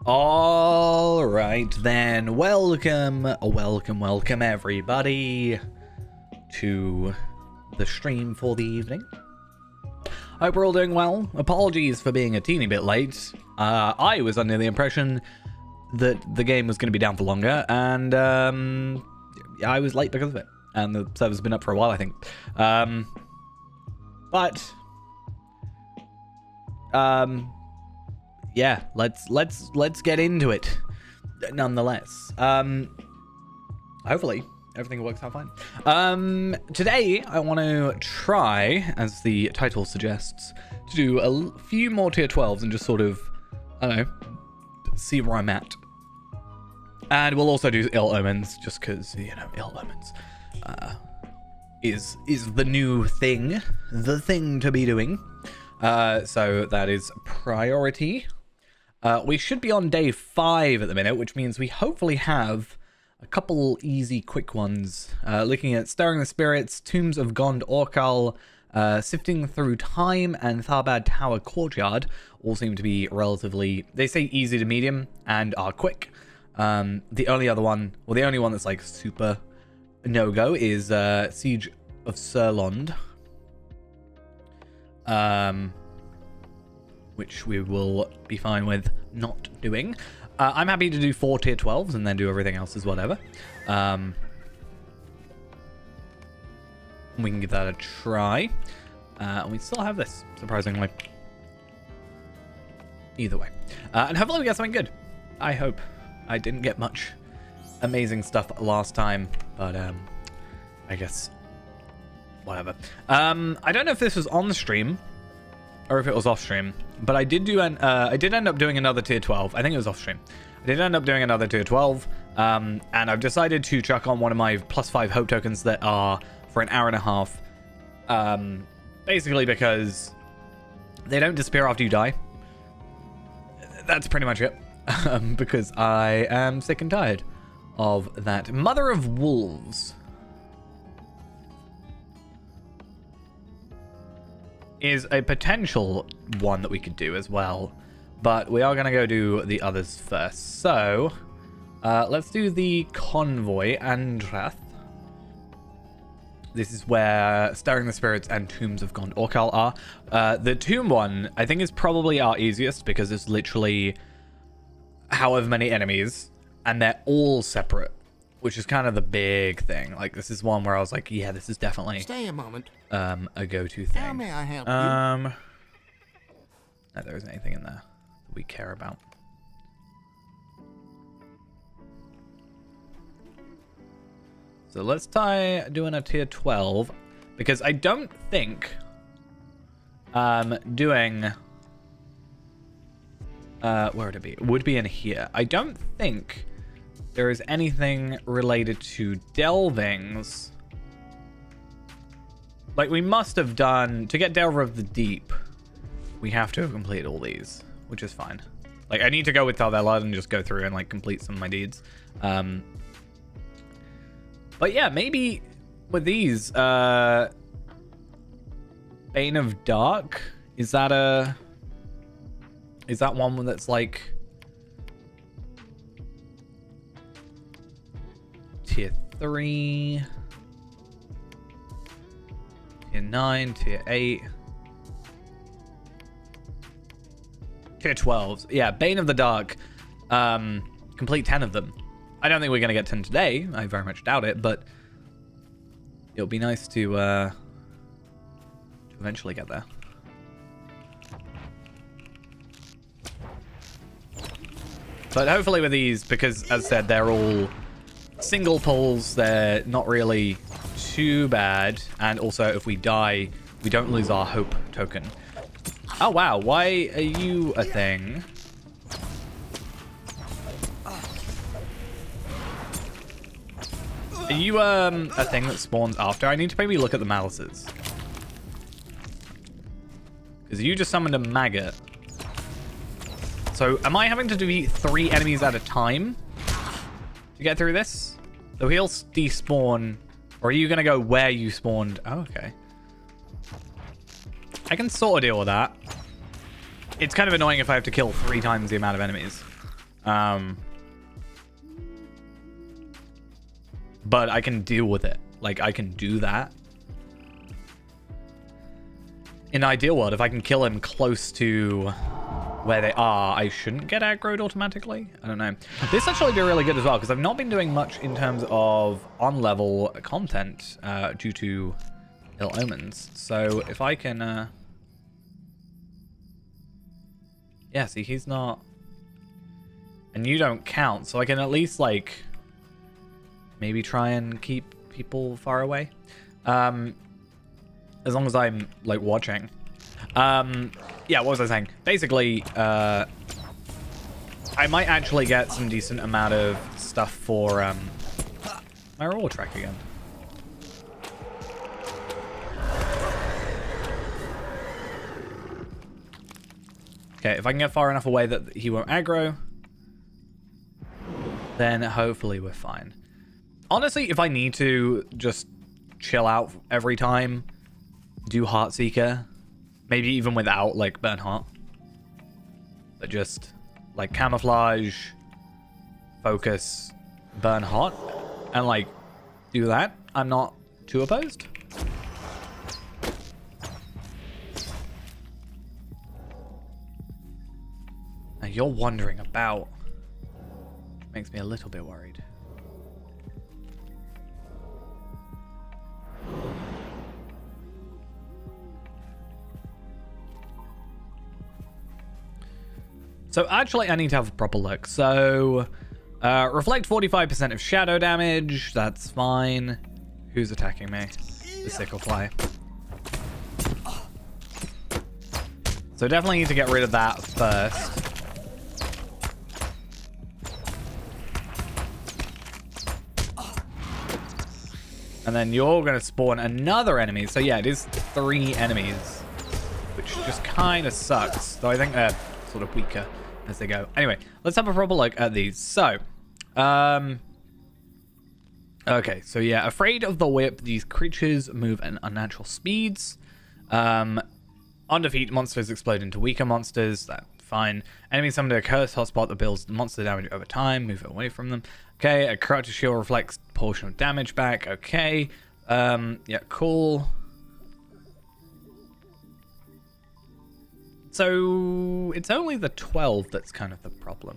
All right then, welcome everybody to the stream for the evening. Hope we're all doing well. Apologies for being a teeny bit late. I was under the impression that the game was going to be down for longer, and I was late because of it. And the server's been up for a while, I think. Yeah, let's get into it. Nonetheless, hopefully everything works out fine. Today I want to try, as the title suggests, to do a few more tier 12s and just sort of, I don't know, see where I'm at. And we'll also do Ill Omens, just because, you know, Ill Omens is the new thing, the thing to be doing. So that is priority. We should be on day 5 at the minute, which means we hopefully have a couple easy, quick ones. Looking at Stirring the Spirits, Tombs of Gond Orcal, Sifting Through Time, and Tharbad Tower Courtyard all seem to be relatively, they say easy to medium, and are quick. The only one that's like super no-go is Siege of Surlond. Which we will be fine with not doing. I'm happy to do 4 tier 12s and then do everything else as whatever. We can give that a try. And we still have this, surprisingly. Either way. And hopefully we get something good. I hope. I didn't get much amazing stuff last time, but I guess whatever. I don't know if this was on the stream or if it was off stream, but I did end up doing another tier 12. I think it was off stream. I did end up doing another tier 12, and I've decided to chuck on one of my +5 hope tokens that are for an hour and a half, basically because they don't disappear after you die. That's pretty much it. Because I am sick and tired of that. Mother of Wolves is a potential one that we could do as well, but we are going to go do the others first. So let's do the Convoy Andrath. This is where Stirring the Spirits and Tombs of Gond Orcal are. The Tomb one I think is probably our easiest because it's literally however many enemies and they're all separate, which is kind of the big thing. Like, this is one where I was like, yeah, this is definitely stay a moment. A go-to thing. How may I help you? No, there isn't anything in there that we care about. So let's try doing a tier 12 because I don't think doing where would it be? It would be in here. I don't think there is anything related to delvings. Like, we must have done, to get Delver of the Deep, we have to have completed all these, which is fine. Like, I need to go with Talvella and just go through and, like, complete some of my deeds. But yeah, maybe with these, Bane of Dark, is that one that's, like, tier 3... Tier 9, tier 8. Tier 12s. Yeah, Bane of the Dark. Complete 10 of them. I don't think we're going to get 10 today. I very much doubt it, but it'll be nice to eventually get there. But hopefully with these, because as I said, they're all single pulls, they're not really too bad, and also if we die we don't lose our hope token. Oh wow, why are you a thing? Are you a thing that spawns after? I need to maybe look at the malices, because you just summoned a maggot. So am I having to defeat 3 enemies at a time to get through this? So he'll despawn. Or are you going to go where you spawned? Oh, okay. I can sort of deal with that. It's kind of annoying if I have to kill 3 times the amount of enemies. But I can deal with it. Like, I can do that. In an ideal world, if I can kill him close to where they are, I shouldn't get aggroed automatically. I don't know. This actually be really good as well, because I've not been doing much in terms of on-level content due to Ill Omens. So if I can... Yeah, see, he's not... And you don't count, so I can at least, like... maybe try and keep people far away. As long as I'm, like, watching. Yeah, what was I saying? Basically, I might actually get some decent amount of stuff for, my reward track again. Okay, if I can get far enough away that he won't aggro, then hopefully we're fine. Honestly, if I need to just chill out every time, do Heartseeker, maybe even without, like, Burn Heart. But just, like, Camouflage, Focus, Burn Heart, and, like, do that. I'm not too opposed. Now, you're wandering about. Makes me a little bit worried. So actually, I need to have a proper look. So, reflect 45% of shadow damage. That's fine. Who's attacking me? The Sicklefly. So definitely need to get rid of that first. And then you're going to spawn another enemy. So yeah, it is 3 enemies, which just kind of sucks. Though I think they're sort of weaker as they go. Anyway, let's have a proper look at these. So, okay, so yeah, afraid of the whip. These creatures move at unnatural speeds. On defeat, monsters explode into weaker monsters. That's fine. Enemies summon a cursed hotspot that builds monster damage over time. Move away from them. Okay, a corrupted shield reflects portion of damage back. Okay. Yeah, cool. So it's only the 12 that's kind of the problem.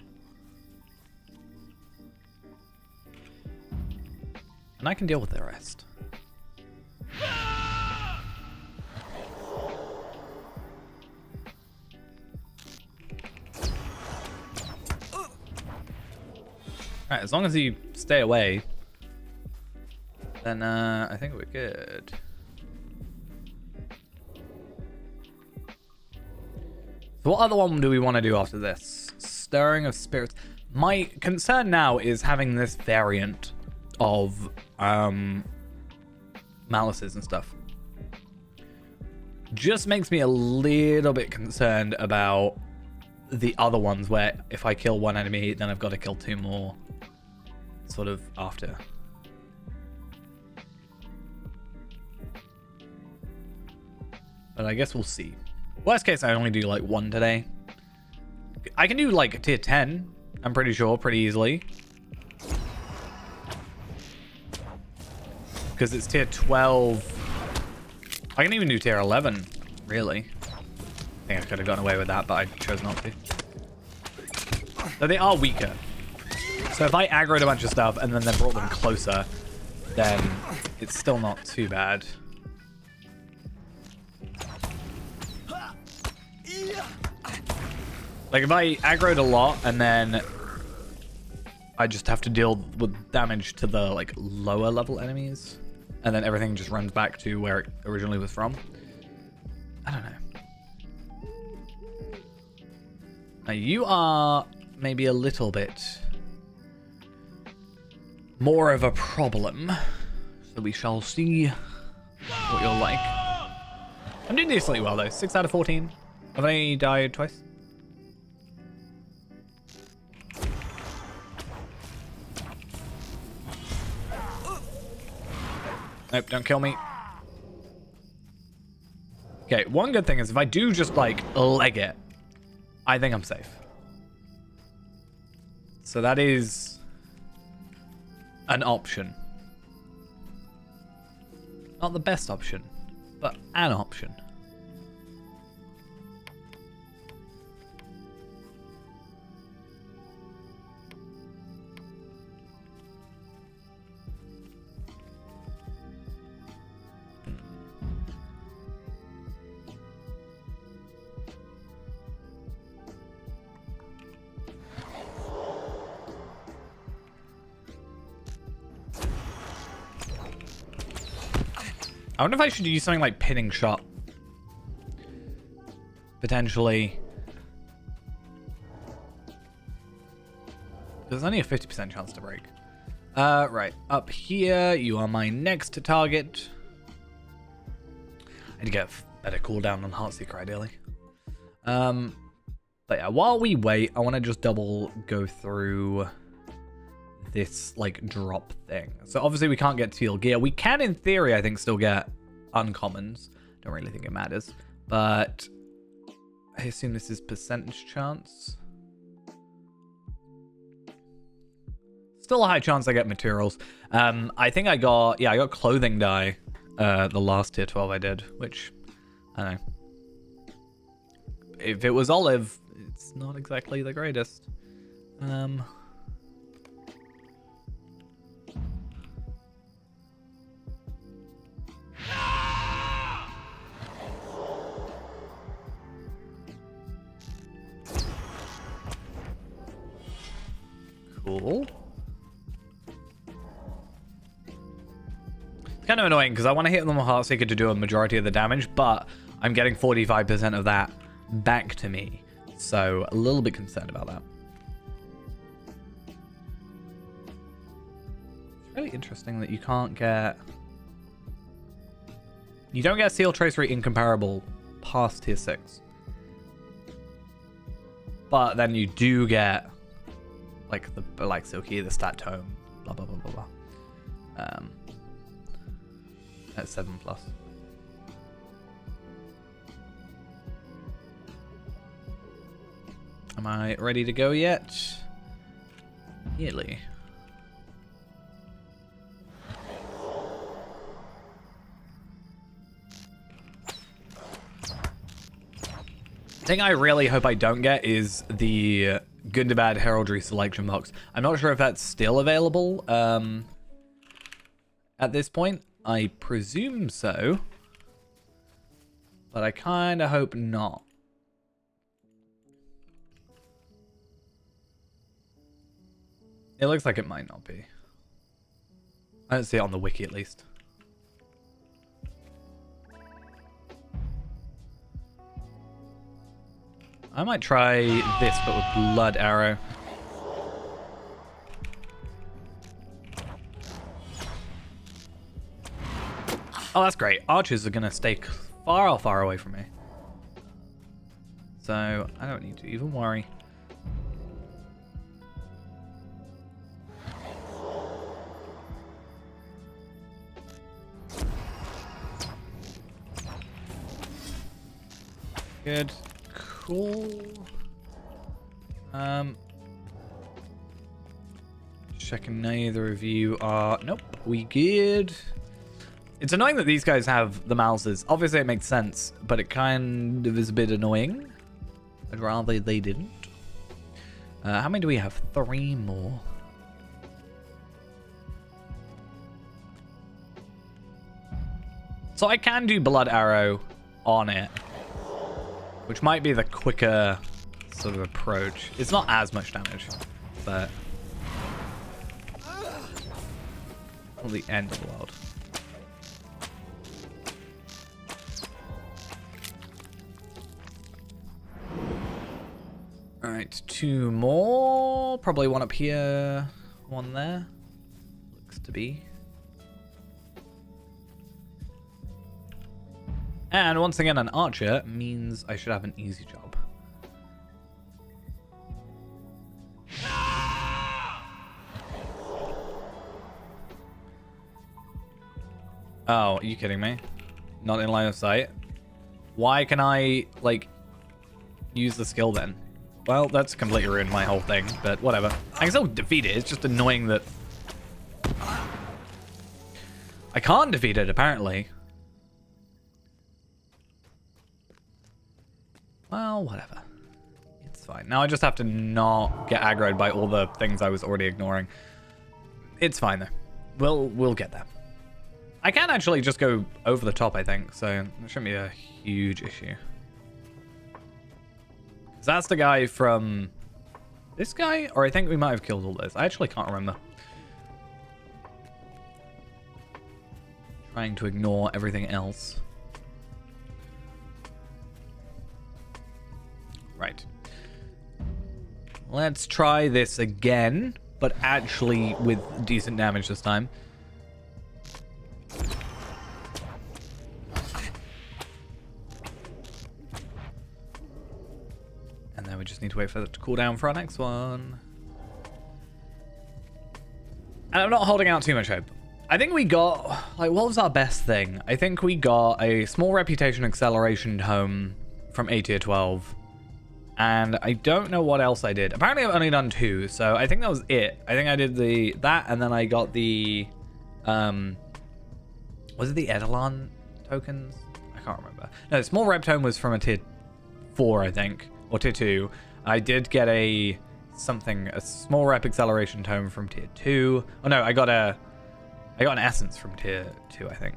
And I can deal with the rest. Alright, as long as you stay away, then I think we're good. So what other one do we want to do after this? Stirring of Spirits. My concern now is having this variant of malices and stuff. Just makes me a little bit concerned about the other ones where if I kill one enemy, then I've got to kill 2 more sort of after. But I guess we'll see. Worst case, I only do like 1 today. I can do like tier 10, I'm pretty sure, pretty easily. Because it's tier 12. I can even do tier 11, really. I think I could have gotten away with that, but I chose not to. So they are weaker. So if I aggroed a bunch of stuff and then brought them closer, then it's still not too bad. Like if I aggroed a lot and then I just have to deal with damage to the like lower level enemies and then everything just runs back to where it originally was from. I don't know. Now you are maybe a little bit more of a problem. So we shall see what you're like. I'm doing decently well though. 6 out of 14. Have I died twice? Nope, don't kill me. Okay, one good thing is if I do just like leg it, I think I'm safe. So that is an option. Not the best option, but an option. I wonder if I should use something like Pinning Shot. Potentially. There's only a 50% chance to break. Right. Up here, you are my next target. I need to get a better cooldown on Heartseeker, ideally. But yeah, while we wait, I want to just double go through this like drop thing. So obviously we can't get teal gear. We can in theory I think still get uncommons. Don't really think it matters, but I assume this is percentage chance. Still a high chance I get materials. I think I got clothing dye the last tier 12 I did, which I don't know, if it was olive it's not exactly the greatest. Cool. It's kind of annoying because I want to hit them with Heartseeker to do a majority of the damage, but I'm getting 45% of that back to me. So a little bit concerned about that. It's really interesting that you can't get... You don't get Seal Trace Rate incomparable past tier 6. But then you do get like the Silky, the stat tome, blah blah blah blah blah. At 7+. Am I ready to go yet? Nearly. Thing I really hope I don't get is the Gundabad Heraldry Selection Box. I'm not sure if that's still available at this point. I presume so, but I kind of hope not. It looks like it might not be. I don't see it on the wiki at least. I might try this, but with Blood Arrow. Oh, that's great. Archers are going to stay far, far away from me. So, I don't need to even worry. Good. Cool. Checking neither of you are... Nope, we good. It's annoying that these guys have the mouses. Obviously it makes sense, but it kind of is a bit annoying. I'd rather they didn't. How many do we have? 3 more. So I can do Blood Arrow on it, which might be the quicker sort of approach. It's not as much damage, but not the end of the world. Alright, 2 more. Probably one up here, one there. Looks to be. And once again, an archer means I should have an easy job. Oh, are you kidding me? Not in line of sight? Why can I, like, use the skill then? Well, that's completely ruined my whole thing, but whatever. I can still defeat it. It's just annoying that I can't defeat it, apparently. Well, whatever. It's fine. Now I just have to not get aggroed by all the things I was already ignoring. It's fine, though. We'll get there. I can actually just go over the top, I think, so it shouldn't be a huge issue. That's the guy from this guy, or I think we might have killed all this. I actually can't remember. Trying to ignore everything else. Right. Let's try this again, but actually with decent damage this time. And then we just need to wait for it to cool down for our next one. And I'm not holding out too much hope. I think we got, like, what was our best thing? I think we got a small reputation acceleration tome from A tier 12. And I don't know what else I did. Apparently I've only done 2, so I think that was it. I think I did that, and then I got the, was it the Eidolon tokens? I can't remember. No, the small rep tome was from a tier 4, I think, or tier 2. I did get a small rep acceleration tome from tier 2. Oh no, I got an essence from tier 2, I think.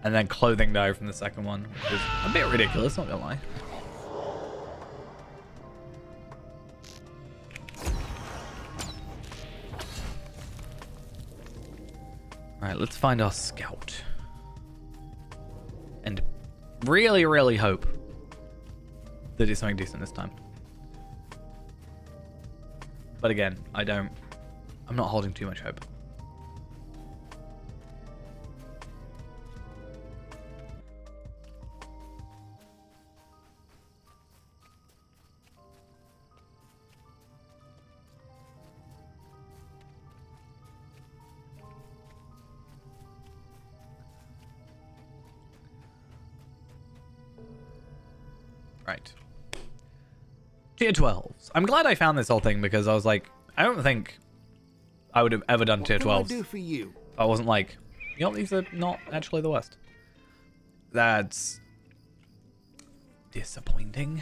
And then clothing dye from the second one, which is a bit ridiculous, not gonna lie. Alright, let's find our scout. And really, really hope that it's something decent this time. But again, I'm not holding too much hope. Right. Tier 12s. I'm glad I found this whole thing because I was like, I don't think I would have ever done tier 12s. What can I do for you? I wasn't like, you know, these are not actually the worst. That's disappointing.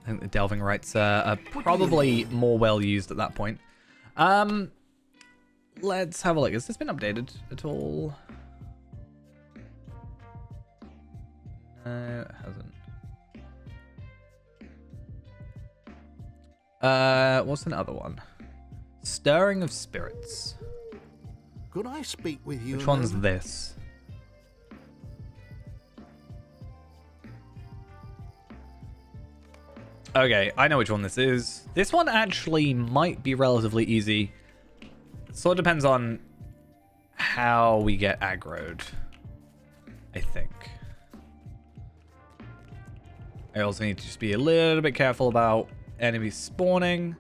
I think the delving rights are probably more well used at that point. Let's have a look. Has this been updated at all? No, it hasn't. What's another one? Stirring of Spirits. Could I speak with you? Which one's this? Okay, I know which one this is. This one actually might be relatively easy. Sort of depends on how we get aggroed, I think. I also need to just be a little bit careful about enemies spawning,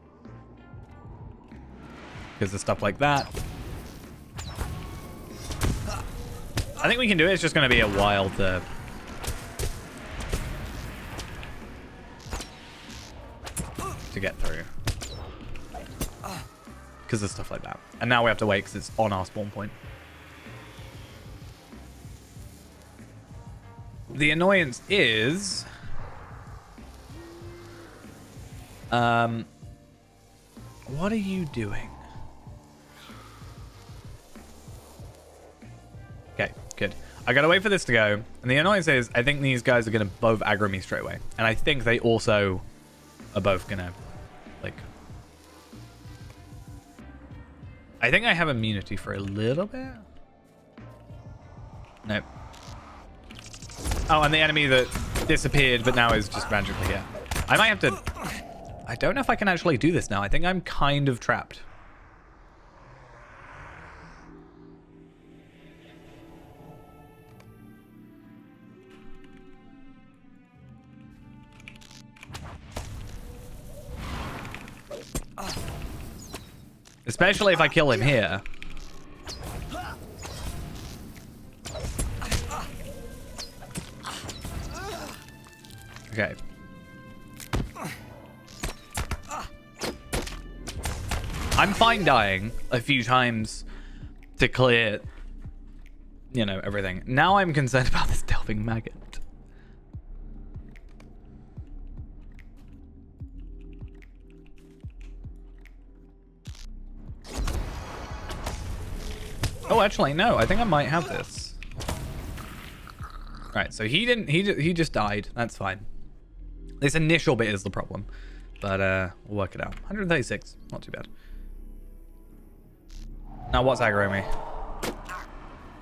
because of stuff like that. I think we can do it. It's just going to be a while to get through, because of stuff like that. And now we have to wait because it's on our spawn point. The annoyance is what are you doing? Okay, good. I gotta wait for this to go. And the annoyance is, I think these guys are gonna both aggro me straight away. And I think they also are both gonna, like... I think I have immunity for a little bit. Nope. Oh, and the enemy that disappeared but now is just magically here. I might have to... I don't know if I can actually do this now. I think I'm kind of trapped. Especially if I kill him here. Okay. I'm fine dying a few times to clear, you know, everything. Now I'm concerned about this delving maggot. Oh, actually, no. I think I might have this. Right, so he didn't. He just died. That's fine. This initial bit is the problem, but we'll work it out. 136, not too bad. Now, what's aggro me?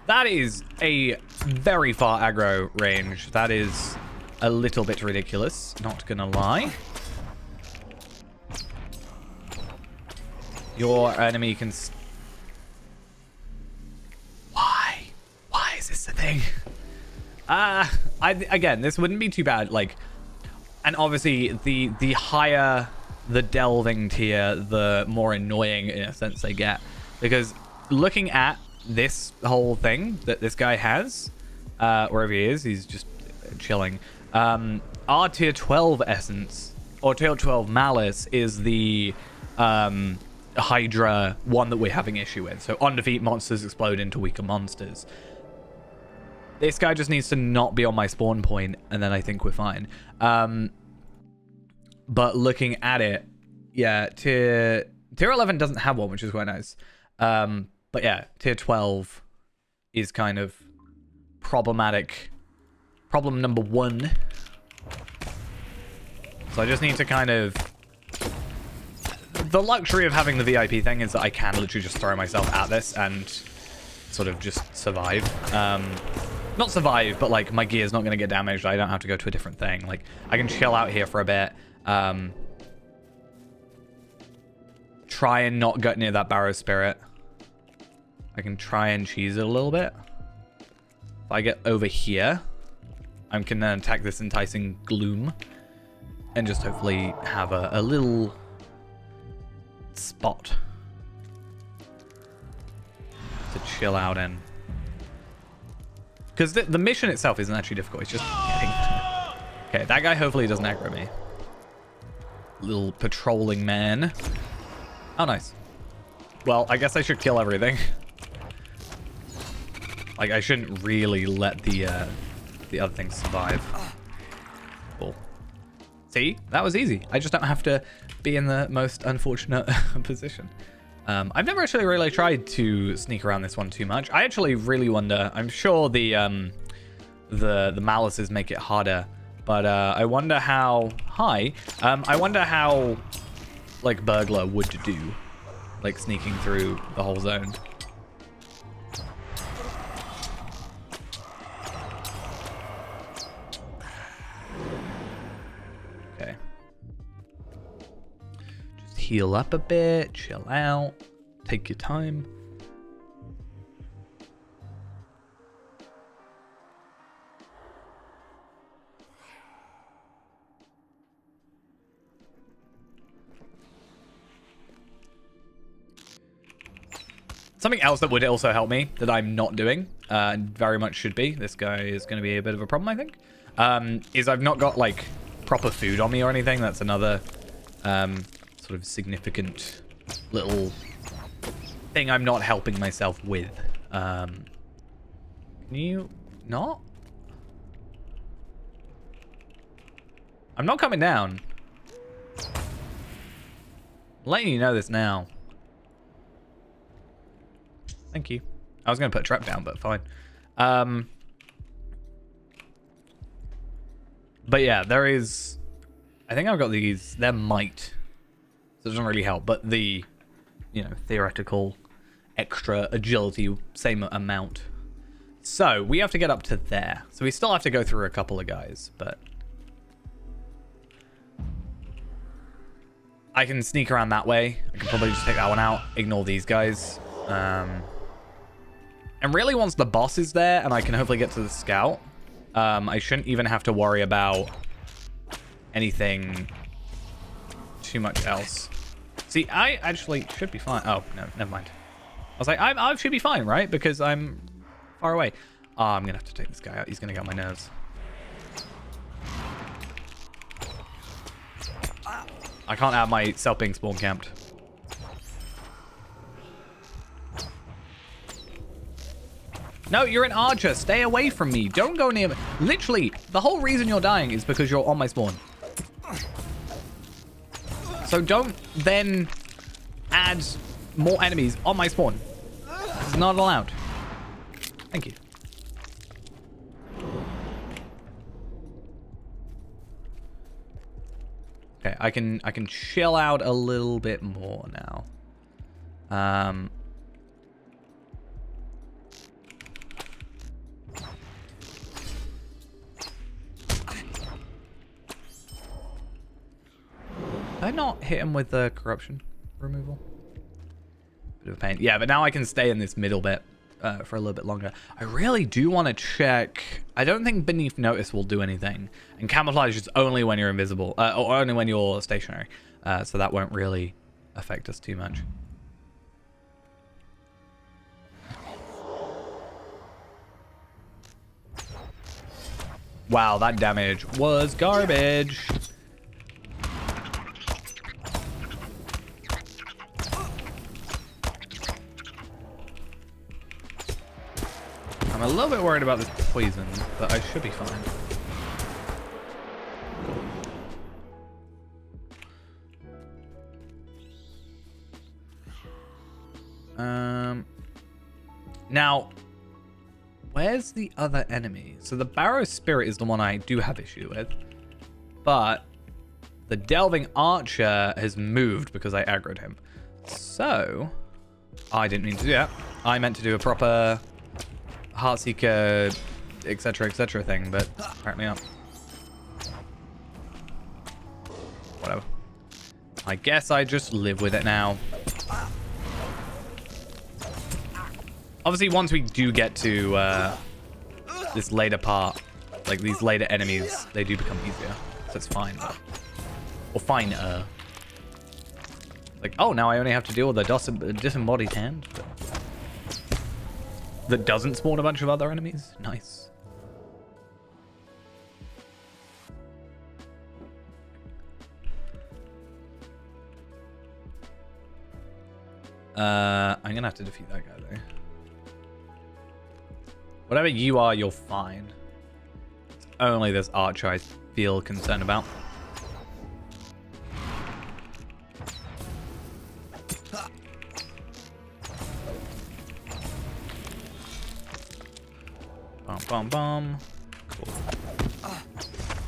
That is a very far aggro range. That is a little bit ridiculous. Not gonna lie. Your enemy can. Why is this a thing? Again, this wouldn't be too bad. Like, and obviously the higher the delving tier, the more annoying in a sense they get, because looking at this whole thing that this guy has, wherever he is, he's just chilling. Our tier 12 essence or tier 12 malice is the Hydra one that we're having issue with. So on defeat, monsters explode into weaker monsters. This guy just needs to not be on my spawn point, and then I think we're fine. But looking at it, yeah, tier 11 doesn't have one, which is quite nice. But yeah, tier 12 is kind of problematic. Problem number 1. So I just need to kind of... The luxury of having the VIP thing is that I can literally just throw myself at this and sort of just survive. Not survive, but like my gear's not going to get damaged. I don't have to go to a different thing. Like I can chill out here for a bit. Try and not get near that Barrow Spirit. I can try and cheese it a little bit. If I get over here, I can then attack this enticing gloom and just hopefully have a little spot to chill out in. Because the mission itself isn't actually difficult. It's just getting... Okay, that guy hopefully doesn't aggro me. Little patrolling man. Oh, nice. Well, I guess I should kill everything. Like, I shouldn't really let the other things survive. Cool. See? That was easy. I just don't have to be in the most unfortunate position. I've never actually really tried to sneak around this one too much. I actually really wonder... I'm sure the malices make it harder, but I wonder how... Hi. I wonder how, like, Burglar would do, like, sneaking through the whole zone. Okay. Just heal up a bit, chill out, take your time. Something else that would also help me that I'm not doing, and very much should be, this guy is going to be a bit of a problem, I think, is I've not got, like, proper food on me or anything. That's another sort of significant little thing I'm not helping myself with. Can you not? I'm not coming down. I'm letting you know this now. Thank you. I was going to put a trap down, but fine. But yeah, there is... I think I've got these... They're might. So it doesn't really help. But the, you know, theoretical extra agility, same amount. So we have to get up to there. So we still have to go through a couple of guys, but... I can sneak around that way. I can probably just take that one out. Ignore these guys. And really once the boss is there and I can hopefully get to the scout, I shouldn't even have to worry about anything too much else. See, I actually should be fine. Oh, no, never mind. I was like, I should be fine, right? Because I'm far away. Oh, I'm going to have to take this guy out. He's going to get on my nerves. I can't have myself being spawn camped. No, you're an archer. Stay away from me. Don't go near me. Literally, the whole reason you're dying is because you're on my spawn. So don't then add more enemies on my spawn. It's not allowed. Thank you. Okay, I can chill out a little bit more now. Did I not hit him with the corruption removal? Bit of a pain. Yeah, but now I can stay in this middle bit for a little bit longer. I really do want to check. I don't think Beneath Notice will do anything. And Camouflage is only when you're invisible, or only when you're stationary. So that won't really affect us too much. Wow, that damage was garbage. I'm a little bit worried about this poison, but I should be fine. Now, where's the other enemy? So the Barrow Spirit is the one I do have issue with, but the Delving Archer has moved because I aggroed him. So, I didn't mean to do that. I meant to do a proper Heartseeker, etc. thing, but apparently not. Whatever. I guess I just live with it now. Obviously, once we do get to this later part, like these later enemies, they do become easier, so it's fine. Or fine. Like, oh, now I only have to deal with a disembodied hand. That doesn't spawn a bunch of other enemies. Nice. I'm gonna have to defeat that guy though. Whatever you are, you're fine. It's only this archer I feel concerned about. Bum. Cool.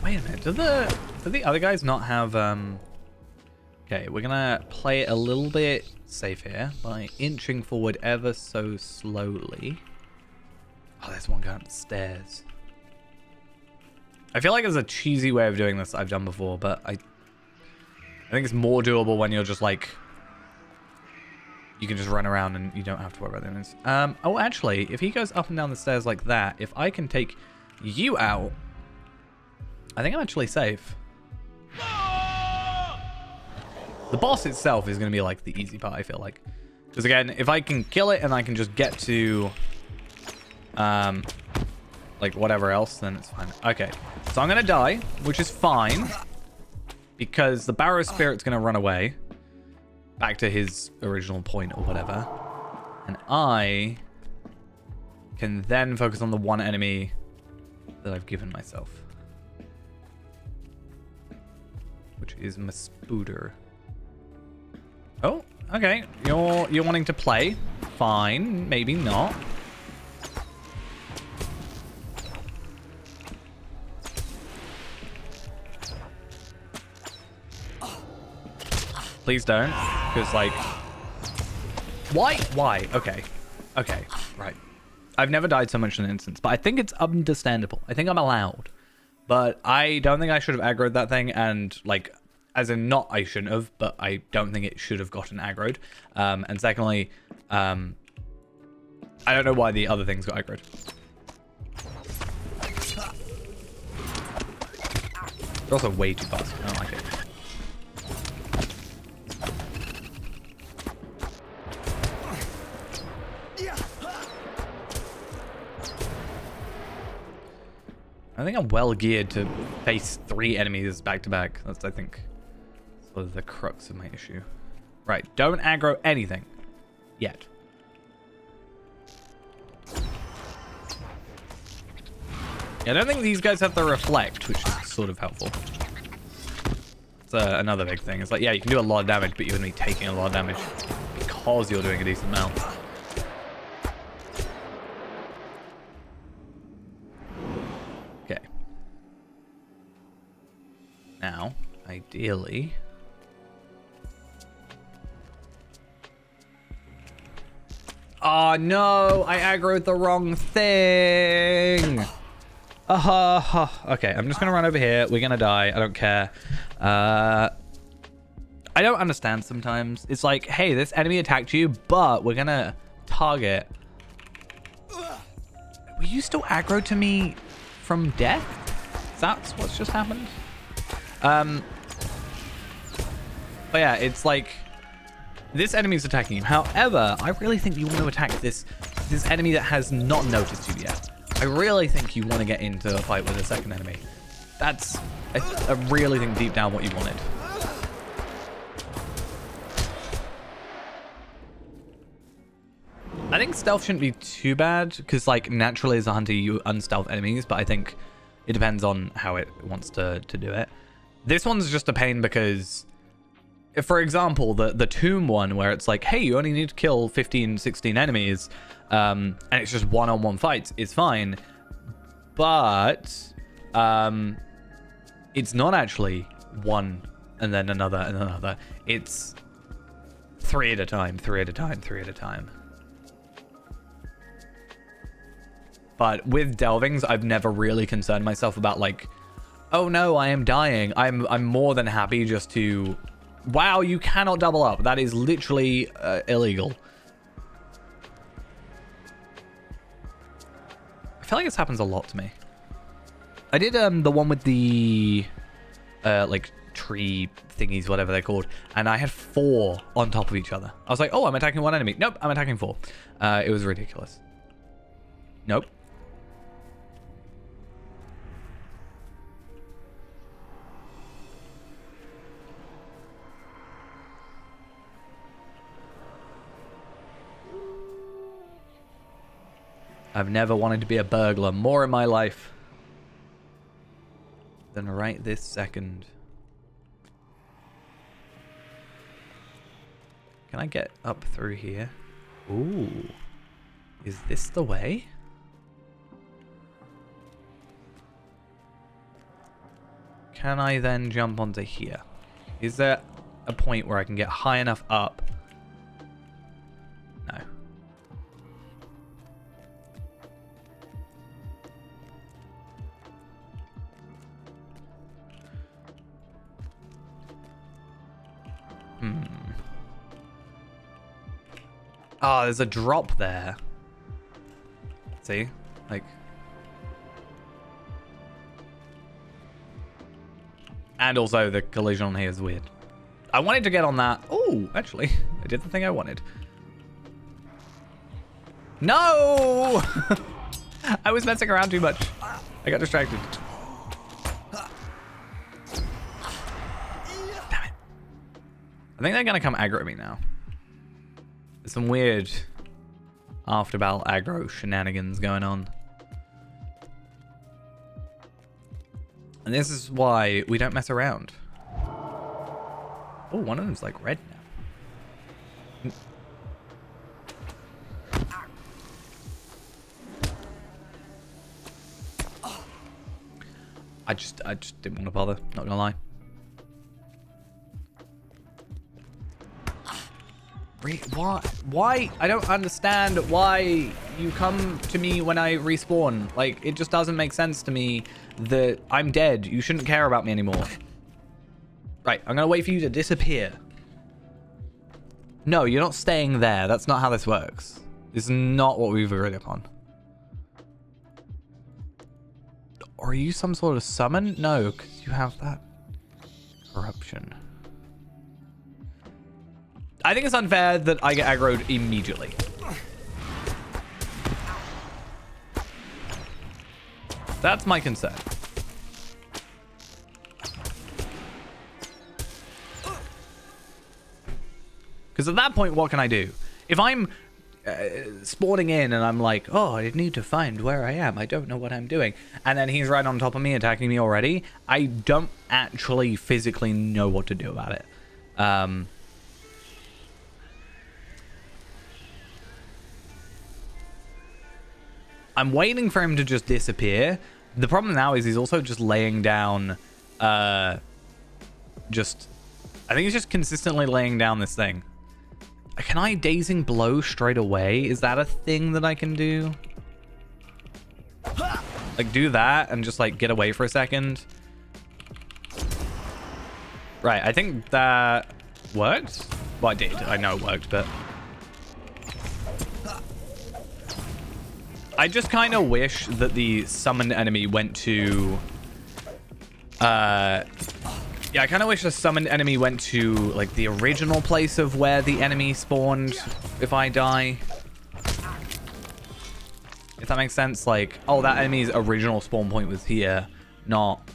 Wait a minute. Do the other guys not have Okay, we're gonna play it a little bit safe here by inching forward ever so slowly. Oh, there's one going up the stairs. I feel like there's a cheesy way of doing this I've done before, but I think it's more doable when you're just like, you can just run around and you don't have to worry about the enemies. Oh, actually, if he goes up and down the stairs like that, if I can take you out, I think I'm actually safe. The boss itself is going to be like the easy part, I feel like. Because again, if I can kill it and I can just get to like whatever else, then it's fine. Okay, so I'm going to die, which is fine. Because the Barrow Spirit's going to run away. Back to his original point or whatever. And I can then focus on the one enemy that I've given myself. Which is Maspooder. Oh, okay. You're wanting to play. Fine. Maybe not. Please don't. Because, like... Why? Okay. Right. I've never died so much in an instance, but I think it's understandable. I think I'm allowed. But I don't think I should have aggroed that thing, and, like, as in not I shouldn't have, but I don't think it should have gotten aggroed. And secondly, I don't know why the other things got aggroed. They're also way too fast. I don't like it. I think I'm well geared to face 3 enemies back to back. That's, I think, sort of the crux of my issue. Right, don't aggro anything. Yet. Yeah, I don't think these guys have the reflect, which is sort of helpful. It's another big thing. It's like, yeah, you can do a lot of damage, but you're going to be taking a lot of damage because you're doing a decent amount. Okay. Now, ideally... Oh no, I aggroed the wrong thing. Okay, I'm just gonna run over here. We're gonna die. I don't care. I don't understand sometimes. It's like, hey, this enemy attacked you, but we're gonna target. Were you still aggro to me from death? That's what's just happened. But yeah, it's like this enemy's attacking you. However, I really think you want to attack this enemy that has not noticed you yet. I really think you want to get into a fight with a second enemy. That's, I really think deep down what you wanted. I think stealth shouldn't be too bad, because like naturally as a hunter you unstealth enemies, but I think it depends on how it wants to do it. This one's just a pain because, for example, the tomb one where it's like, hey, you only need to kill 15, 16 enemies, and it's just one-on-one fights, is fine. But it's not actually one and then another and another. It's 3 at a time, 3 at a time, 3 at a time. But with delvings, I've never really concerned myself about like, oh no, I am dying. I'm more than happy just to... Wow, you cannot double up. That is literally illegal. I feel like this happens a lot to me. I did the one with the like tree thingies, whatever they're called, and I had 4 on top of each other. I was like, oh, I'm attacking 1 enemy. Nope, I'm attacking 4. It was ridiculous. Nope. I've never wanted to be a burglar more in my life than right this second. Can I get up through here? Ooh. Is this the way? Can I then jump onto here? Is there a point where I can get high enough up? No. Oh, there's a drop there. See? Like... And also the collision on here is weird. I wanted to get on that. Oh, actually, I did the thing I wanted. No! I was messing around too much. I got distracted. Damn it. I think they're going to come aggro me now. There's some weird after battle aggro shenanigans going on. And this is why we don't mess around. Oh, one of them's like red now. I just didn't want to bother, not gonna lie. What? Why? I don't understand why you come to me when I respawn. Like, it just doesn't make sense to me that I'm dead. You shouldn't care about me anymore. Right, I'm gonna wait for you to disappear. No, you're not staying there. That's not how this works. This is not what we've agreed upon. Or are you some sort of summon? No, because you have that corruption. I think it's unfair that I get aggroed immediately. That's my concern. Because at that point, what can I do? If I'm spawning in and I'm like, oh, I need to find where I am. I don't know what I'm doing. And then he's right on top of me, attacking me already. I don't actually physically know what to do about it. I'm waiting for him to just disappear. The problem now is he's also just laying down, I think he's just consistently laying down this thing. Can I Dazing Blow straight away? Is that a thing that I can do? Like, do that and just, like, get away for a second? Right, I think that worked. Well, it did. I know it worked, but... I just kind of wish that the summoned enemy went to... Yeah, I kind of wish the summoned enemy went to, like, the original place of where the enemy spawned if I die. If that makes sense. Like, oh, that enemy's original spawn point was here, not...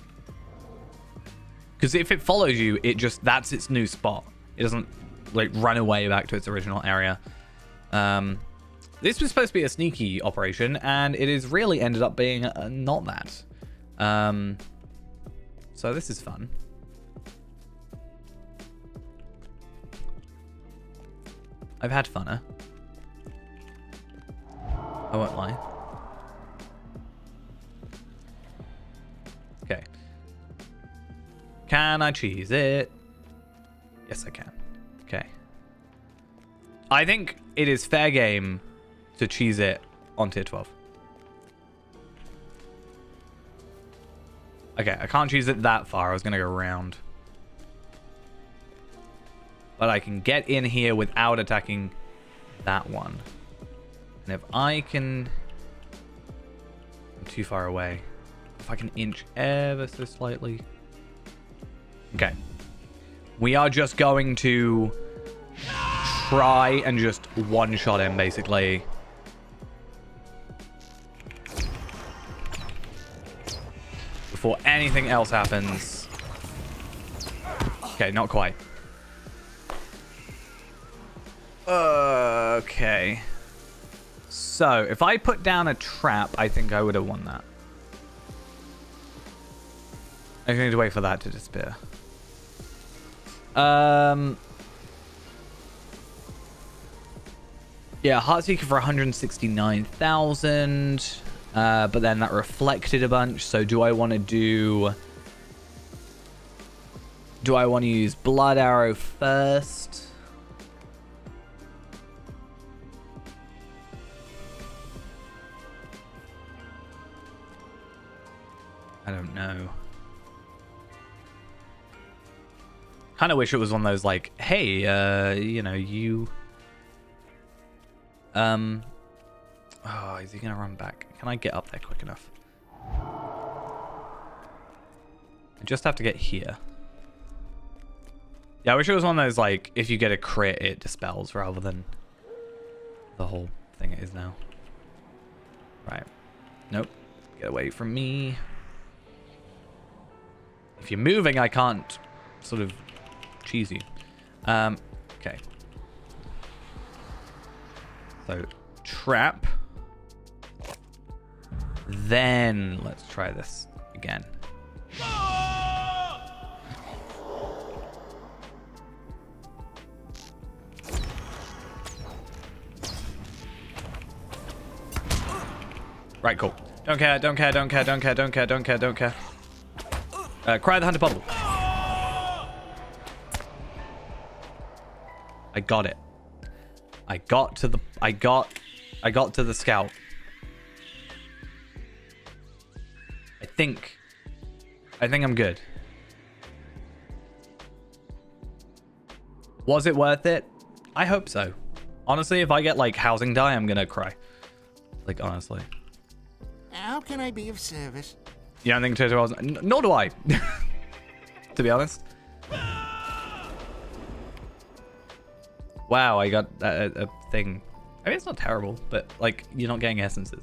Because if it follows you, it just... That's its new spot. It doesn't, like, run away back to its original area. This was supposed to be a sneaky operation, and it has really ended up being not that. So this is fun. I've had funner. I won't lie. Okay. Can I cheese it? Yes, I can. Okay. I think it is fair game to cheese it on tier 12. Okay, I can't cheese it that far. I was going to go around. But I can get in here without attacking that one. And if I can... I'm too far away. If I can inch ever so slightly. Okay. We are just going to try and just one-shot him, basically. Before anything else happens. Okay, not quite. Okay. So, if I put down a trap, I think I would have won that. I need to wait for that to disappear. Yeah, Heartseeker for 169,000. But then that reflected a bunch. So do I want to do... Do I want to use Blood Arrow first? I don't know. Kind of wish it was one of those like, hey, you know, you... Oh, is he going to run back? Can I get up there quick enough? I just have to get here. Yeah, I wish it was one of those, like, if you get a crit, it dispels rather than the whole thing it is now. Right. Nope. Get away from me. If you're moving, I can't sort of cheese you. Okay. So, trap. Then let's try this again. Right, cool. Don't care, don't care, don't care, don't care, don't care, don't care, don't care. Cry the Hunter Bubble. I got it. I got to the scout. I think I'm good. Was it worth it? I hope so. Honestly, if I get like housing die, I'm gonna cry. Like, honestly. How can I be of service? You don't think Tutorials? Nor do I. To be honest. Wow, I got a thing. I mean, it's not terrible, but like, you're not getting essences.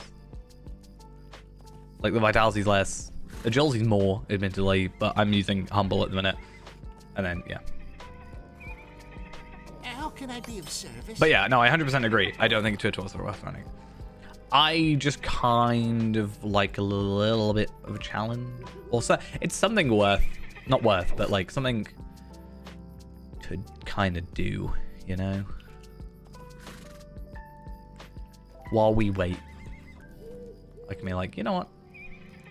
Like, the vitality's less. Agility's more, admittedly, but I'm using Humble at the minute. And then, yeah. How can I be of service? But yeah, no, I 100% agree. I don't think tier 12s are worth running. I just kind of like a little bit of a challenge. Also, it's something worth, not worth, but like something to kind of do, you know? While we wait. I can be like, you know what?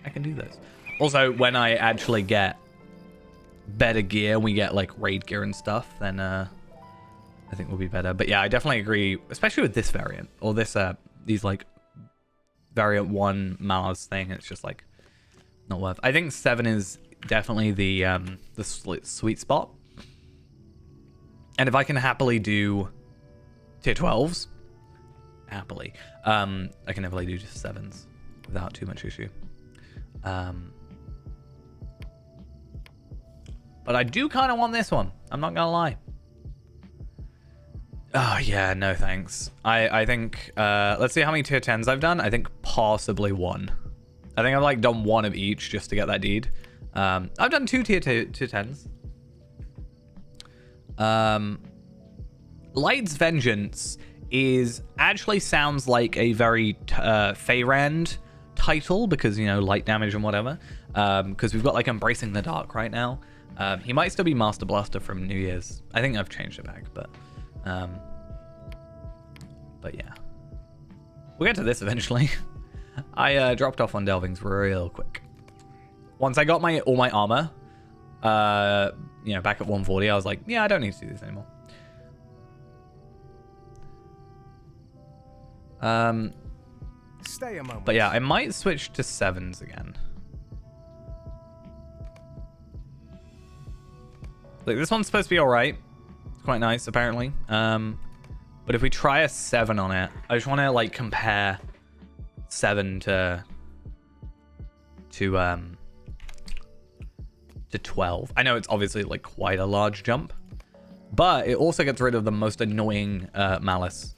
I can do this. Also, when I actually get better gear, we get like raid gear and stuff, then I think we'll be better. But yeah, I definitely agree, especially with this variant, or this, these like variant 1 Malus thing. It's just like not worth. I think 7 is definitely the sweet spot. And if I can happily do tier 12s, happily, I can happily do just 7s without too much issue. But I do kind of want this one. I'm not gonna lie. Oh yeah, no thanks. I think let's see how many tier 10s I've done. I think possibly 1. I think I've like done 1 of each just to get that deed. I've done 2 tier 10s. Light's Vengeance is actually sounds like a very Feyrand title because, you know, light damage and whatever. Because we've got like Embracing the Dark right now. He might still be Master Blaster from New Year's. I think I've changed it back, but yeah. We'll get to this eventually. I dropped off on Delvings real quick. Once I got all my armor, you know, back at 140, I was like, yeah, I don't need to do this anymore. Stay a moment. But yeah, I might switch to 7s again. Like, this one's supposed to be alright. It's quite nice, apparently. But if we try a 7 on it, I just want to, like, compare 7 to 12. I know it's obviously, like, quite a large jump. But it also gets rid of the most annoying Malus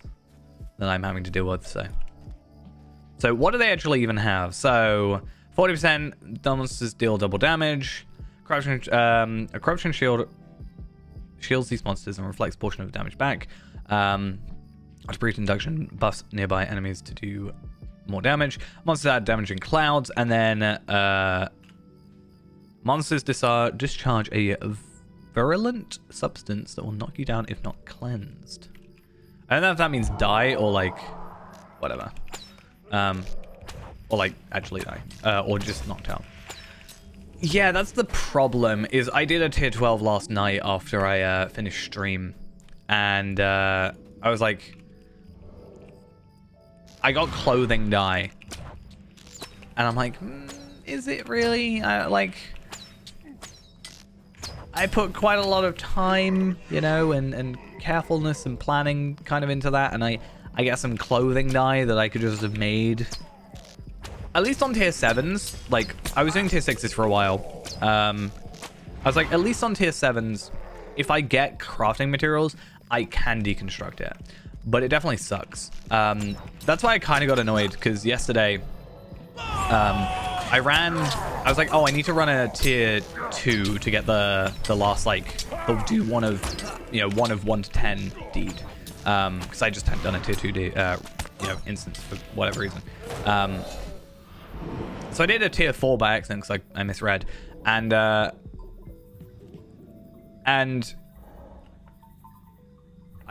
that I'm having to deal with, So what do they actually even have? So 40% monsters deal double damage. Corruption, a corruption shield shields these monsters and reflects a portion of damage back. Brief induction buffs nearby enemies to do more damage. Monsters add damage in clouds, and then monsters discharge a virulent substance that will knock you down if not cleansed. I don't know if that means die or like whatever. Or like actually die. Or just knocked out. Yeah, that's the problem, is I did a tier 12 last night after I finished stream. And I was like, I got clothing dye. And I'm like, is it really? Like, I put quite a lot of time, you know, and carefulness and planning kind of into that. And I get some clothing dye that I could just have made. At least on tier 7s, like, I was doing tier 6s for a while. I was like, at least on tier 7s, if I get crafting materials, I can deconstruct it. But it definitely sucks. That's why I kind of got annoyed, because yesterday, I was like, oh, I need to run a tier 2 to get the last, like, they'll do one of 1 to 10 deed. Because I just hadn't done a tier 2 deed, instance for whatever reason. So I did a tier 4 by accident because I misread, and I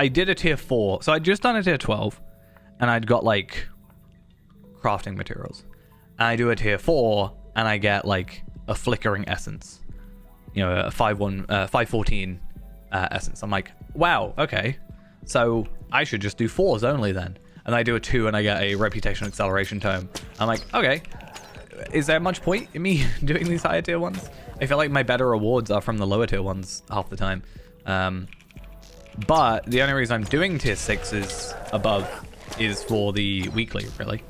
did a tier 4. So I'd just done a tier 12, and I'd got like crafting materials. And I do a tier 4, and I get like a flickering essence, you know, a 514 essence. I'm like, wow, okay, so I should just do 4s only then. And I do a 2 and I get a reputation acceleration tome. I'm like, okay, is there much point in me doing these higher tier ones? I feel like my better rewards are from the lower tier ones half the time. But the only reason I'm doing tier 6s above is for the weekly, really.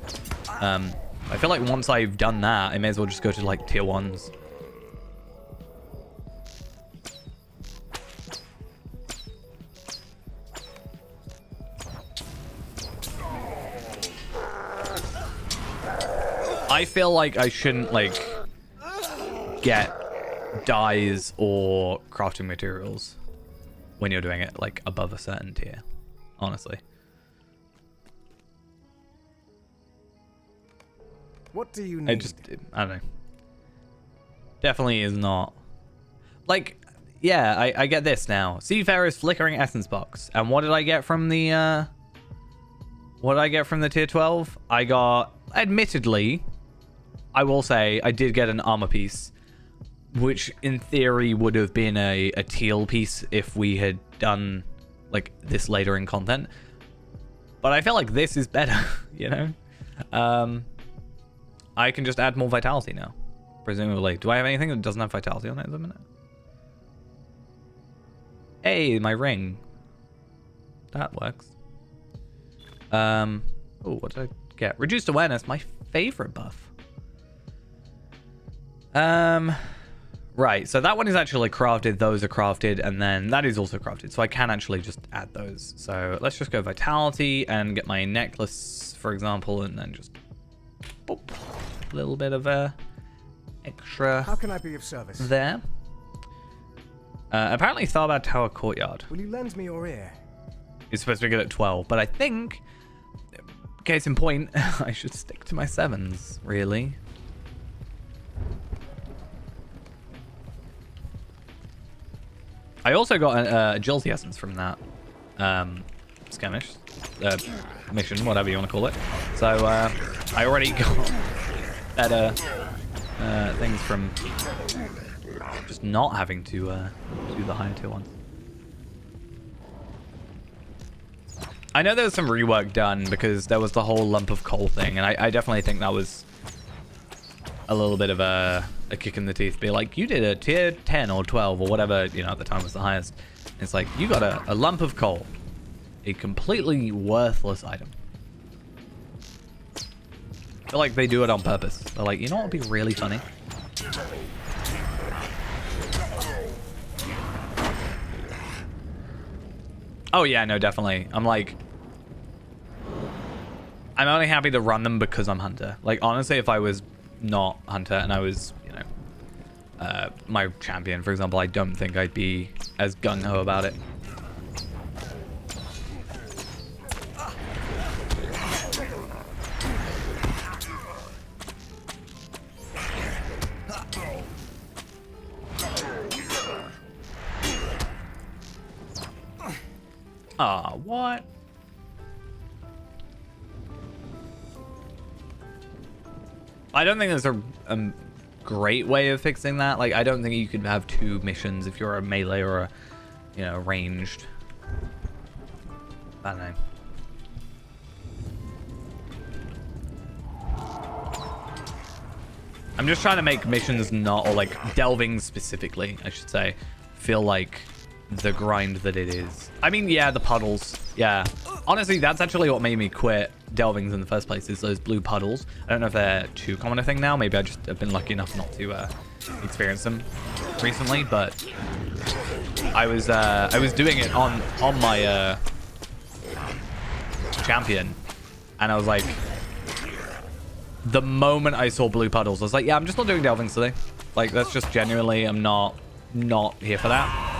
I feel like once I've done that, I may as well just go to like tier 1s. I feel like I shouldn't like get dyes or crafting materials when you're doing it like above a certain tier, honestly. What do you need? I don't know. Definitely is not. Like, yeah, I get this now. Seafarer's Flickering Essence Box. And what did I get from the, what did I get from the tier 12? I got, admittedly, I will say, I did get an armor piece, which in theory would have been a teal piece if we had done, like, this later in content. But I feel like this is better, you know? I can just add more vitality now, presumably. Do I have anything that doesn't have vitality on it at the minute? Hey, my ring. That works. Oh, what did I get? Reduced awareness, my favorite buff. Right, so that one is actually crafted, those are crafted, and then that is also crafted, so I can actually just add those. So let's just go vitality and get my necklace, for example, and then just boop, a little bit of extra. How can I be of service? There. Apparently Tharbad Tower Courtyard Will you lend me your ear? is supposed to be good at 12, but I think, case in point, I should stick to my 7s, really. I also got an agility essence from that skirmish mission, whatever you want to call it. So I already got better things from just not having to do the higher tier ones. I know there was some rework done because there was the whole lump of coal thing, and I definitely think that was a little bit of a kick in the teeth. Be like, you did a tier 10 or 12 or whatever, you know, at the time was the highest. It's like, you got a lump of coal. A completely worthless item. I feel like they do it on purpose. They're like, you know what would be really funny? Oh yeah, no, definitely. I'm like, I'm only happy to run them because I'm Hunter. Like, honestly, if I was not Hunter and I was, you know, my champion, for example, I don't think I'd be as gung-ho about it. Ah, what? I don't think there's a great way of fixing that. Like, I don't think you could have 2 missions if you're a melee or a, you know, ranged. I don't know. I'm just trying to make missions not, or like delving specifically, I should say, feel like the grind that it is. I mean, yeah, the puddles. Yeah. Honestly, that's actually what made me quit delvings in the first place, is those blue puddles. I don't know if they're too common a thing now. Maybe I just have been lucky enough not to experience them recently, but I was doing it on my champion, and I was like, the moment I saw blue puddles, I was like, yeah, I'm just not doing delvings today. Like, that's just genuinely, I'm not here for that.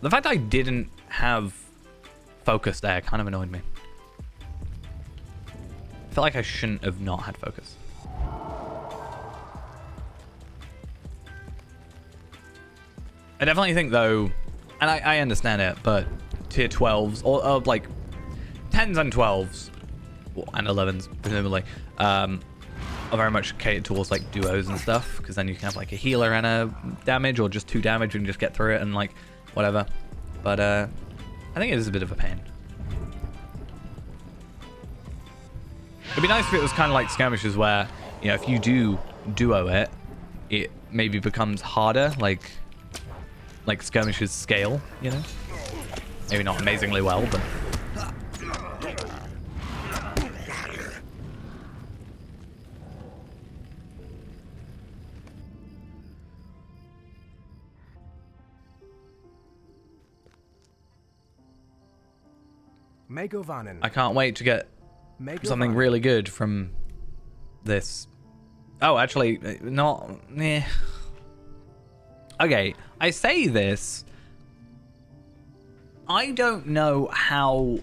The fact I didn't have focus there kind of annoyed me. I feel like I shouldn't have not had focus. I definitely think, though, and I understand it, but tier 12s, or like 10s and 12s, and 11s, presumably, are very much catered towards like duos and stuff, because then you can have like a healer and a damage, or just 2 damage and just get through it and like whatever. But I think it is a bit of a pain. It'd be nice if it was kind of like skirmishes where, you know, if you do duo it, it maybe becomes harder, like skirmishes scale, you know? Maybe not amazingly well, but... I can't wait to get something really good from this. Oh, actually, not... Okay, I say this. I don't know how...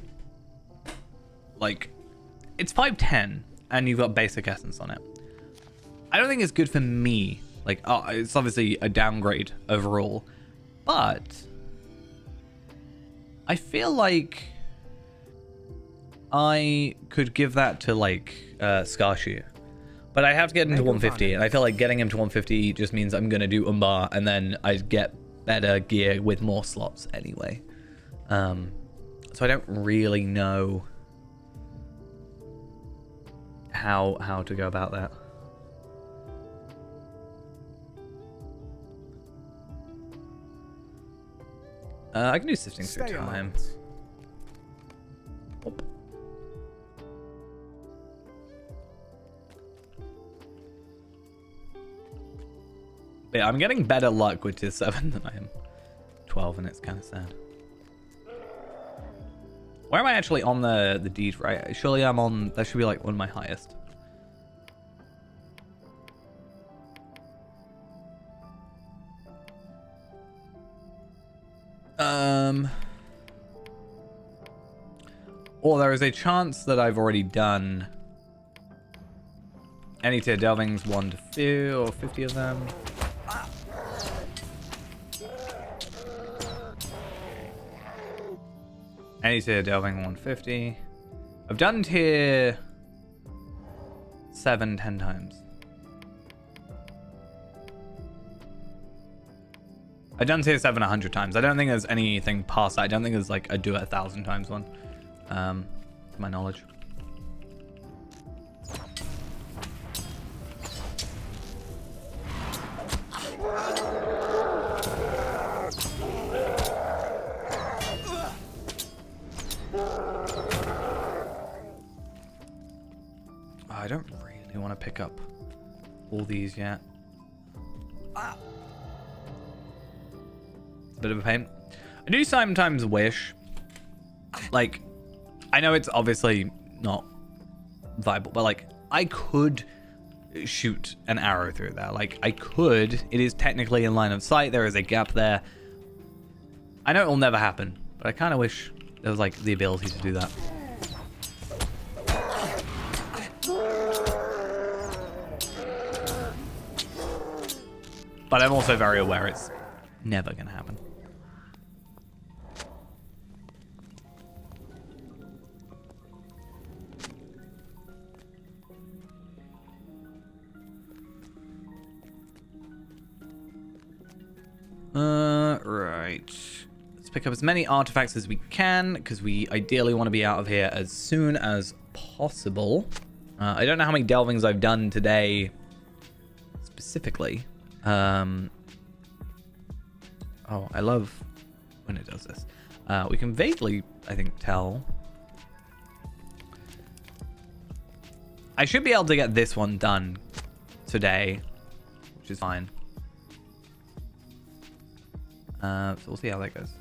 Like, it's 510, and you've got basic essence on it. I don't think it's good for me. Like, it's obviously a downgrade overall. But... I feel like... I could give that to, like, Skarshear. But I have to get him to 150, and I feel like getting him to 150 just means I'm going to do Umbar, and then I get better gear with more slots anyway. So I don't really know how to go about that. I can do sifting through time. Oop. But yeah, I'm getting better luck with tier 7 than I am 12, and it's kind of sad. Where am I actually on the deed, right? Surely I'm on... That should be like one of my highest. Or there is a chance that I've already done any tier delvings 1 to 2 or 50 of them. Any tier delving 150. I've done tier 7 10 times. I've done tier 7 100 times. I don't think there's anything past that. I don't think there's like a do it 1,000 times one. To my knowledge. I don't really want to pick up all these yet. It's a bit of a pain. I do sometimes wish, like, I know it's obviously not viable, but like, I could shoot an arrow through there. Like, I could. It is technically in line of sight. There is a gap there. I know it will never happen, but I kind of wish there was like the ability to do that. But I'm also very aware it's never going to happen. Right. Let's pick up as many artifacts as we can, because we ideally want to be out of here as soon as possible. I don't know how many delvings I've done today specifically. Oh, I love when it does this. We can vaguely, I think, tell. I should be able to get this one done today, which is fine. So we'll see how that goes.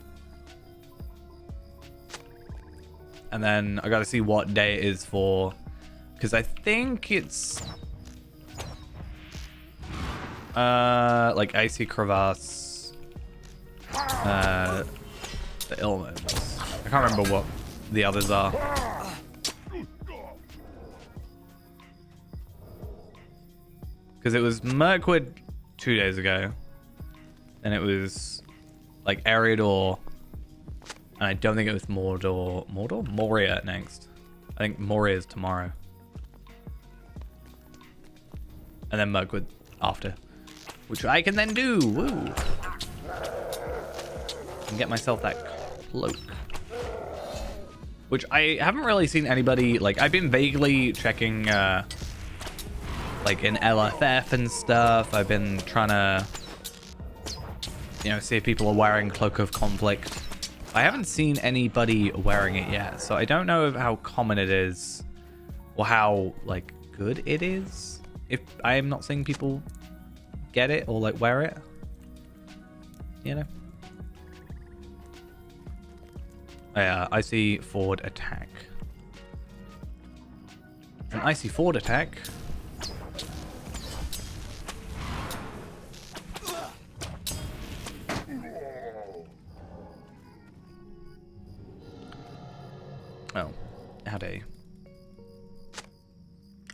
And then I gotta see what day it is for, because I think it's like Icy Crevasse, the Illness. I can't remember what the others are. Because it was Mirkwood 2 days ago, and it was like Eriador, and I don't think it was Moria next. I think Moria is tomorrow, and then Mirkwood after, which I can then do. Woo! And get myself that cloak, which I haven't really seen anybody like. I've been vaguely checking like in LFF and stuff. I've been trying to, you know, see if people are wearing Cloak of Conflict. I haven't seen anybody wearing it yet, so I don't know how common it is or how like good it is. If I am not seeing people get it or like wear it, you know. Icy Forward Attack. An Icy Forward Attack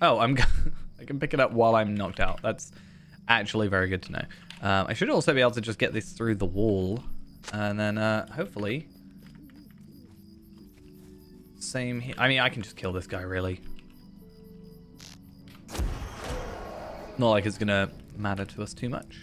Oh, I can pick it up while I'm knocked out. That's actually very good to know. I should also be able to just get this through the wall. And then hopefully... Same here. I mean, I can just kill this guy, really. Not like it's going to matter to us too much.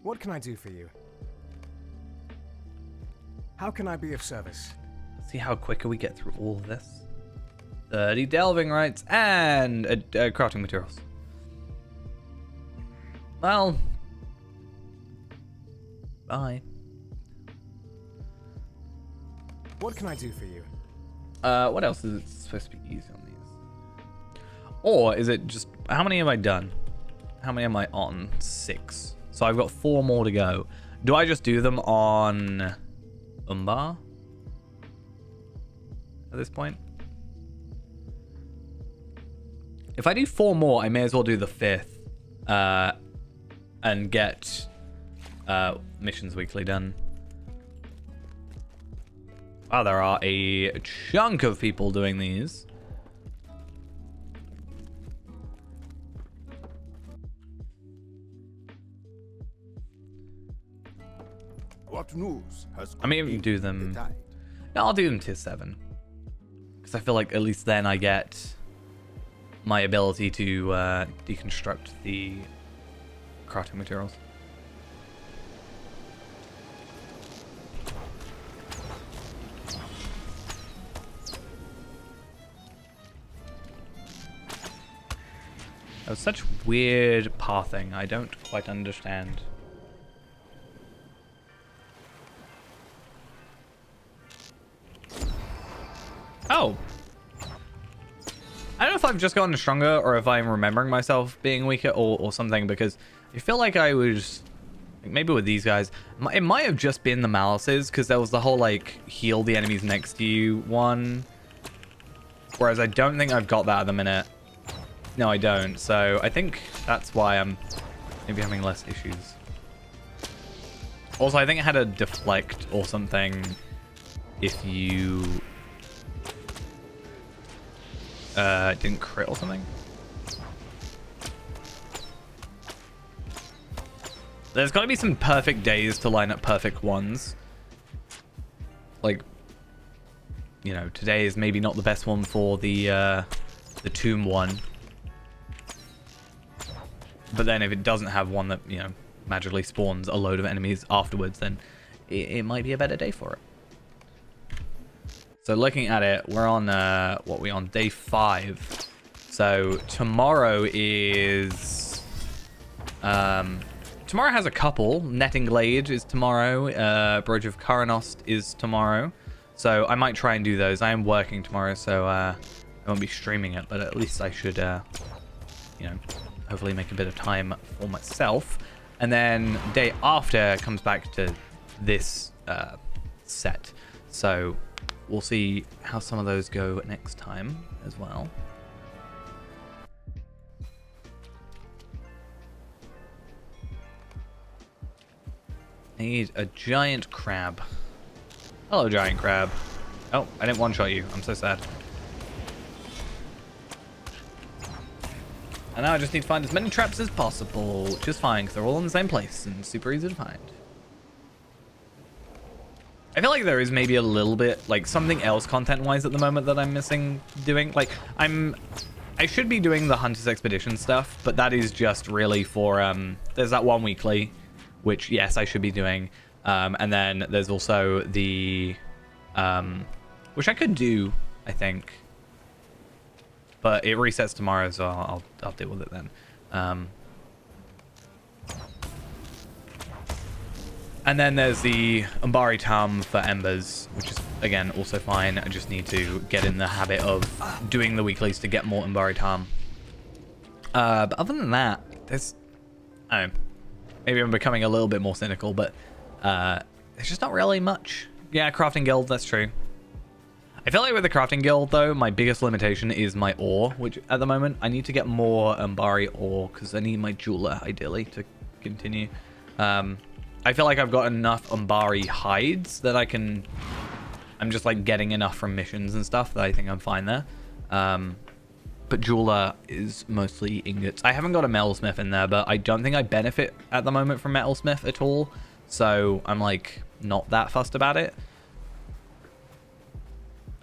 What can I do for you? How can I be of service? See how quicker we get through all of this. 30 delving rights and crafting materials. Well, bye. What can I do for you? What else is it supposed to be easy on these? Or is it just, how many have I done? How many am I on? 6. So I've got 4 more to go. Do I just do them on Umbar at this point? If I do 4 more, I may as well do the 5th and get missions weekly done. Wow, there are a chunk of people doing these. What news has I may even do them. No, I'll do them tier 7. Because I feel like at least then I get my ability to deconstruct the crafting materials. That was such weird pathing. I don't quite understand. Oh. I don't know if I've just gotten stronger or if I'm remembering myself being weaker or something, because I feel like I was, like, maybe with these guys, it might have just been the malices, because there was the whole, like, heal the enemies next to you one. Whereas I don't think I've got that at the minute. No, I don't. So I think that's why I'm maybe having less issues. Also, I think it had a deflect or something if you... didn't crit or something. There's got to be some perfect days to line up perfect ones. Like, you know, today is maybe not the best one for the tomb one. But then if it doesn't have one that, you know, magically spawns a load of enemies afterwards, then it might be a better day for it. So looking at it, we're on, what are we on? Day 5. So tomorrow is... tomorrow has a couple. Netting Glade is tomorrow. Broach of Karanost is tomorrow. So I might try and do those. I am working tomorrow, so I won't be streaming it. But at least I should, you know, hopefully make a bit of time for myself. And then day after comes back to this set. So... we'll see how some of those go next time as well. Need a giant crab. Hello, giant crab. Oh, I didn't one-shot you. I'm so sad. And now I just need to find as many traps as possible, which is fine because they're all in the same place and super easy to find. I feel like there is maybe a little bit, like, something else content-wise at the moment that I'm missing doing. Like, I should be doing the Hunter's Expedition stuff, but that is just really for, there's that one weekly, which, yes, I should be doing. And then there's also the, which I could do, I think. But it resets tomorrow, so I'll deal with it then. And then there's the Umbari Tam for Embers, which is, again, also fine. I just need to get in the habit of doing the weeklies to get more Umbari Tam. But other than that, there's... I don't know. Maybe I'm becoming a little bit more cynical, but there's just not really much. Yeah, Crafting Guild, that's true. I feel like with the crafting guild, though, my biggest limitation is my ore, which at the moment I need to get more Umbari ore because I need my jeweler ideally to continue. I feel like I've got enough Umbari hides that I'm just like getting enough from missions and stuff that I think I'm fine there. But jeweler is mostly ingots. I haven't got a metalsmith in there, but I don't think I benefit at the moment from metalsmith at all. So I'm like not that fussed about it.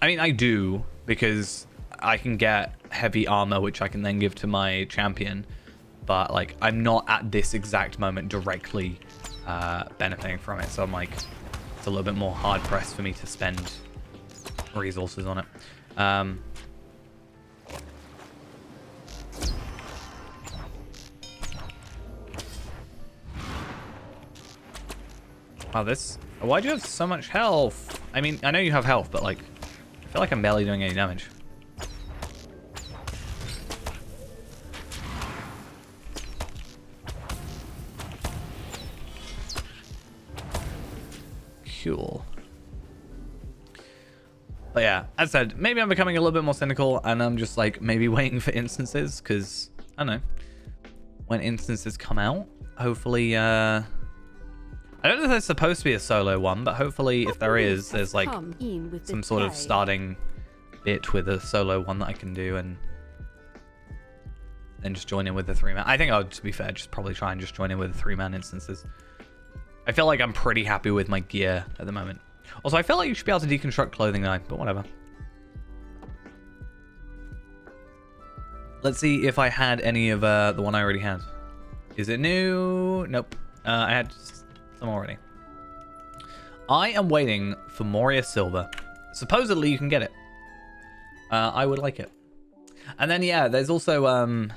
I mean, I do, because I can get heavy armor, which I can then give to my champion. But, like, I'm not at this exact moment directly benefiting from it. So I'm like, it's a little bit more hard-pressed for me to spend resources on it. Wow, this... Why do you have so much health? I mean, I know you have health, but, like... I feel like I'm barely doing any damage. Cool. But yeah, as I said, maybe I'm becoming a little bit more cynical and I'm just like maybe waiting for instances because, I don't know, when instances come out, hopefully, I don't know if there's supposed to be a solo one, but hopefully if there is, there's like some sort of starting bit with a solo one that I can do and then just join in with the 3-man. I think I would, to be fair, just probably try and just join in with the 3-man instances. I feel like I'm pretty happy with my gear at the moment. Also, I feel like you should be able to deconstruct clothing now, but whatever. Let's see if I had any of the one I already had. Is it new? Nope. I had some already. I am waiting for Moria Silver. Supposedly you can get it. I would like it. And then, yeah, there's also...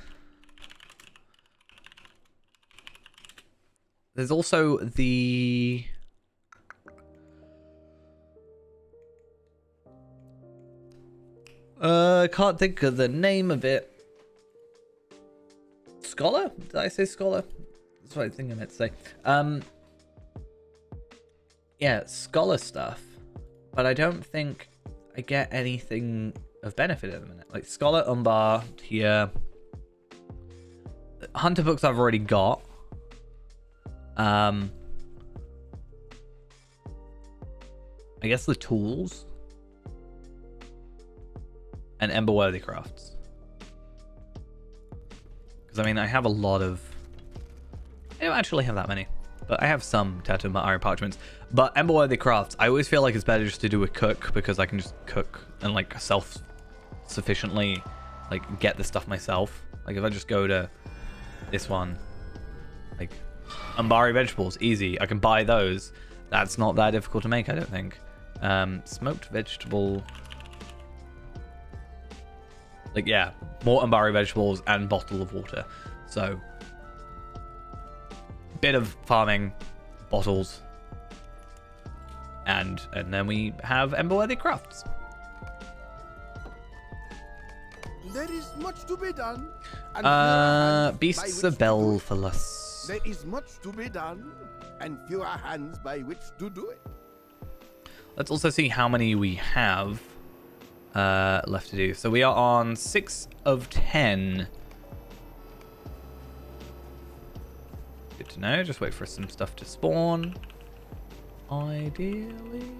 there's also the... I can't think of the name of it. Scholar? Did I say scholar? That's what I think I meant to say. Yeah, scholar stuff. But I don't think I get anything of benefit at the minute. Like scholar umbar here. Hunter books I've already got. I guess the tools. And Emberworthy crafts. Because, I mean, I have a lot of... I don't actually have that many. But I have some Tattoo Iron Parchments. But Emberworthy crafts, I always feel like it's better just to do a cook. Because I can just cook and, like, self-sufficiently, like, get the stuff myself. Like, if I just go to this one, like, Umbari vegetables, easy. I can buy those. That's not that difficult to make, I don't think. Smoked vegetable... Like, yeah, more Umbari vegetables and bottle of water. So, bit of farming, bottles, and then we have Emberworthy crafts. There is much to be done. And Beasts of Belphilus. there is much to be done, and fewer hands by which to do it. Let's also see how many we have left to do. So we are on 6 of 10. Good to know. Just wait for some stuff to spawn. Ideally.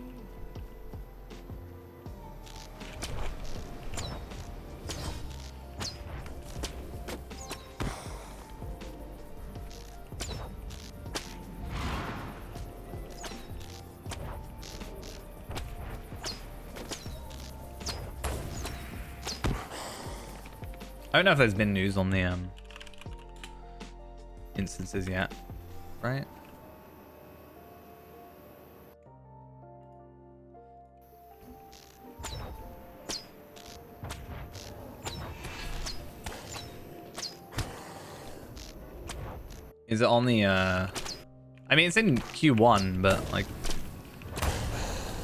I don't know if there's been news on the instances yet, right? Is it on the I mean, it's in Q1, but like,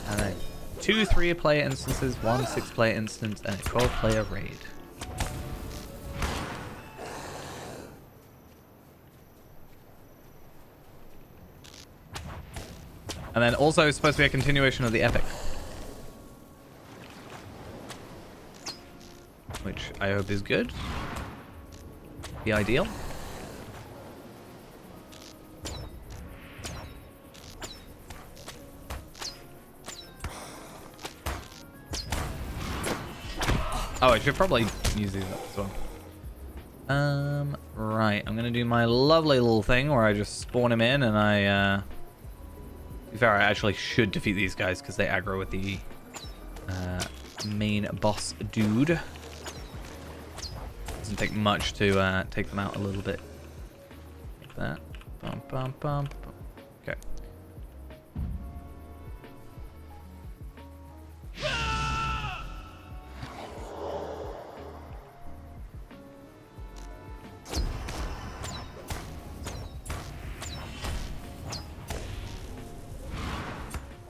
I don't know, 2 3-player instances, 1 6-player instance, and a 12-player raid. And then also supposed to be a continuation of the epic. which I hope is good. The ideal. Oh, I should probably use these up as well. Right, I'm gonna do my lovely little thing where I just spawn him in and I, to be fair, I actually should defeat these guys because they aggro with the, main boss dude. Doesn't take much to, take them out a little bit. Like that. Bum, bum, bum, bum. Okay.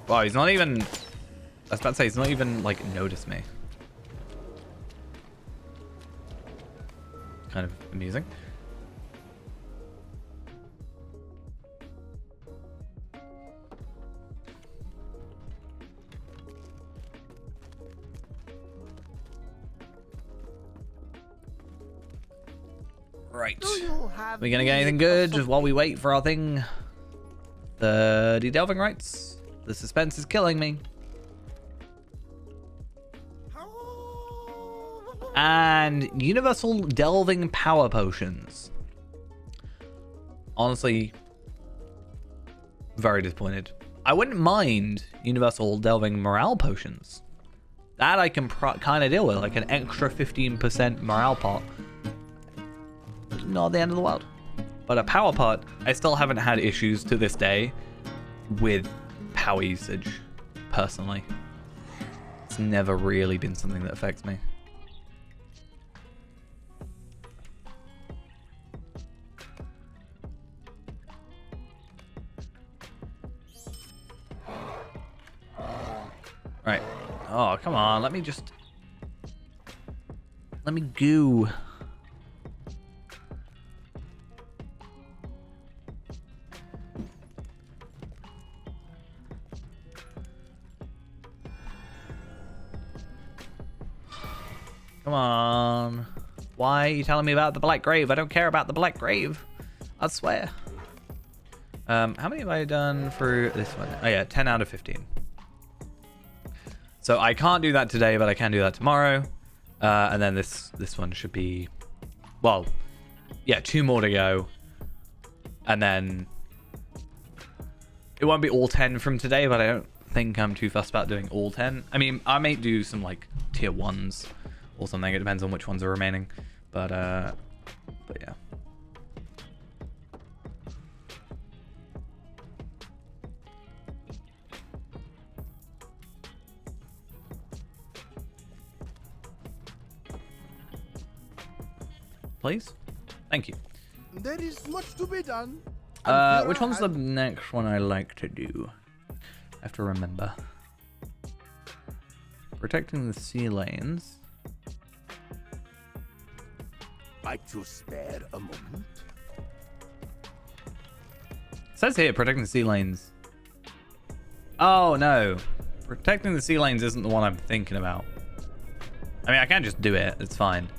Wow, he's not even... I was about to say, he's not even, like, noticed me. Kind of amusing. Right. We gonna get anything good while we wait for our thing? The delving rights. The suspense is killing me. And universal delving power potions. Honestly, very disappointed. I wouldn't mind universal delving morale potions. That I can kind of deal with, like an extra 15% morale pot. Not the end of the world. But a power pot, I still haven't had issues to this day with power usage, personally. It's never really been something that affects me. Right. Oh, come on. Let me go. Come on. Why are you telling me about the Black Grave? I don't care about the Black Grave. I swear. How many have I done for this one? Oh yeah, 10 out of 15. So I can't do that today, but I can do that tomorrow. And then this one should be, well, yeah, 2 more to go. And then it won't be all 10 from today, but I don't think I'm too fussed about doing all 10. I mean, I may do some like tier 1s or something. It depends on which ones are remaining. But yeah. Please? Thank you. There is much to be done. Which one's the next one I like to do? I have to remember. Protecting the sea lanes. Like to spare a moment? It says here, protecting the sea lanes. Oh, no. Protecting the sea lanes isn't the one I'm thinking about. I mean, I can just do it. It's fine.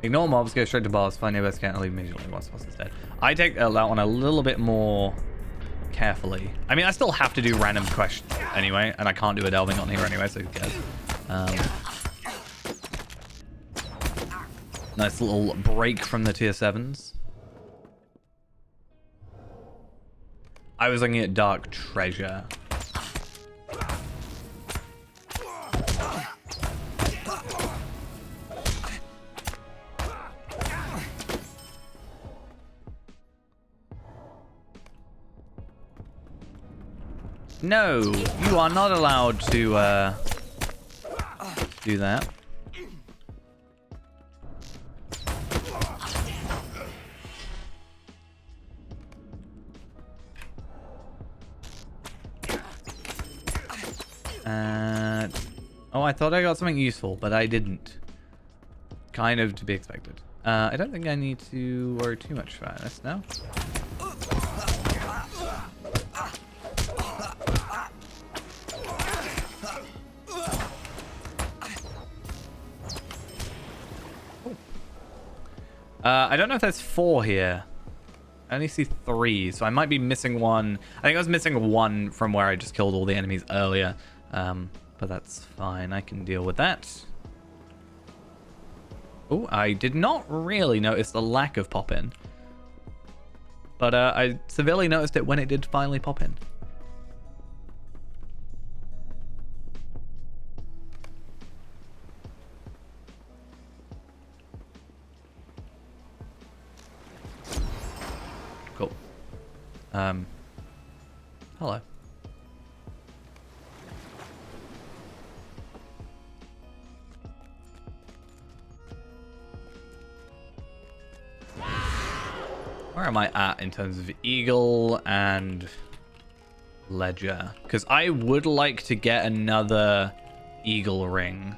Ignore mobs, go straight to boss, find your best can't leave immediately once the boss is dead. I take that one a little bit more carefully. I mean, I still have to do random quests anyway, and I can't do a delving on here anyway, so who cares? Nice little break from the tier 7s. I was looking at Dark Treasure. No, you are not allowed to do that. Oh, I thought I got something useful, but I didn't. Kind of to be expected. I don't think I need to worry too much about this now. I don't know if there's 4 here. I only see 3, so I might be missing one. I think I was missing one from where I just killed all the enemies earlier. But that's fine. I can deal with that. Oh, I did not really notice the lack of pop-in. But I severely noticed it when it did finally pop in. Cool. Hello. Where am I at in terms of Eagle and Ledger? Because I would like to get another Eagle ring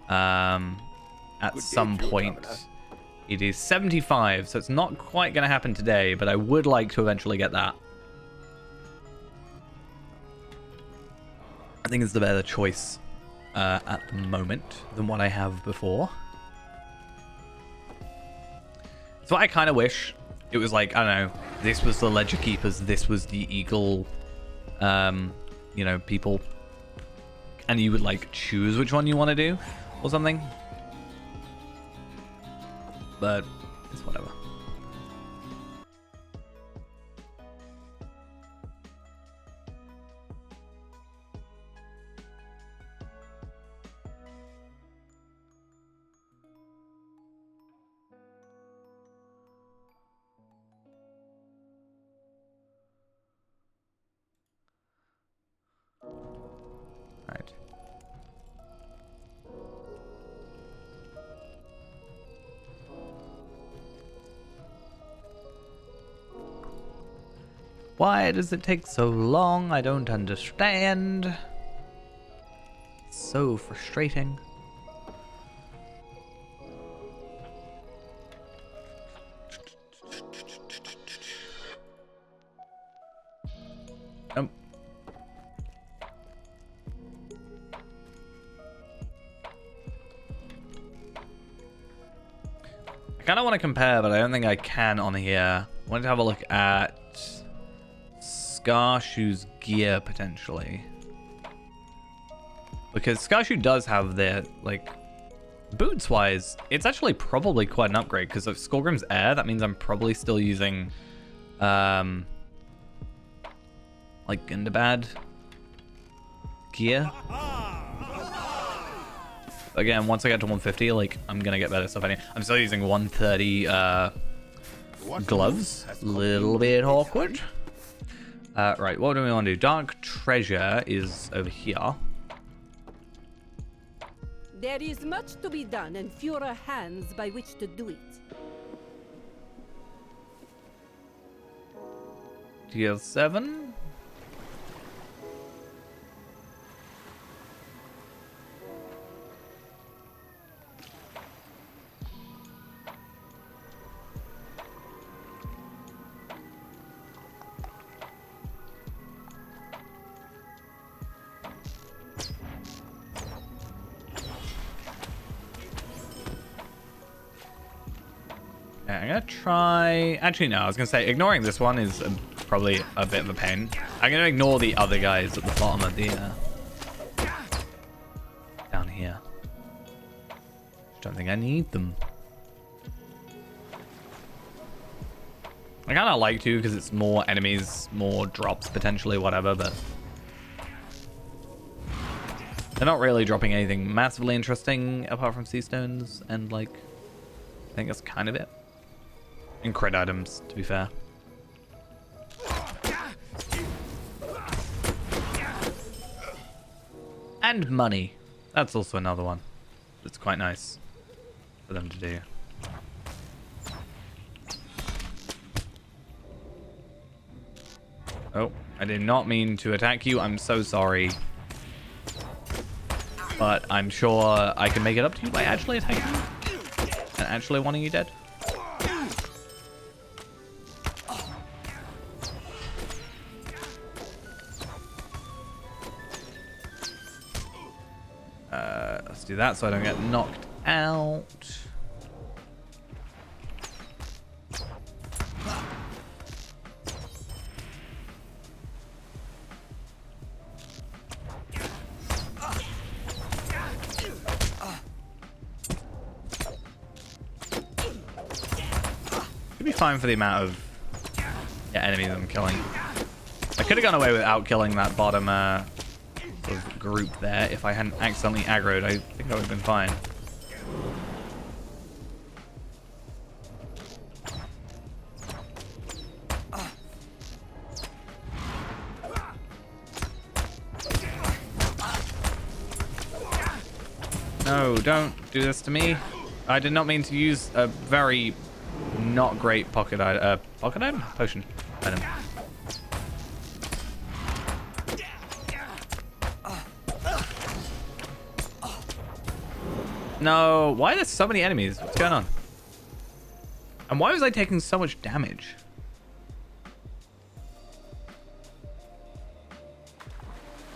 at some point. It is 75, so it's not quite going to happen today, but I would like to eventually get that. I think it's the better choice at the moment than what I have before. So I kind of wish it was like, I don't know, this was the Ledger Keepers, this was the Eagle, you know, people. And you would like choose which one you want to do or something. But it's whatever. Right. Why does it take so long? I don't understand. It's so frustrating. I kind of want to compare, but I don't think I can on here. I wanted to have a look at Scarshoe's gear, potentially. Because Scarshoe does have their, like, boots-wise, it's actually probably quite an upgrade, because of Skullgrim's Air, that means I'm probably still using, like, Gundabad gear. Again, once I get to 150, like, I'm gonna get better stuff. I'm still using 130 gloves. Little bit awkward. Right, what do we want to do? Dark Treasure is over here. There is much to be done and fewer hands by which to do it. Tier 7. I'm gonna try... Actually, no, I was gonna say ignoring this one is probably a bit of a pain. I'm gonna ignore the other guys at the bottom of the... down here. Don't think I need them. I kind of like to because it's more enemies, more drops, potentially, whatever, but... they're not really dropping anything massively interesting apart from sea stones and, like... I think that's kind of it. And crit items, to be fair. And money. That's also another one. That's quite nice for them to do. Oh, I did not mean to attack you. I'm so sorry. But I'm sure I can make it up to you by actually attacking you. And actually wanting you dead. Let's do that so I don't get knocked out. Should be fine for the amount of enemies I'm killing. I could have gone away without killing that bottom sort of group there. If I hadn't accidentally aggroed, I think I would have been fine. No, don't do this to me. I did not mean to use a very not great pocket item. Pocket item? Potion item. No, why are there so many enemies? What's going on? And why was I taking so much damage?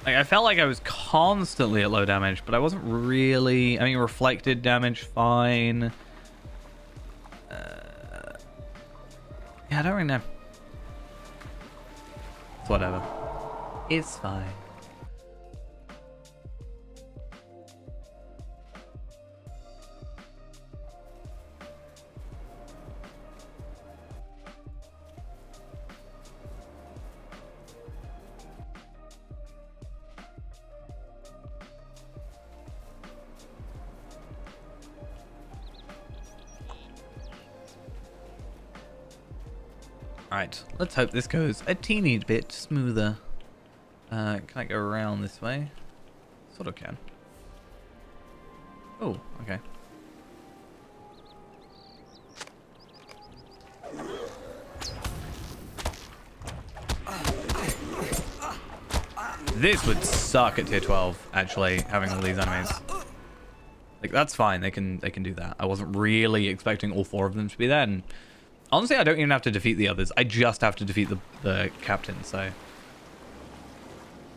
Like, I felt like I was constantly at low damage, but I wasn't really... I mean, reflected damage, fine. Yeah, I don't really know. It's whatever. It's fine. Alright, let's hope this goes a teeny bit smoother. Can I go around this way? Sort of can. Oh, okay. This would suck at tier 12, actually, having all these enemies. Like, that's fine, they can do that. I wasn't really expecting all 4 of them to be there, and honestly, I don't even have to defeat the others. I just have to defeat the captain, so...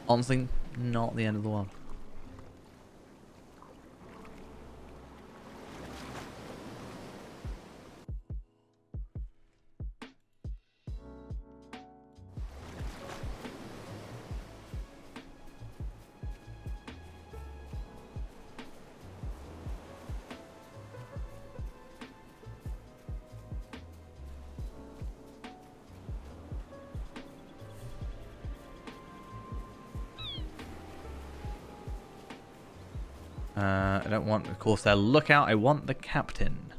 honestly, not the end of the world. I don't want, of course, their lookout. I want the captain.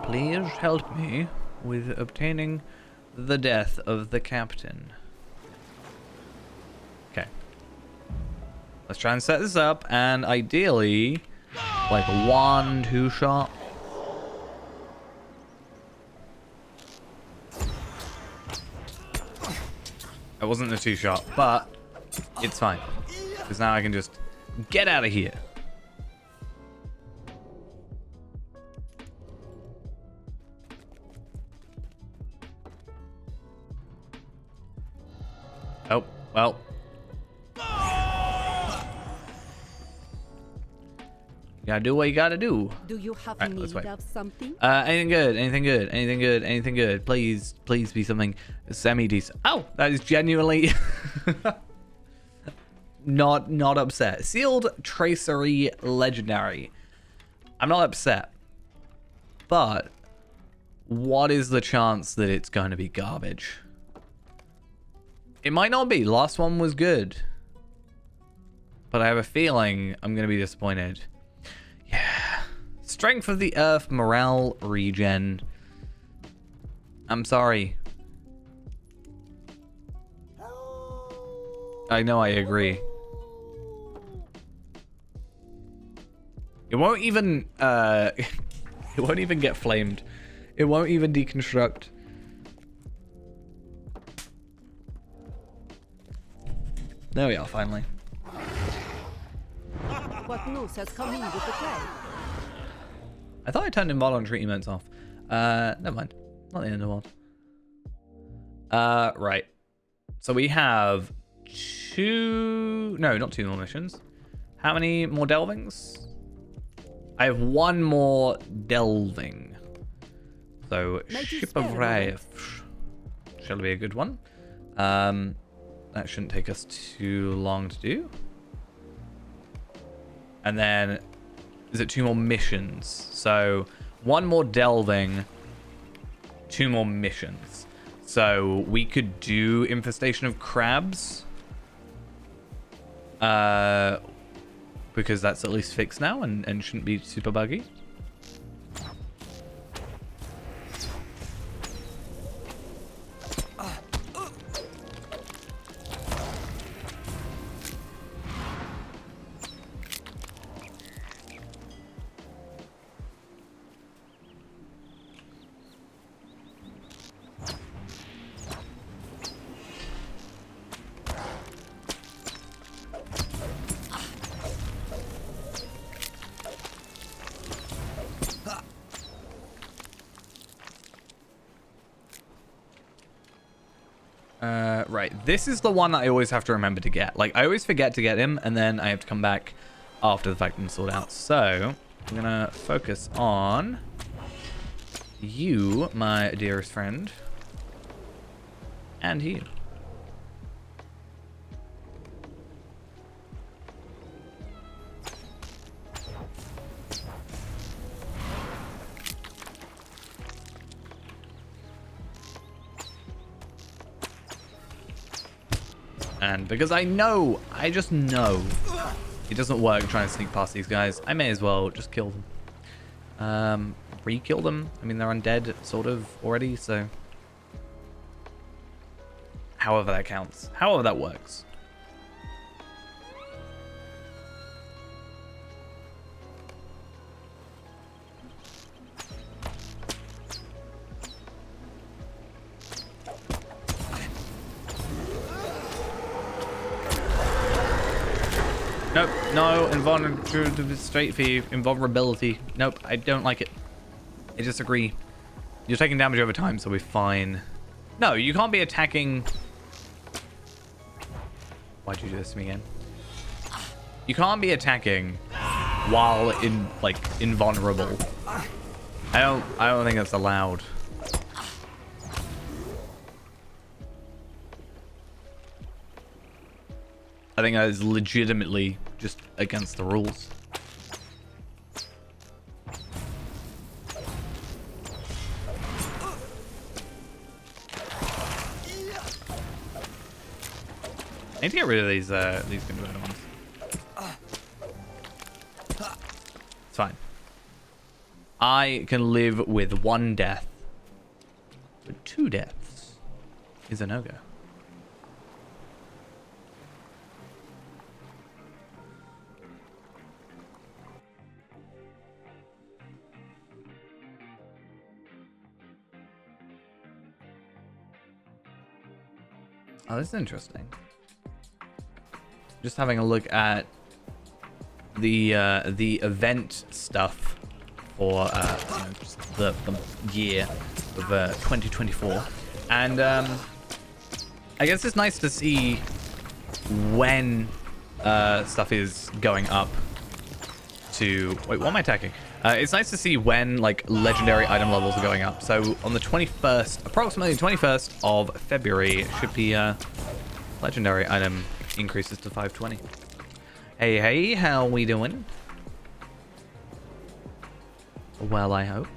Please help me with obtaining the death of the captain. Okay. Let's try and set this up, and ideally, like 1-2 shot. It wasn't a 2-shot, but it's fine. Because now I can just get out of here. Oh, well. You gotta do what you gotta do. Do you have Right, need of something? Anything good, anything good, anything good, anything good. Please, please be something semi-decent. Oh, that is genuinely... Not upset. Sealed Tracery Legendary. I'm not upset. But what is the chance that it's going to be garbage? It might not be. Last one was good. But I have a feeling I'm going to be disappointed. Yeah. Strength of the Earth, morale regen. I'm sorry. I know, I agree. It won't even it won't even get flamed. It won't even deconstruct. There we are, finally. What news has come in with the play? I thought I turned involuntary emotes off. Never mind. Not the end of the world. Right. So we have not 2 more missions. How many more delvings? I have 1 more delving. So Ship of Wrath shall be a good one. That shouldn't take us too long to do. And then is it 2 more missions? So one more delving, 2 more missions. So we could do Infestation of Crabs. Because that's at least fixed now and shouldn't be super buggy. Right, this is the one that I always have to remember to get. Like, I always forget to get him, and then I have to come back after the fact and sort out. So, I'm gonna focus on you, my dearest friend, and you. And because I just know it doesn't work trying to sneak past these guys, I may as well just kill them. Re-kill them. I mean, they're undead, sort of, already, so... However that counts. However that works. Nope, no, invulnerability. Nope, I don't like it. I disagree. You're taking damage over time, so we're fine. No, you can't be attacking... Why'd you do this to me again? You can't be attacking while invulnerable. I don't think that's allowed. I think that is legitimately just against the rules. I need to get rid of these converter ones. It's fine. I can live with 1 death, but 2 deaths is a no-go. Oh, this is interesting. Just having a look at the event stuff for just the year of 2024, and I guess it's nice to see when stuff is going up to. Wait, what am I attacking? It's nice to see when legendary item levels are going up. So on the 21st, approximately 21st of February, it should be legendary item increases to 520. Hey, how we doing? Well, I hope.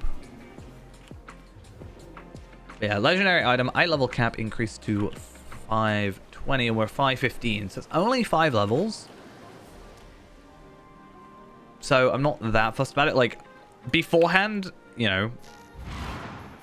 Yeah, legendary item eye level cap increased to 520, and we're 515, so it's only 5 levels. So I'm not that fussed about it. Like, beforehand,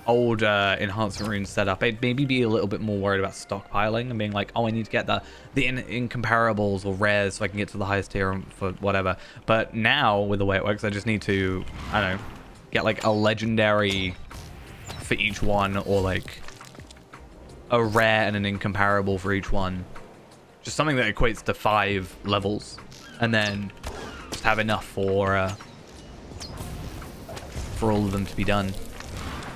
old enhancement runes setup, I'd maybe be a little bit more worried about stockpiling and being like, oh, I need to get the incomparables or rares so I can get to the highest tier for whatever. But now, with the way it works, I just need to, I don't know, get a legendary for each one, or a rare and an incomparable for each one. Just something that equates to 5 levels, and then just have enough for all of them to be done,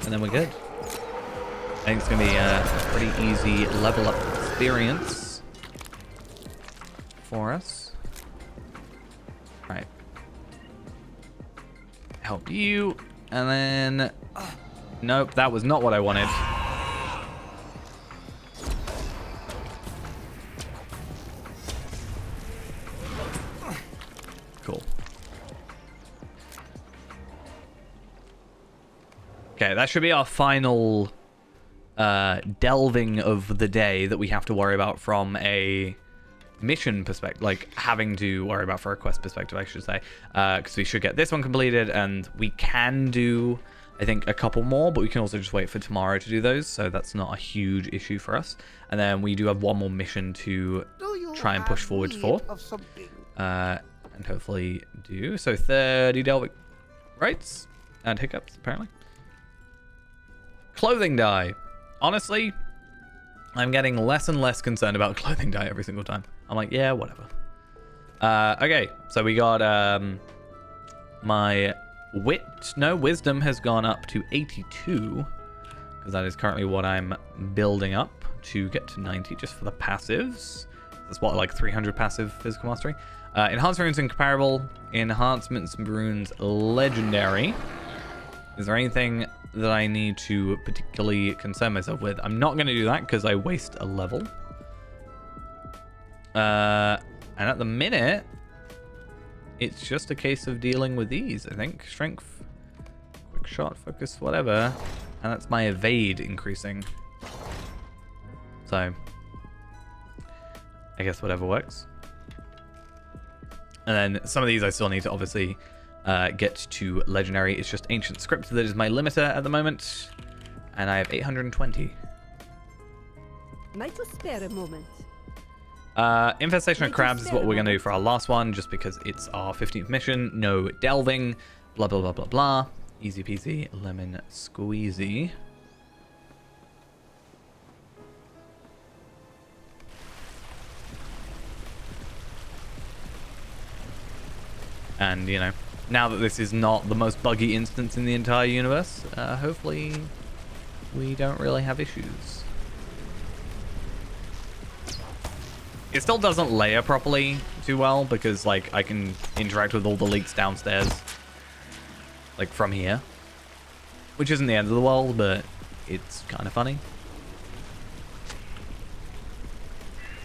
and then we're good. I think it's gonna be a pretty easy level up experience for us. All right, help you, and then nope, that was not what I wanted. Cool. Okay, that should be our final delving of the day that we have to worry about from a mission perspective, like having to worry about for a quest perspective, I should say, because we should get this one completed, and we can do, I think, a couple more, but we can also just wait for tomorrow to do those, so that's not a huge issue for us. And then we do have one more mission to try and push forward for, and hopefully do. So 30 delving rights and hiccups, apparently. Clothing dye. Honestly, I'm getting less and less concerned about clothing dye every single time. I'm like, yeah, whatever. Okay, so we got my wisdom has gone up to 82, because that is currently what I'm building up to get to 90 just for the passives. That's what, like 300 passive physical mastery. Enhanced runes incomparable. Enhancements runes legendary. Is there anything that I need to particularly concern myself with? I'm not going to do that because I waste a level. And at the minute, it's just a case of dealing with these, I think. Strength, quick shot, focus, whatever. And that's my evade increasing. So, I guess whatever works. And then some of these I still need to obviously get to legendary. It's just ancient script that is my limiter at the moment, and I have 820. Might you spare a moment? Infestation of crabs is what we're going to do for our last one, just because it's our 15th mission. No delving, blah blah blah blah blah. Easy peasy lemon squeezy. And, you know, now that this is not the most buggy instance in the entire universe, hopefully we don't really have issues. It still doesn't layer properly too well because, like, I can interact with all the leaks downstairs, like, from here. Which isn't the end of the world, but it's kind of funny.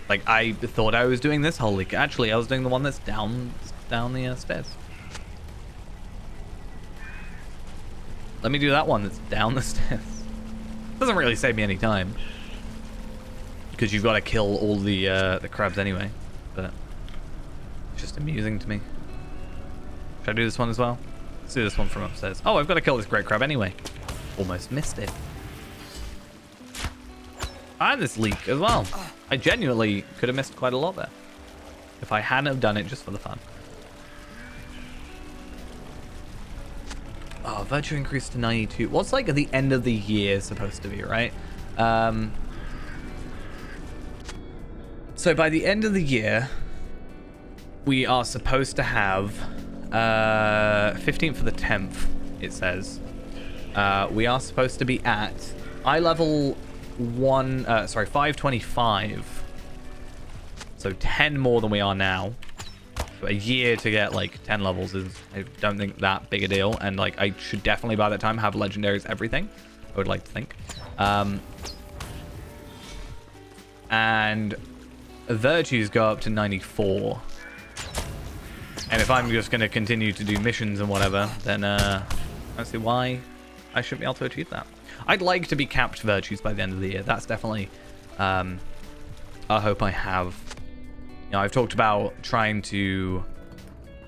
Like, I thought I was doing this whole leak. Actually, I was doing the one that's down the stairs. Let me do that one that's down the stairs. Doesn't really save me any time, because you've got to kill all the crabs anyway. But it's just amusing to me. Should I do this one as well? Let's do this one from upstairs. Oh, I've got to kill this great crab anyway. Almost missed it. And this leak as well. I genuinely could have missed quite a lot there if I hadn't have done it just for the fun. Oh, virtue increased to 92. What's like at the end of the year supposed to be, right? So by the end of the year, we are supposed to have 15th for the 10th, it says. We are supposed to be at eye level 525. So 10 more than we are now. But a year to get like 10 levels is, I don't think, that big a deal. And like, I should definitely by that time have legendaries everything, I would like to think. And virtues go up to 94. And if I'm just going to continue to do missions and whatever, then I don't see why I shouldn't be able to achieve that. I'd like to be capped virtues by the end of the year. That's definitely a hope I have. You know, I've talked about trying to...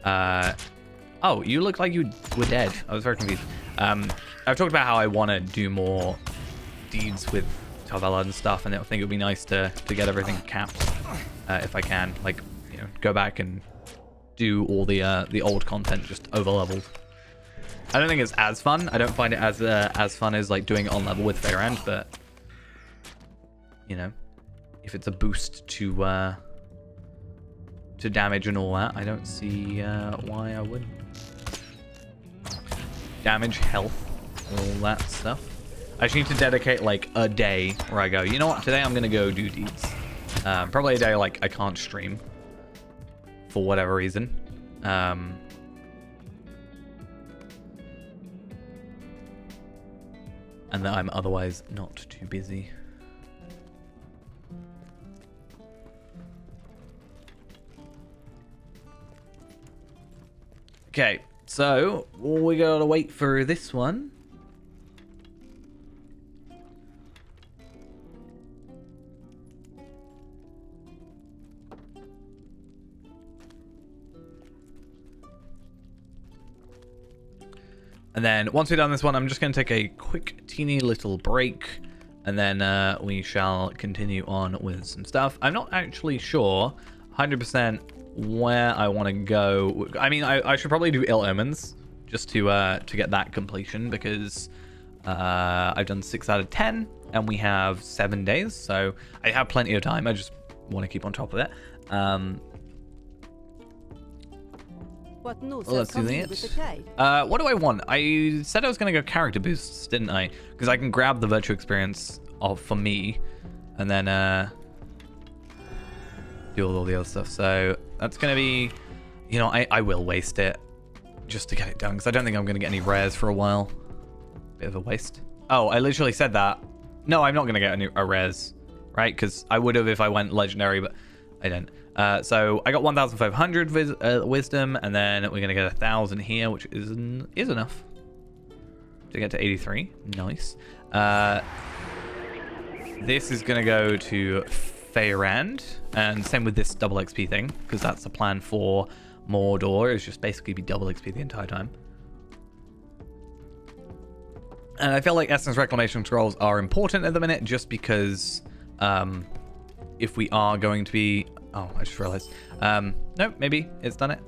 Oh, you look like you were dead. I was very confused. I've talked about how I want to do more deeds with Tavella and stuff, and I think it would be nice to get everything capped if I can. Like, you know, go back and do all the old content just over leveled. I don't think it's as fun. I don't find it as fun as like doing it on level with Fairend, but you know, if it's a boost to damage and all that, I don't see why I wouldn't. Damage, health, all that stuff. I just need to dedicate like a day where I go, you know what, today I'm gonna go do deeds. Probably a day like I can't stream for whatever reason. And that I'm otherwise not too busy. Okay, so we gotta wait for this one. And then once we've done this one, I'm just going to take a quick teeny little break. And then we shall continue on with some stuff. I'm not actually sure 100% where I want to go. I mean, I should probably do Ill Omens just to get that completion, because I've done 6 out of 10 and we have 7 days. So I have plenty of time. I just want to keep on top of it. What news Let's do have come in with the K? what do I want? I said I was going to go character boosts, didn't I? Because I can grab the virtual experience for me and then do all the other stuff. So that's going to be, you know, I will waste it just to get it done, because I don't think I'm going to get any rares for a while. Bit of a waste. Oh, I literally said that. No, I'm not going to get a rares, right? Because I would have if I went legendary, but I didn't. So I got 1,500 wisdom, and then we're going to get 1,000 here, which is enough to get to 83. Nice. This is going to go to Feyrand, and same with this double XP thing, because that's the plan for Mordor, is just basically be double XP the entire time. And I feel like Essence Reclamation Scrolls are important at the minute, just because if we are going to be... Oh, I just realized. No, maybe it's done it.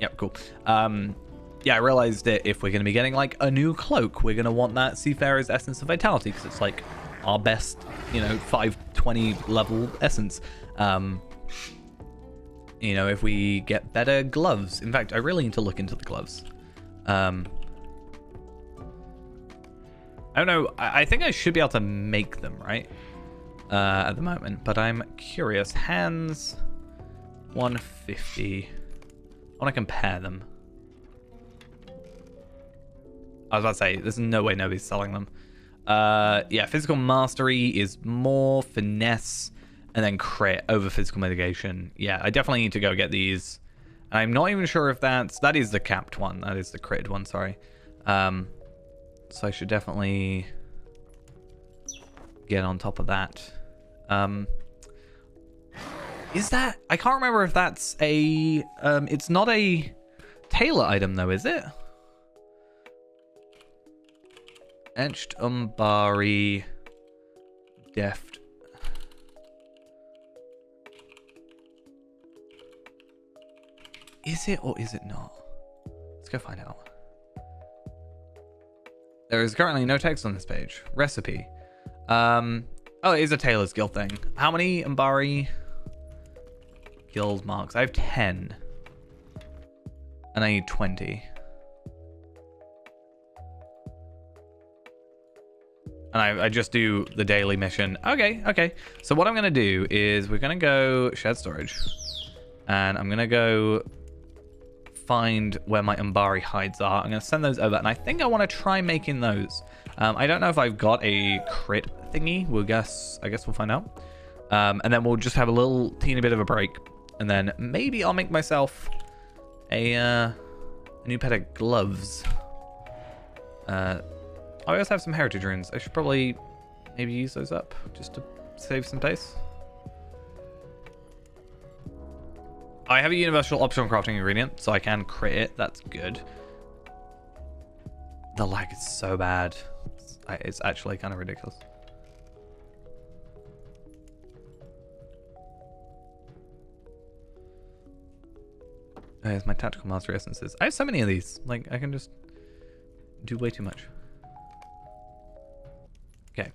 Yep, cool. Yeah, I realized that if we're going to be getting like a new cloak, we're going to want that Seafarer's Essence of Vitality, because it's like our best, you know, 520 level essence. You know, if we get better gloves. In fact, I really need to look into the gloves. I don't know. I think I should be able to make them, right? At the moment, but I'm curious. Hands 150. I want to compare them. I was about to say, there's no way nobody's selling them. Yeah, physical mastery is more finesse and then crit over physical mitigation. Yeah, I definitely need to go get these. I'm not even sure if that is the capped one. That is the critted one, sorry. So I should definitely get on top of that. Is that... I can't remember if that's a... it's not a tailor item though, is it? Etched Umbari Deft. Is it or is it not? Let's go find out. There is currently no text on this page. Recipe. Oh, it is a Tailor's Guild thing. How many Umbari guild marks? I have 10. And I need 20. And I just do the daily mission. Okay. So what I'm going to do is we're going to go shared storage. And I'm going to go find where my Umbari hides are. I'm going to send those over. And I think I want to try making those. I don't know if I've got a crit thingy. I guess we'll find out. And then we'll just have a little teeny bit of a break. And then maybe I'll make myself a new pair of gloves. I also have some heritage runes. I should probably maybe use those up just to save some space. I have a universal optional crafting ingredient, so I can crit it. That's good. The lag is so bad. It's actually kind of ridiculous. There's my tactical mastery essences. I have so many of these. Like, I can just do way too much. Okay.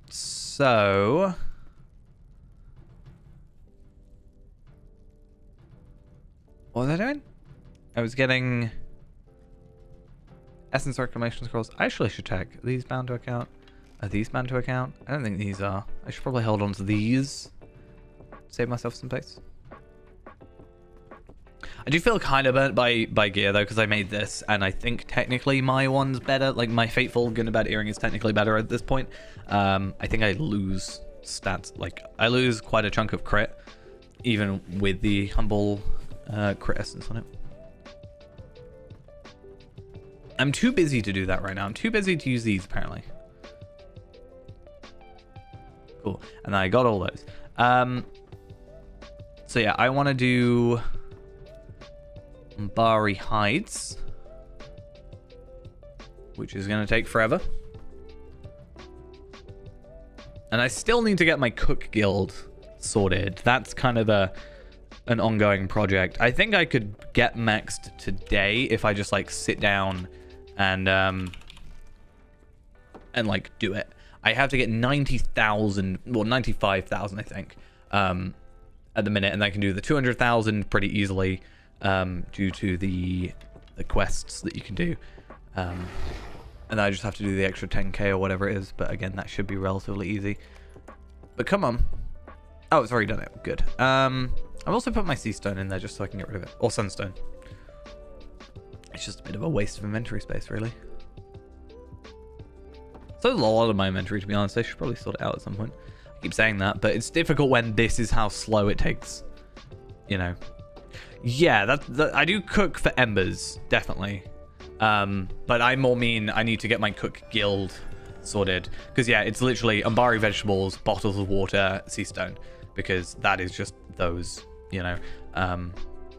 So what was I doing? I was getting Essence Reclamation Scrolls. I actually should check. Are these bound to account? Are these bound to account? I don't think these are. I should probably hold on to these. Save myself some space. I do feel kind of burnt by gear though, because I made this, and I think technically my one's better. Like my Fateful Gunnerbad Earring is technically better at this point. I think I lose stats. Like I lose quite a chunk of crit, even with the humble crit essence on it. I'm too busy to do that right now. I'm too busy to use these apparently. Cool, and I got all those. So yeah, I want to do Umbari hides. which is going to take forever. And I still need to get my cook guild sorted. That's kind of an ongoing project. I think I could get maxed today if I just like sit down and like do it. I have to get 90,000, well 95,000 I think, at the minute, and I can do the 200,000 pretty easily due to the quests that you can do. And I just have to do the extra 10k or whatever it is, but again, that should be relatively easy. But come on. Oh, it's already done it. Good. I've also put my sea stone in there just so I can get rid of it. Or sunstone. It's just a bit of a waste of inventory space, really. So there's a lot of my inventory, to be honest. I should probably sort it out at some point. I keep saying that, but it's difficult when this is how slow it takes. You know. Yeah, I do cook for embers, definitely. But I more mean I need to get my cook guild sorted. Because, yeah, it's literally Umbari vegetables, bottles of water, sea stone. Because that is just those, you know.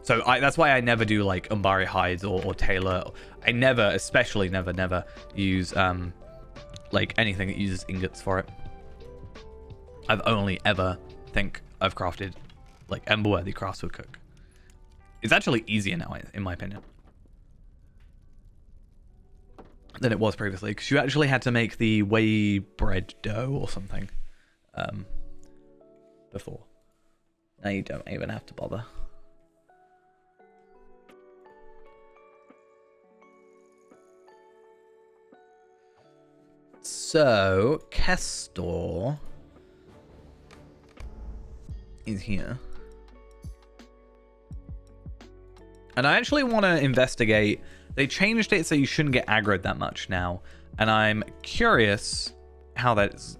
So that's why I never do, like, Umbari hides or Taylor. I never, especially never use, like, anything that uses ingots for it. I've only ever think I've crafted, like, ember-worthy crafts with cook. It's actually easier now, in my opinion, than it was previously, because you actually had to make the whey bread dough or something before. Now you don't even have to bother. So Kestor is here, and I actually want to investigate. They changed it so you shouldn't get aggroed that much now, and I'm curious how that's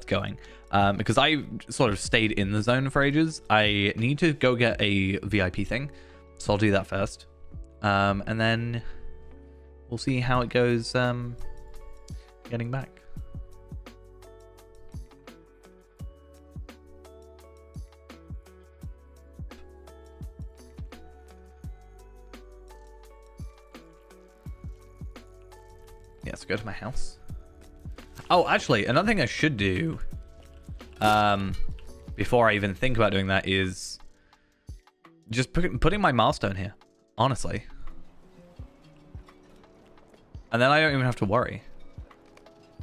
going. Because I sort of stayed in the zone for ages. I need to go get a VIP thing, so I'll do that first, and then we'll see how it goes getting back. Yeah, so go to my house. Oh, actually, another thing I should do before I even think about doing that is just putting my milestone here, honestly. And then I don't even have to worry.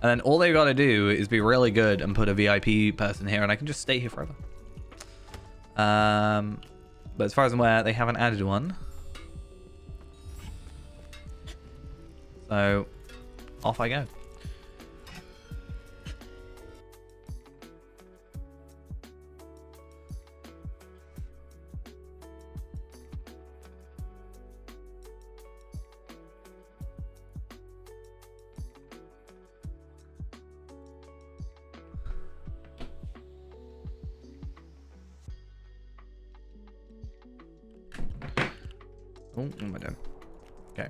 And then all they got to do is be really good and put a VIP person here, and I can just stay here forever. But as far as I'm aware, they haven't added one. So off I go. Oh, what am I doing? Okay.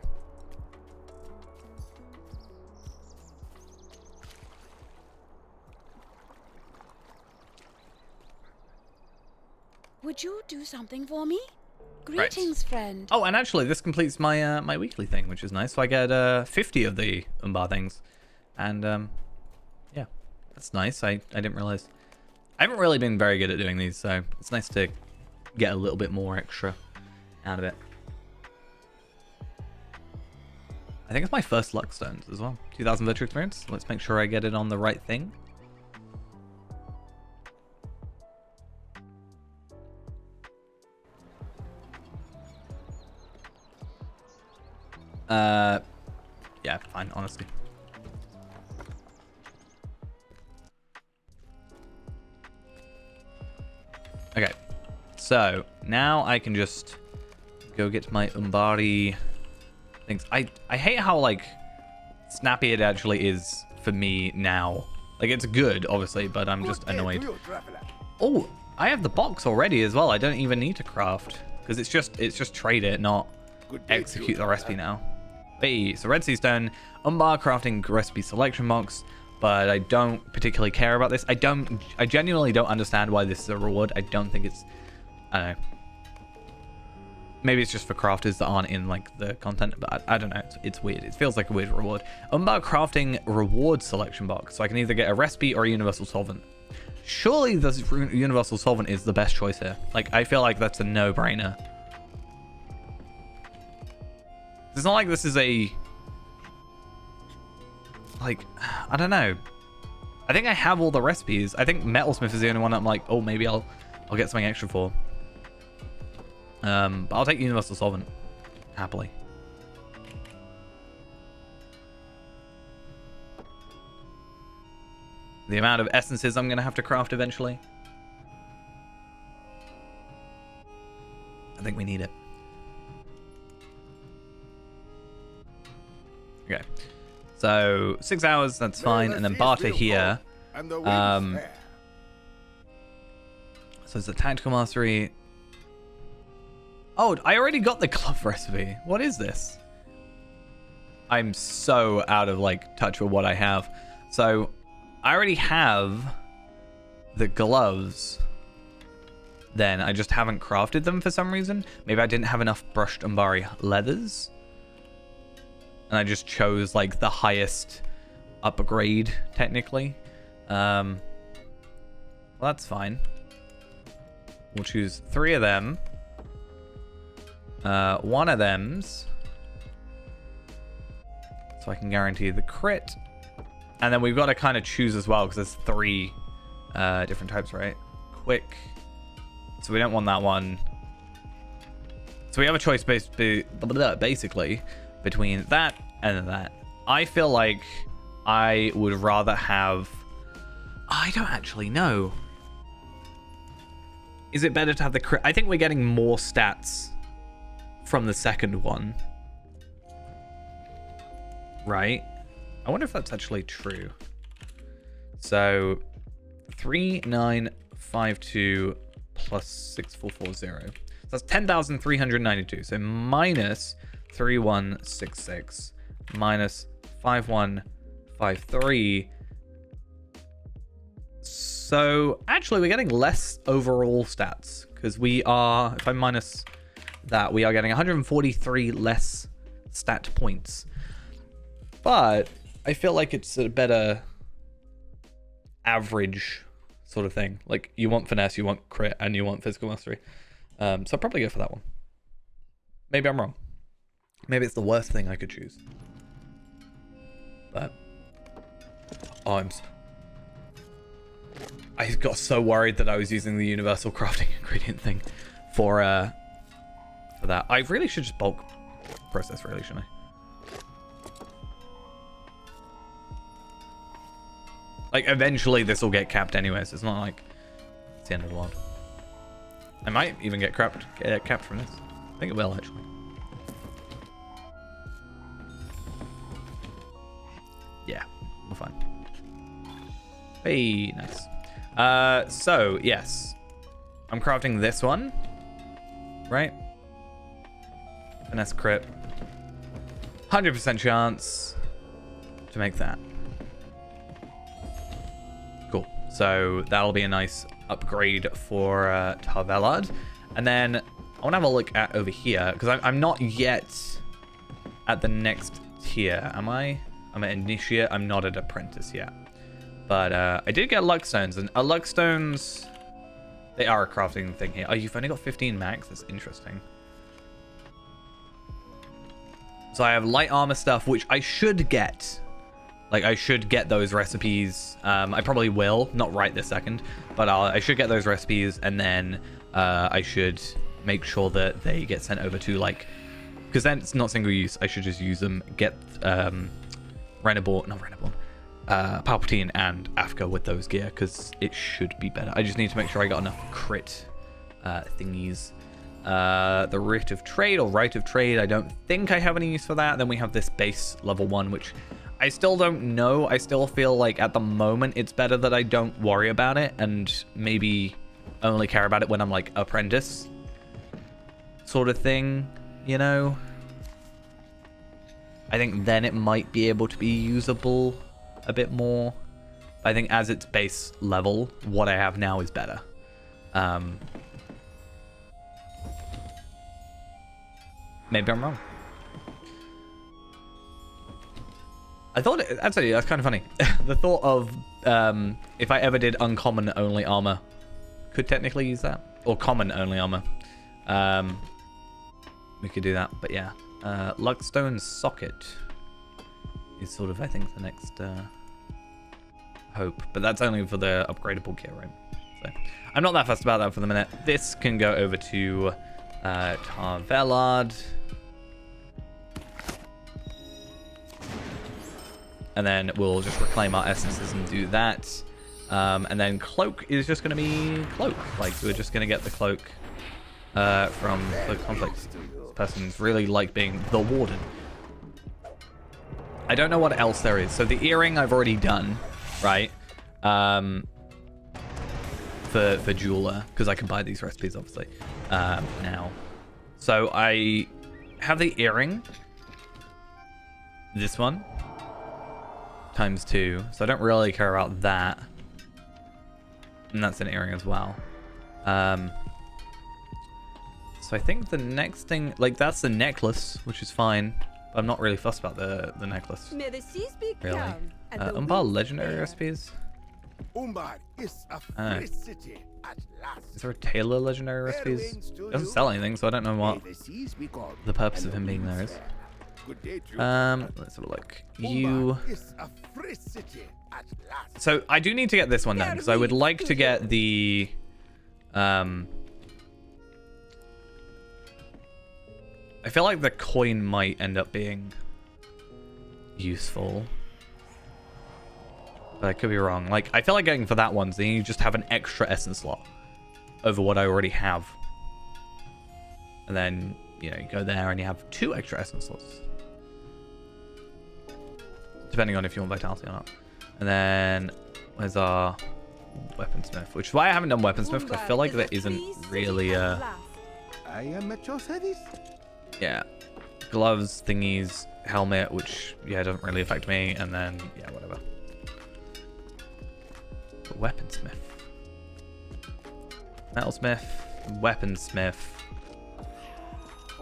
Would you do something for me? Greetings, friend. Oh, and actually, this completes my my weekly thing, which is nice. So I get 50 of the Umbar things, and yeah, that's nice. I didn't realize. I haven't really been very good at doing these, so it's nice to get a little bit more extra out of it. I think it's my first luck stones as well. 2,000 virtue experience. Let's make sure I get it on the right thing. Yeah, fine, honestly. Okay, so now I can just go get my Umbari things. I hate how, like, snappy it actually is for me now. Like, it's good, obviously, but I'm just annoyed. Oh, I have the box already as well. I don't even need to craft, because it's just trade it, not execute the recipe now. Hey, so Red Sea Stone, Umbar crafting recipe selection box, but I don't particularly care about this. I genuinely don't understand why this is a reward. I don't think it's, I don't know. Maybe it's just for crafters that aren't in like the content, but I don't know. It's weird. It feels like a weird reward. About crafting reward selection box, so I can either get a recipe or a universal solvent. Surely the universal solvent is the best choice here. Like, I feel like that's a no-brainer. It's not like this is a... Like, I don't know. I think I have all the recipes. I think Metalsmith is the only one that I'm like, oh, maybe I'll get something extra for. But I'll take universal solvent happily. The amount of essences I'm gonna have to craft eventually. I think we need it. Okay, so 6 hours, that's fine, and then barter here. And the wind's fair. So it's a tactical mastery. Oh, I already got the glove recipe. What is this? I'm so out of like touch with what I have. So I already have the gloves. Then I just haven't crafted them for some reason. Maybe I didn't have enough brushed Umbari leathers. And I just chose like the highest upgrade technically. Well, that's fine. We'll choose 3 of them. 1 of them's. So I can guarantee the crit. And then we've got to kind of choose as well because there's 3 different types, right? Quick. So we don't want that one. So we have a choice basically between that and that. I feel like I would rather have... I don't actually know. Is it better to have the crit? I think we're getting more stats from the second one. Right? I wonder if that's actually true. So 3952 plus 6440. So that's 10,392. So minus 3166 minus 5153. So actually we're getting less overall stats because we are, if I minus that, we are getting 143 less stat points. But I feel like it's a better average sort of thing. Like you want finesse, you want crit, and you want physical mastery. So I'll probably go for that one. Maybe I'm wrong. Maybe it's the worst thing I could choose. But I got so worried that I was using the universal crafting ingredient thing for that. I really should just bulk process, really, shouldn't I? Like, eventually this will get capped anyway, so it's not like it's the end of the world. I might even get capped from this. I think it will, actually. Yeah, we're fine. Hey, nice. So, yes. I'm crafting this one. Right? Finesse crit. 100% chance to make that. Cool. So that'll be a nice upgrade for Tarvelard. And then I want to have a look at over here, because I'm not yet at the next tier. Am I? I'm at Initiate. I'm not at Apprentice yet. But I did get Luckstones, and Luckstones, they are a crafting thing here. Oh, you've only got 15 max? That's interesting. So I have light armor stuff, which I should get. Like, I should get those recipes. I probably will, not right this second, but I should get those recipes, and then I should make sure that they get sent over to, like, because then it's not single use. I should just use them, get Palpatine and Afka with those gear, because it should be better. I just need to make sure I got enough crit thingies. The Rite of Trade, or Rite of Trade, I don't think I have any use for that. Then we have this base level 1, which I still don't know. I still feel like at the moment it's better that I don't worry about it and maybe only care about it when I'm like apprentice sort of thing, you know? I think then it might be able to be usable a bit more. I think as its base level, what I have now is better. Maybe I'm wrong. I thought, actually, that's kind of funny. The thought of if I ever did uncommon only armor, could technically use that. Or common only armor. We could do that, but yeah. Luckstone Socket is sort of, I think, the next hope. But that's only for the upgradable gear, right? So I'm not that fussed about that for the minute. This can go over to Tar Velard. And then we'll just reclaim our essences and do that. And then Cloak is just going to be Cloak. Like, we're just going to get the Cloak from the conflict. This person's really like being the Warden. I don't know what else there is. So the earring I've already done, right? For jeweler, because I can buy these recipes, obviously, now. So I have the earring. This one. ×2, so I don't really care about that. And that's an earring as well. So I think the next thing, like, that's the necklace, which is fine. But I'm not really fussed about the necklace. May the seas be Really. calm and the Umbar winds legendary fair. recipes? Umbar is a Ah. free city at last. Is there a Taylor legendary recipes? Doesn't sell anything, so I don't know what May the seas be calm the purpose and of the him being winds there is. fair. Good day to you. Let's have a look. You. Umbar is a free city at last. So I do need to get this one done because I would like to get the I feel like the coin might end up being useful, but I could be wrong. Like, I feel like going for that one, so then you just have an extra essence slot over what I already have, and then, you know, you go there and you have 2 extra essence slots, depending on if you want vitality or not. And then where's our weaponsmith? Which is why I haven't done weaponsmith, because I feel like there isn't really At I am at your service. yeah, gloves, thingies, helmet, which yeah doesn't really affect me, and then yeah, whatever. But weaponsmith, metalsmith, weaponsmith.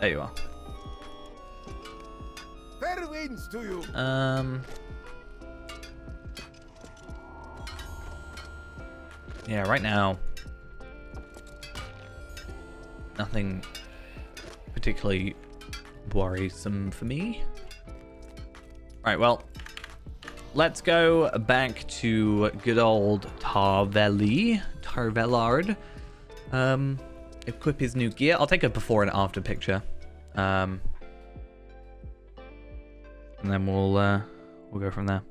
There you are. Fair winds to you. Yeah, right now, nothing particularly worrisome for me. Right, well, let's go back to good old Tarvelard. Equip his new gear. I'll take a before and after picture. And then we'll go from there.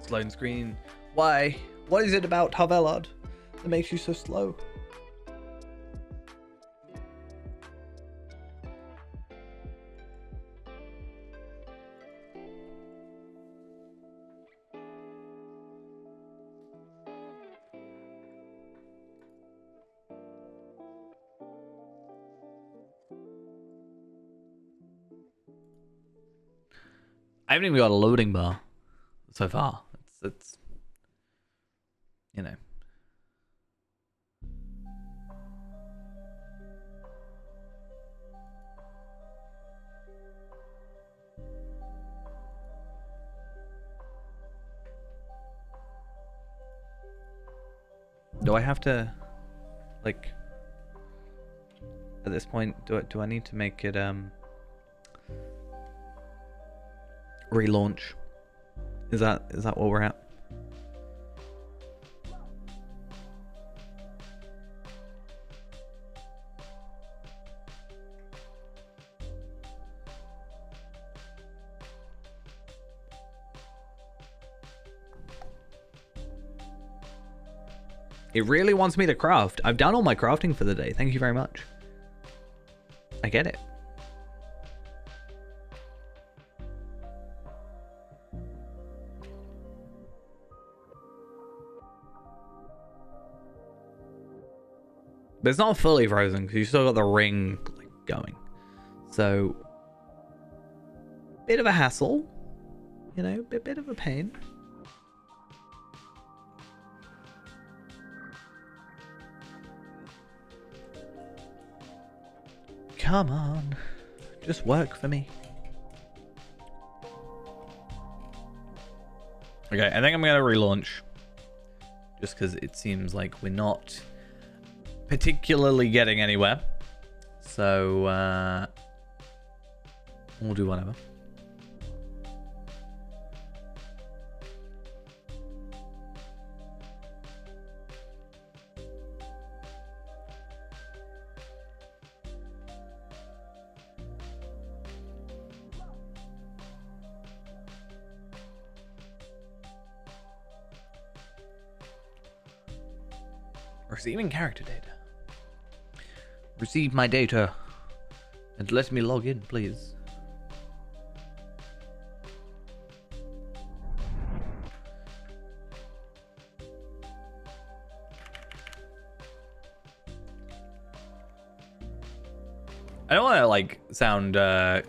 Slow screen. Why? What is it about Tarvelard that makes you so slow? I haven't even got a loading bar so far. It's you know. Do I have to, like, at this point, do I need to make it relaunch? Is that what we're at? It really wants me to craft. I've done all my crafting for the day. Thank you very much. I get it. But it's not fully frozen because you still got the ring like, going. So, bit of a hassle. You know, bit of a pain. Come on. Just work for me. Okay, I think I'm going to relaunch. Just because it seems like we're not particularly getting anywhere. So, we'll do whatever. Receiving character data. Receive my data and let me log in, please. I don't want to like sound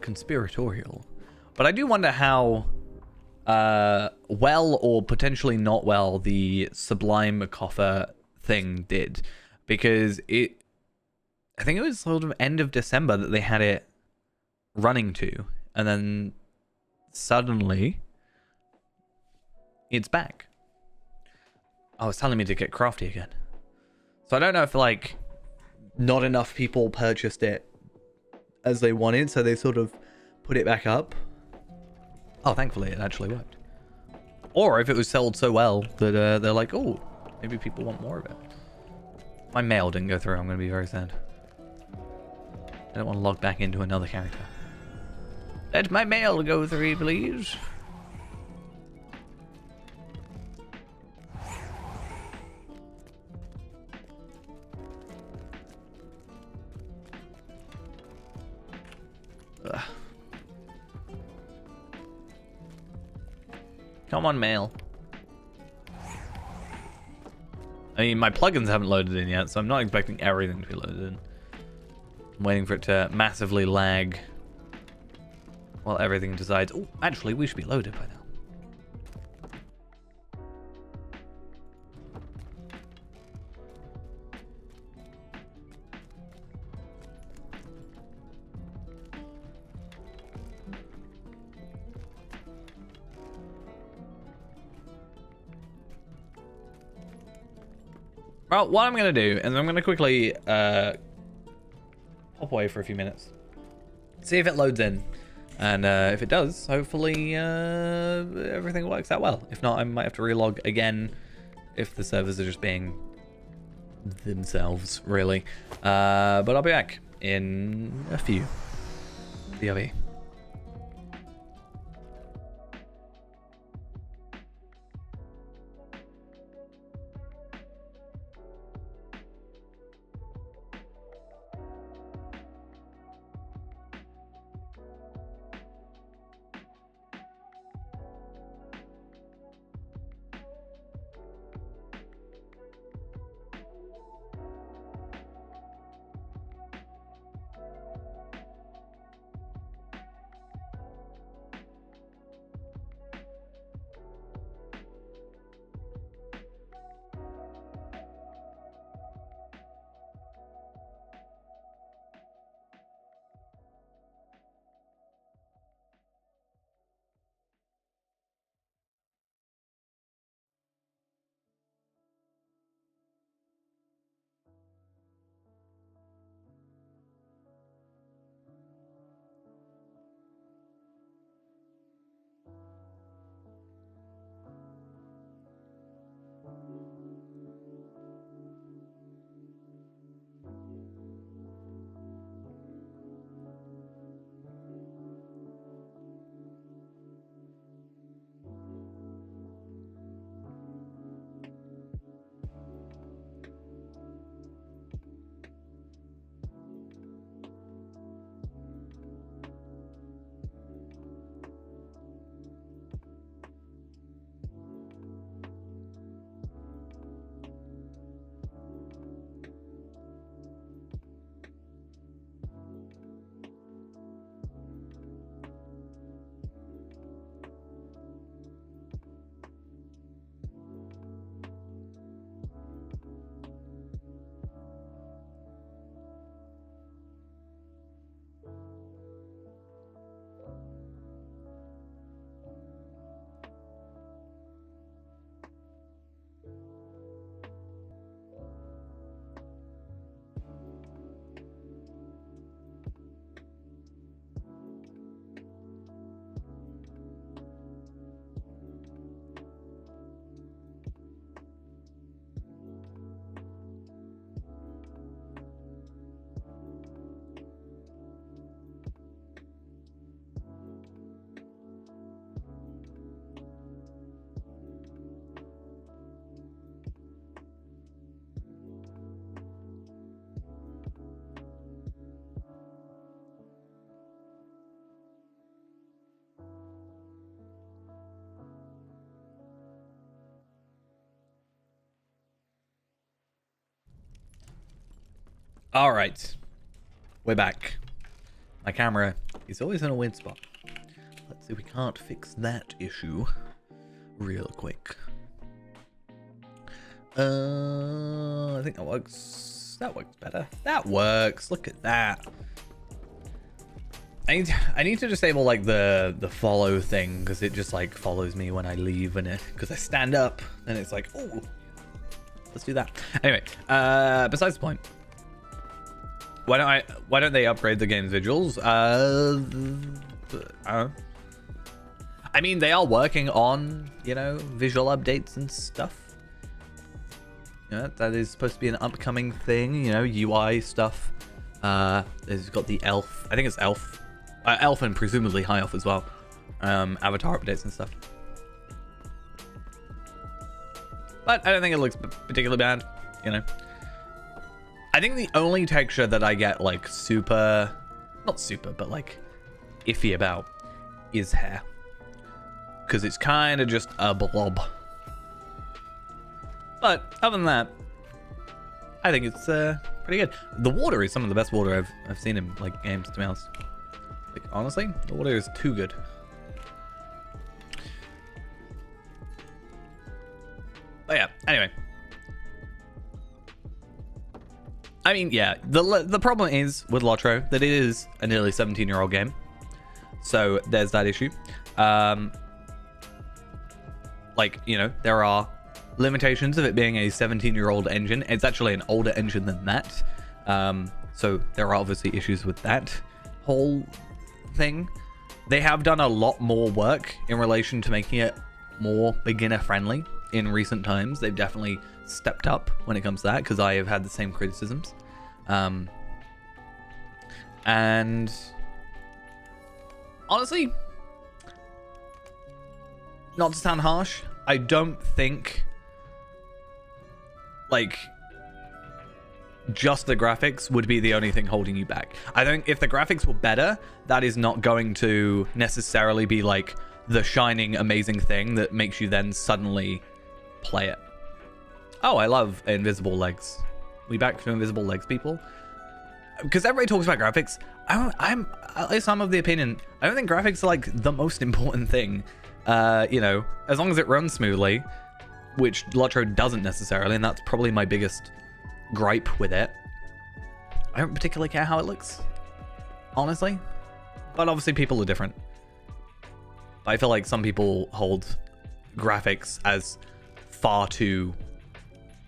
conspiratorial, but I do wonder how well or potentially not well the Sublime Coffer thing did, because I think it was sort of end of December that they had it running to, and then suddenly it's back. Oh, it's telling me to get crafty again. So I don't know if like not enough people purchased it as they wanted, so they sort of put it back up. Oh, thankfully it actually worked. Or if it was sold so well that they're like, oh, maybe people want more of it. My mail didn't go through. I'm going to be very sad. I don't want to log back into another character. Let my mail go through, please. Ugh. Come on, mail. I mean, my plugins haven't loaded in yet, so I'm not expecting everything to be loaded in. I'm waiting for it to massively lag while everything decides, oh, actually, we should be loaded by now. Well, what I'm going to do is I'm going to quickly pop away for a few minutes. See if it loads in. And if it does, hopefully everything works out well. If not, I might have to relog again if the servers are just being themselves, really. But I'll be back in a few. BRB. All right. We're back. My camera is always in a weird spot. Let's see if we can't fix that issue real quick. I think that works. That works better. That works. Look at that. I need to disable like the follow thing because it just like follows me when I leave and because I stand up and it's like, oh, let's do that. Anyway, besides the point. Why don't they upgrade the game's visuals? I mean, they are working on, you know, visual updates and stuff. Yeah, that is supposed to be an upcoming thing, you know, UI stuff. There's got the elf. I think it's elf. Elf and presumably high elf as well. Avatar updates and stuff. But I don't think it looks particularly bad, you know. I think the only texture that I get like super, not super, but like iffy about is hair. Because it's kind of just a blob. But other than that, I think it's pretty good. The water is some of the best water I've seen in like games, to be honest. Like honestly, the water is too good. But yeah, anyway. I mean, yeah, the problem is with Lotro that it is a nearly 17-year-old game. So there's that issue. Like, you know, there are limitations of it being a 17-year-old engine. It's actually an older engine than that. So there are obviously issues with that whole thing. They have done a lot more work in relation to making it more beginner friendly in recent times. They've definitely stepped up when it comes to that because I have had the same criticisms. And honestly, not to sound harsh, I don't think like just the graphics would be the only thing holding you back. I think if the graphics were better, that is not going to necessarily be like the shining amazing thing that makes you then suddenly play it. Oh, I love invisible legs. We back to invisible legs, people? Because everybody talks about graphics. I'm at least I'm of the opinion, I don't think graphics are like the most important thing. You know, as long as it runs smoothly, which Lotro doesn't necessarily, and that's probably my biggest gripe with it. I don't particularly care how it looks, honestly. But obviously people are different. I feel like some people hold graphics as far too,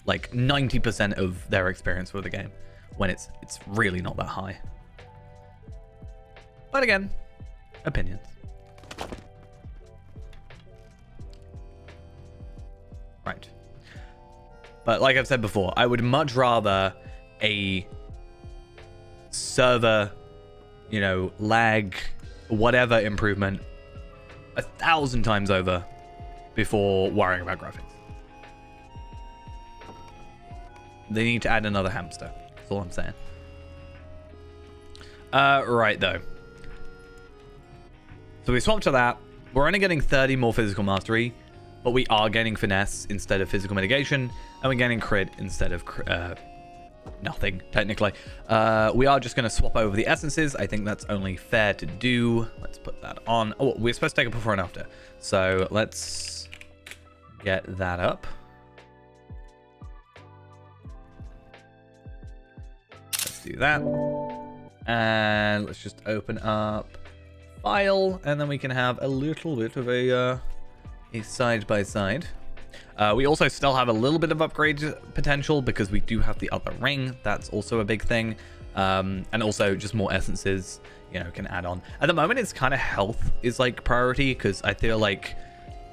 like 90% of their experience with the game, when it's really not that high. But again, opinions. Right. But like I've said before, I would much rather a server, you know, lag, whatever improvement 1,000 times over before worrying about graphics. They need to add another hamster. That's all I'm saying. Right, though. So we swapped to that. We're only getting 30 more physical mastery, but we are gaining finesse instead of physical mitigation, and we're getting crit instead of nothing, technically. We are just going to swap over the essences. I think that's only fair to do. Let's put that on. Oh, we're supposed to take a before and after. So let's get that up. Let's do that. And let's just open up file, and then we can have a little bit of a side-by-side. We also still have a little bit of upgrade potential because we do have the other ring. That's also a big thing. And also just more essences, you know, can add on. At the moment, it's kind of health is like priority because I feel like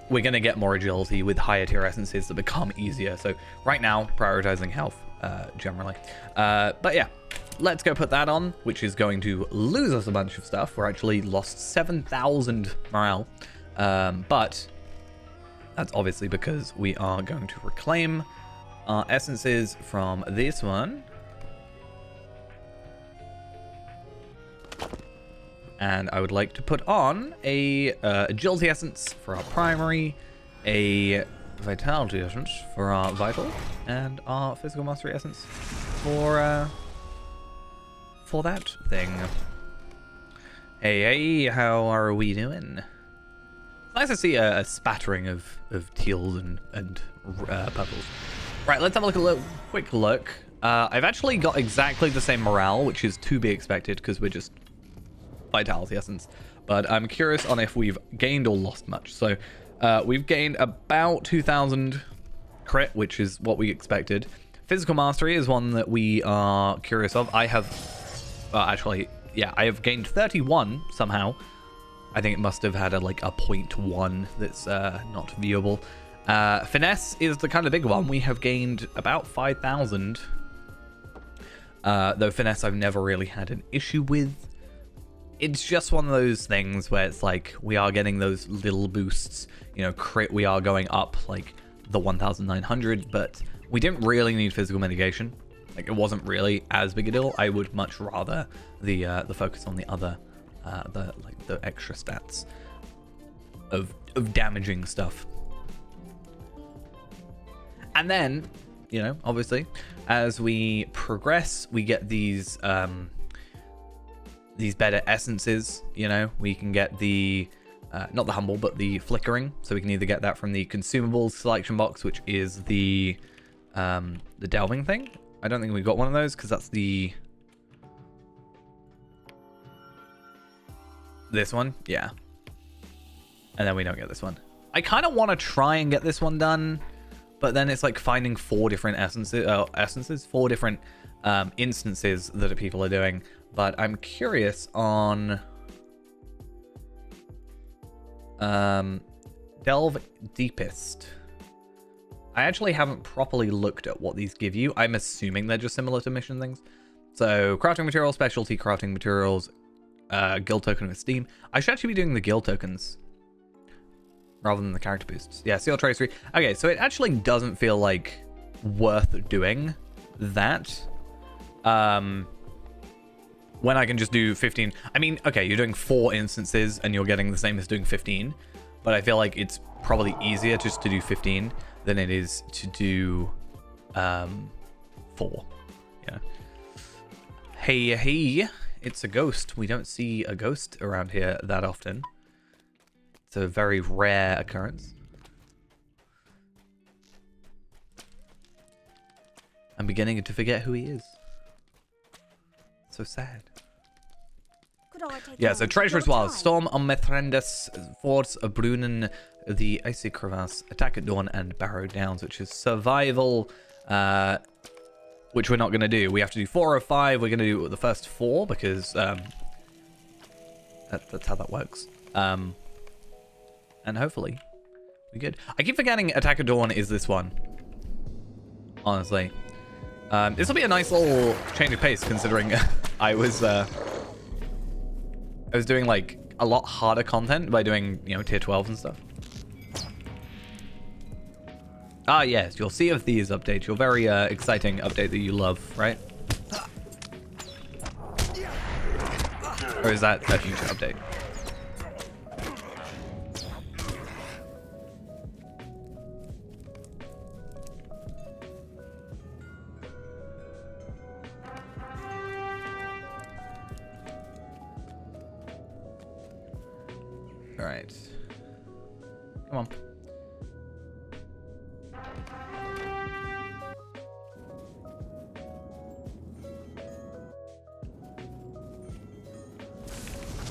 we're going to get more agility with higher tier essences that become easier. So right now, prioritizing health generally. But yeah, let's go put that on, which is going to lose us a bunch of stuff. We're actually lost 7,000 morale. But that's obviously because we are going to reclaim our essences from this one. And I would like to put on a agility essence for our primary, a vitality essence for our vital, and our physical mastery essence for for that thing. Hey, how are we doing? It's nice to see a spattering of teals and purples. Right, let's have a quick look. I've actually got exactly the same morale, which is to be expected because we're just vitality essence. But I'm curious on if we've gained or lost much. So we've gained about 2,000 crit, which is what we expected. Physical mastery is one that we are curious of. I have actually, yeah, I have gained 31 somehow. I think it must have had a 0.1 that's not viewable. Finesse is the kind of big one. We have gained about 5,000. Though finesse I've never really had an issue with. It's just one of those things where it's like we are getting those little boosts. You know, crit we are going up like the 1,900, but we didn't really need physical mitigation. Like, it wasn't really as big a deal. I would much rather the focus on the other, the extra stats of damaging stuff. And then, you know, obviously, as we progress, we get these better essences. You know, we can get the not the humble, but the flickering. So we can either get that from the consumables selection box, which is the delving thing. I don't think we got one of those because that's this one, yeah. And then we don't get this one. I kind of want to try and get this one done, but then it's like finding 4 different essences, 4 different instances that people are doing. But I'm curious on Delve Deepest. I actually haven't properly looked at what these give you. I'm assuming they're just similar to mission things. So crafting materials, specialty crafting materials, guild token of esteem. I should actually be doing the guild tokens rather than the character boosts. Yeah, seal tracery. Okay, so it actually doesn't feel like worth doing that. When I can just do 15. I mean, okay, you're doing 4 instances and you're getting the same as doing 15. But I feel like it's probably easier just to do 15 than it is to do 4. Yeah. Hey, it's a ghost. We don't see a ghost around here that often. It's a very rare occurrence. I'm beginning to forget who he is. So sad. Yeah, so Treacherous Wild, Storm on Methrendus, Forts of Brunnen, the Icy Crevasse, Attack at Dawn, and Barrow Downs, which is survival, which we're not going to do. We have to do 4 of 5. We're going to do the first 4 because that's how that works. And hopefully we're good. I keep forgetting Attack at Dawn is this one, honestly. This will be a nice little change of pace considering I was doing like a lot harder content by doing, you know, tier 12 and stuff. Ah, yes, your Sea of Thieves update, your very exciting update that you love, right? Or is that a future update? All right. Come on.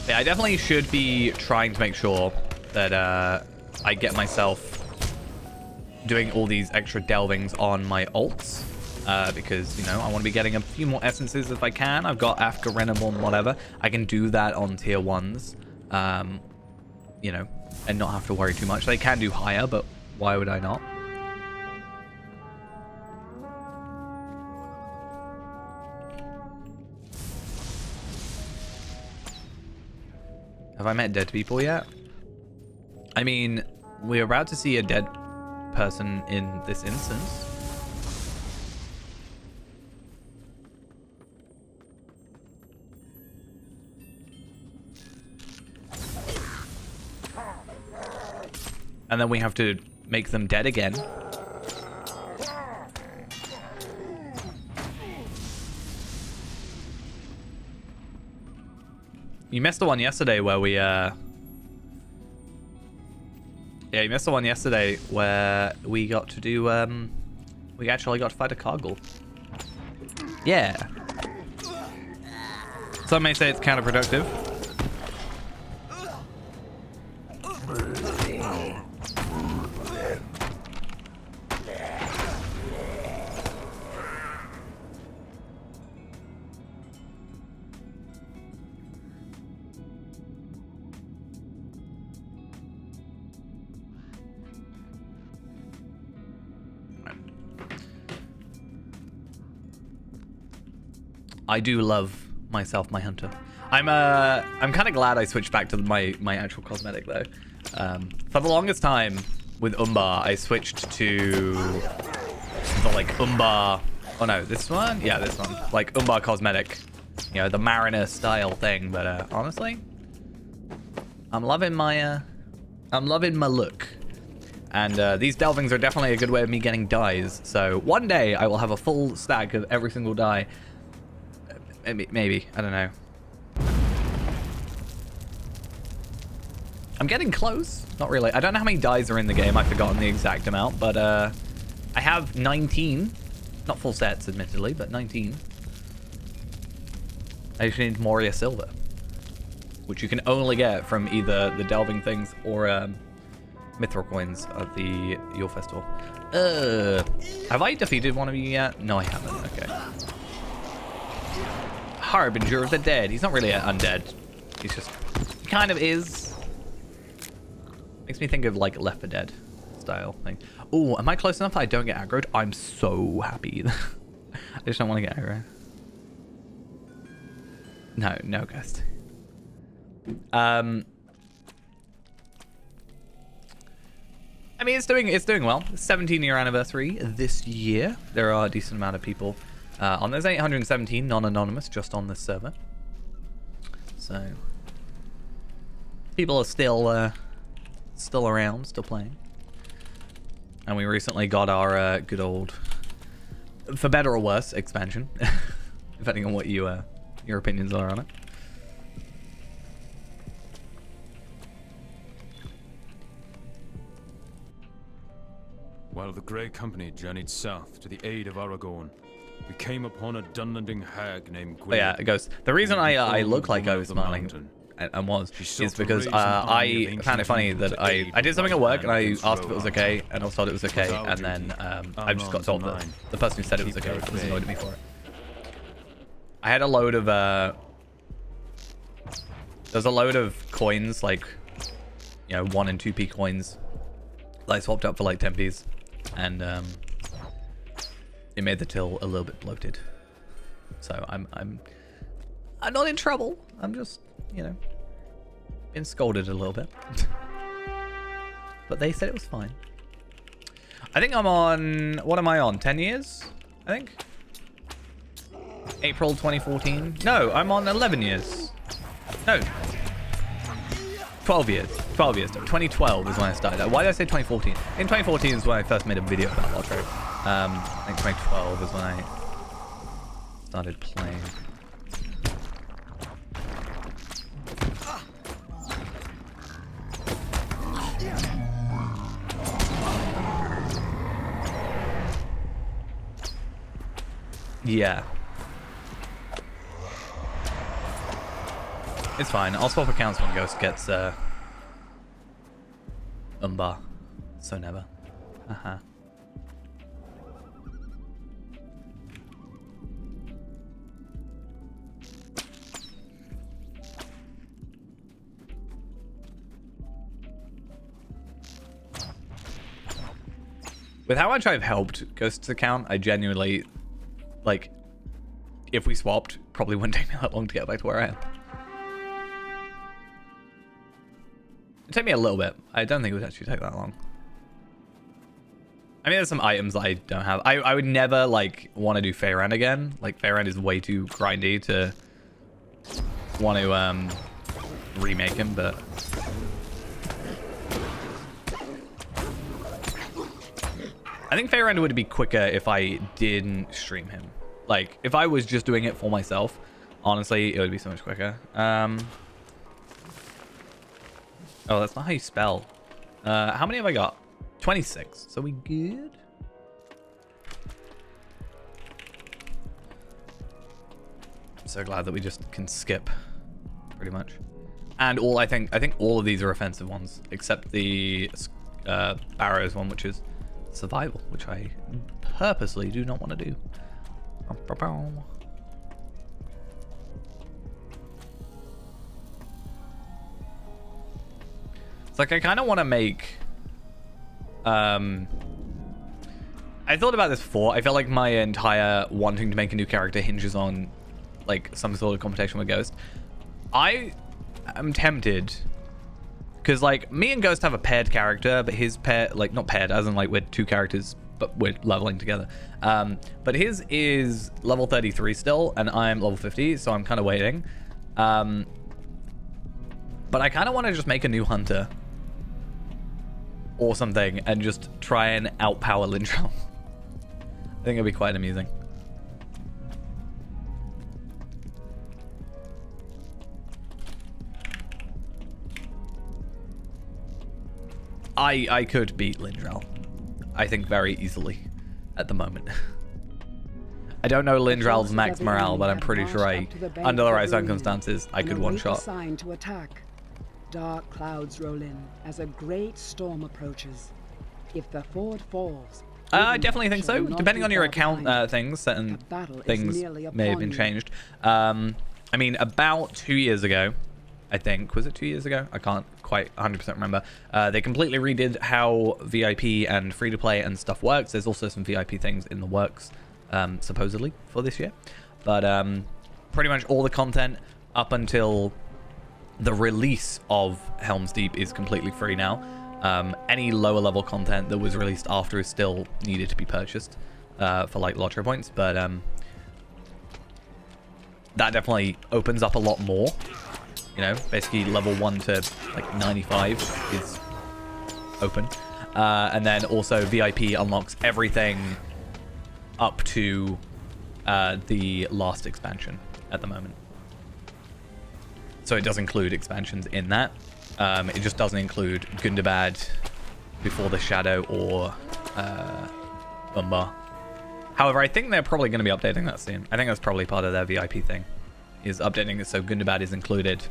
Yeah, I definitely should be trying to make sure that I get myself doing all these extra delvings on my ults. Because, you know, I want to be getting a few more essences if I can. I've got Afka, Renaborn, whatever. I can do that on tier 1s. You know, and not have to worry too much. They can do higher, but why would I not? Have I met dead people yet? I mean, we're about to see a dead person in this instance. And then we have to make them dead again. You missed the one yesterday where we yeah, you missed the one yesterday where we got to do we actually got to fight a Cargill. Yeah. Some may say it's counterproductive. I do love myself, my hunter. I'm kind of glad I switched back to my actual cosmetic though. For the longest time with Umbar, I switched to the like Umbar. Oh no, this one? Yeah, this one. Like Umbar cosmetic, you know, the Mariner style thing. But honestly, I'm loving my look. And these delvings are definitely a good way of me getting dyes. So one day I will have a full stack of every single dye. Maybe, I don't know. I'm getting close. Not really. I don't know how many dyes are in the game. I've forgotten the exact amount, but I have 19. Not full sets, admittedly, but 19. I just need Moria Silver, which you can only get from either the delving things or Mithril coins at the Yule Festival. Have I defeated one of you yet? No, I haven't. Okay. Harbinger of the Dead. He's not really undead. He's just... He kind of is. Makes me think of like Left 4 Dead style thing. Oh, am I close enough that I don't get aggroed? I'm so happy. I just don't want to get aggro. No ghost. I mean, it's doing well. 17-year anniversary this year. There are a decent amount of people on. There's 817 non-anonymous just on this server. So people are still around, still playing. And we recently got our good old, for better or worse, expansion, depending on what your opinions are on it. While the Grey Company journeyed south to the aid of Aragorn, we came upon a Dunlending hag named Gwyn. Oh yeah, it goes. The reason I look like I was smiling and was is because I found it funny that I did something at work and I asked if it was okay and I was told it was okay, and then I just got told that the person who said it was okay was annoyed at me for it. I had a load of there's a load of coins, like, you know, 1 and 2p coins that I swapped up for like 10p's, and it made the till a little bit bloated. So I'm not in trouble. I'm just, you know, been scolded a little bit. But they said it was fine. I think I'm on, what am I on? 10 years, I think. April 2014. No, I'm on 11 years. No. 12 years. 12 years. 2012 is when I started. Why did I say 2014? In 2014 is when I first made a video about Lotro. I think 2012 is when I started playing. Yeah. It's fine. I'll swap accounts when Ghost gets Umbar. So never. Uh-huh. With how much I've helped Ghost's account, I genuinely, like, if we swapped, probably wouldn't take me that long to get back to where I am. It'd take me a little bit. I don't think it would actually take that long. I mean, there's some items that I don't have. I would never, like, want to do Faerun again. Like, Faerun is way too grindy to want to remake him, but... I think Faerun would be quicker if I didn't stream him. Like, if I was just doing it for myself, honestly, it would be so much quicker. Oh, that's not how you spell. How many have I got? 26. So we good? I'm so glad that we just can skip, pretty much. And I think all of these are offensive ones, except the Barrows one, which is survival, which I purposely do not want to do. It's like I kind of want to make. I thought about this before. I felt like my entire wanting to make a new character hinges on like some sort of competition with Ghost. I am tempted because like me and Ghost have a paired character, but his pair, like not paired as in like we're two characters but we're leveling together. But his is level 33 still and I'm level 50, so I'm kind of waiting. But I kind of want to just make a new hunter or something and just try and outpower Lindral. I think it'd be quite amusing. I could beat Lindral, I think, very easily at the moment. I don't know Lindral's max morale, but I'm pretty sure under the right circumstances, I could one-shot. Sign to attack. Dark clouds roll in as a great storm approaches. If the fort falls, I definitely think so. Depending on your account things, certain things may have been changed. I mean, about 2 years ago, I think. Was it 2 years ago? I can't quite 100% remember. They completely redid how VIP and free-to-play and stuff works. There's also some VIP things in the works, supposedly, for this year. But pretty much all the content up until the release of Helm's Deep is completely free now. Any lower level content that was released after is still needed to be purchased for like lottery points, but that definitely opens up a lot more. You know, basically level 1 to like 95 is open, and then also VIP unlocks everything up to the last expansion at the moment. So it does include expansions in that. It just doesn't include Gundabad, Before the Shadow, or Umbar. However, I think they're probably going to be updating that soon. I think that's probably part of their VIP thing, is updating it so Gundabad is included,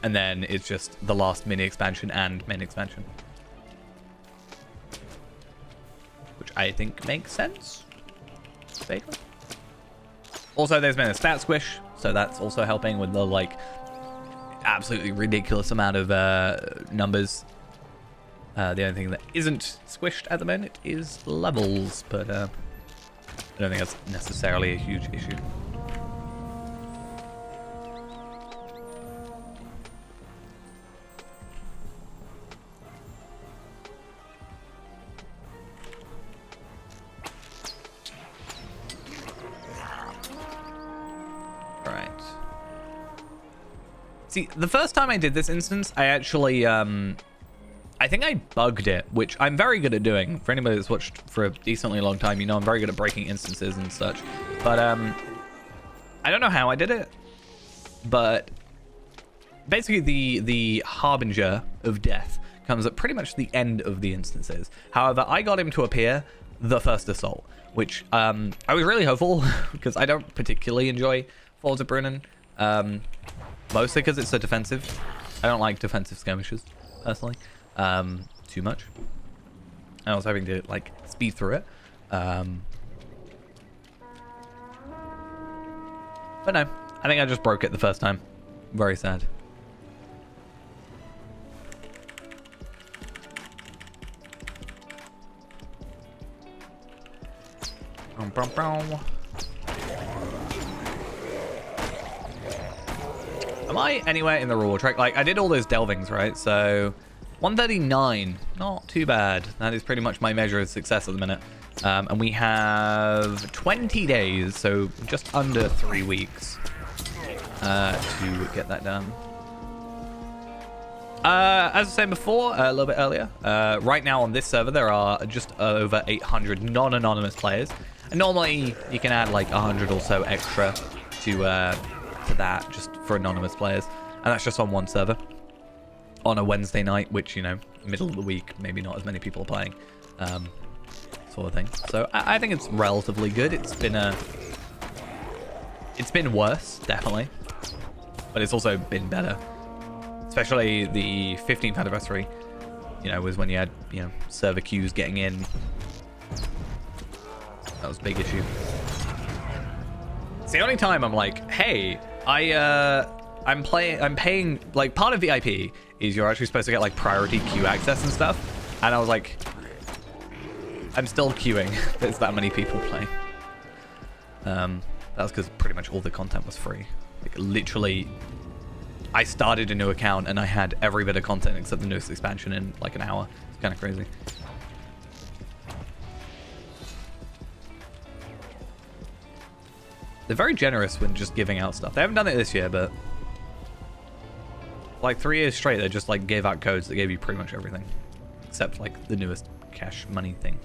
and then it's just the last mini expansion and main expansion. Which I think makes sense. Vaguely. Also, there's been a stat squish, so that's also helping with the like absolutely ridiculous amount of numbers. The only thing that isn't squished at the moment is levels, but I don't think that's necessarily a huge issue. See, the first time I did this instance, I actually, I think I bugged it, which I'm very good at doing. For anybody that's watched for a decently long time, you know I'm very good at breaking instances and such. But, I don't know how I did it, but basically the Harbinger of Death comes at pretty much the end of the instances. However, I got him to appear the first assault, which, I was really hopeful, because I don't particularly enjoy Falls of Brunnen. Mostly because it's so defensive. I don't like defensive skirmishes, personally, too much. I was hoping to, like, speed through it. But no, I think I just broke it the first time. Very sad. Am I anywhere in the reward track? Like, I did all those delvings, right? So, 139. Not too bad. That is pretty much my measure of success at the minute. And we have 20 days, so just under 3 weeks to get that done. As I was saying before, a little bit earlier, right now on this server, there are just over 800 non-anonymous players. And normally, you can add like 100 or so extra to that just for anonymous players, and that's just on one server. on a Wednesday night, which, you know, middle of the week, maybe not as many people are playing, sort of thing. So I think it's relatively good. It's been worse, definitely, but it's also been better. Especially the 15th anniversary, you know, was when you had, you know, server queues getting in. That was a big issue. It's the only time I'm like, hey, I'm paying, like, part of VIP is you're actually supposed to get, like, priority queue access and stuff. And I was like, I'm still queuing. There's that many people playing. That was because pretty much all the content was free. Like, literally, I started a new account and I had every bit of content except the newest expansion in like an hour. It's kind of crazy. They're very generous when just giving out stuff. They haven't done it this year, but like 3 years straight, they just like gave out codes that gave you pretty much everything, except like the newest cash money thing.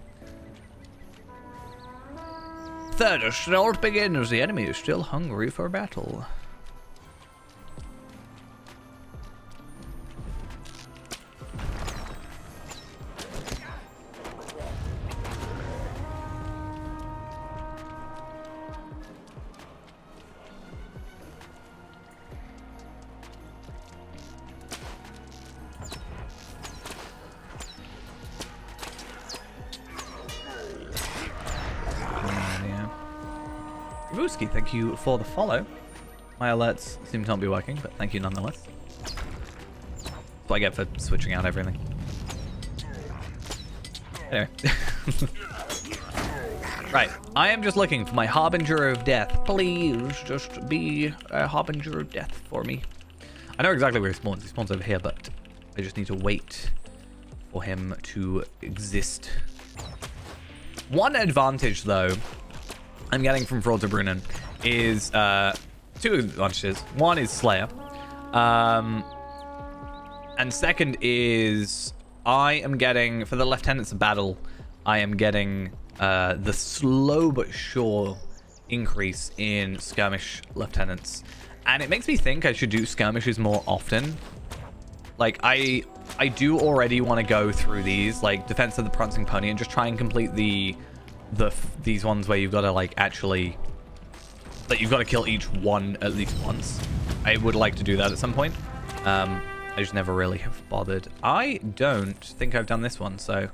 Third assault begins. The enemy is still hungry for battle. Ruski, thank you for the follow. My alerts seem to not be working, but thank you nonetheless. That's what I get for switching out everything. Anyway. Right, I am just looking for my Harbinger of Death. Please just be a Harbinger of Death for me. I know exactly where he spawns. He spawns over here, but I just need to wait for him to exist. One advantage, though, I'm getting from Fraud to Brunnen is 2 advantages. One is Slayer. And second is I am getting, for the Lieutenants of Battle, I am getting the slow but sure increase in skirmish lieutenants. And it makes me think I should do skirmishes more often. Like, I do already want to go through these, like Defense of the Prancing Pony, and just try and complete these ones where you've got to like actually, like, you've got to kill each one at least once. I would like to do that at some point. I just never really have bothered. I don't think I've done this one, so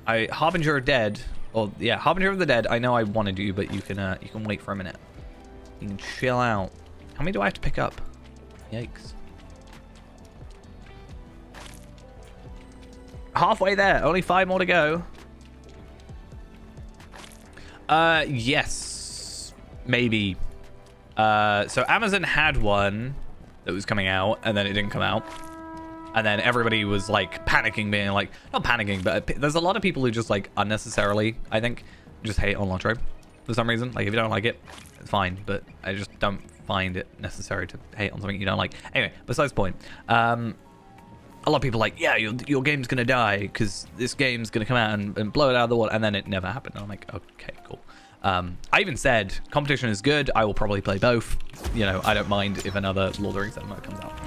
Harbinger of Dead, or yeah, Harbinger of the Dead. I know I want to do, but you can wait for a minute. You can chill out. How many do I have to pick up? Yikes. Halfway there. Only 5 more to go. Yes, maybe. So Amazon had one that was coming out, and then it didn't come out. And then everybody was like panicking, being like, not panicking, but there's a lot of people who just like unnecessarily, I think, just hate on Lotro for some reason. Like, if you don't like it, it's fine, but I just don't find it necessary to hate on something you don't like. Anyway, besides the point, a lot of people are like, yeah, your game's gonna die because this game's gonna come out and blow it out of the water, and then it never happened. And I'm like, okay, cool. I even said competition is good. I will probably play both. You know, I don't mind if another Lord of the Rings mode comes out.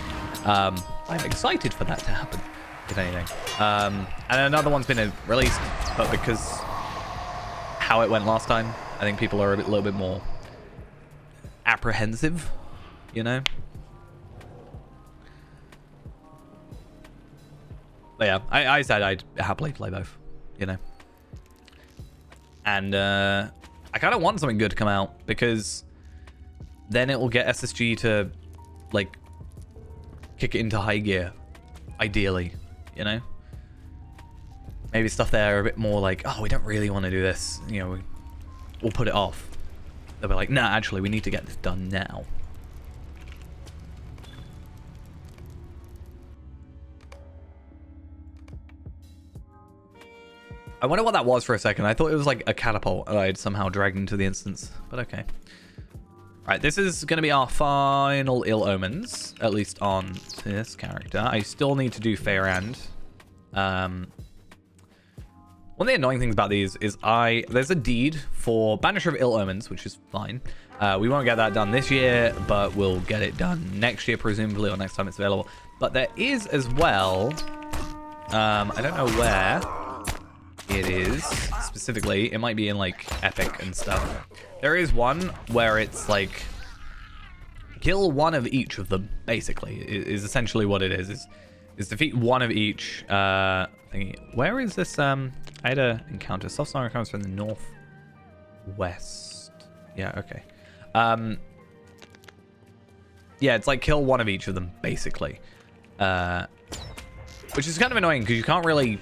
I'm excited for that to happen, if anything. And another one's been released, but because how it went last time, I think people are a little bit more apprehensive, you know? But yeah, I said I'd happily play both, you know? And I kind of want something good to come out, because then it will get SSG to, like, kick it into high gear, ideally, you know? Maybe stuff there a bit more like, oh, we don't really want to do this, you know, we'll put it off. They'll be like, nah, actually, we need to get this done now. I wonder what that was for a second. I thought it was like a catapult that I'd somehow dragged into the instance, but okay. Right, this is going to be our final Ill Omens, at least on this character. I still need to do Feyrand. One of the annoying things about these is there's a deed for Banisher of Ill Omens, which is fine. We won't get that done this year, but we'll get it done next year, presumably, or next time it's available. But there is as well, I don't know where it is specifically. It might be in like Epic and stuff. There is one where it's like kill one of each of them, basically, is essentially what it is defeat one of each thingy. Where is this? I had a encounter. Soft Star comes from the northwest. Yeah, okay. Yeah, it's like kill one of each of them, basically. Which is kind of annoying because you can't really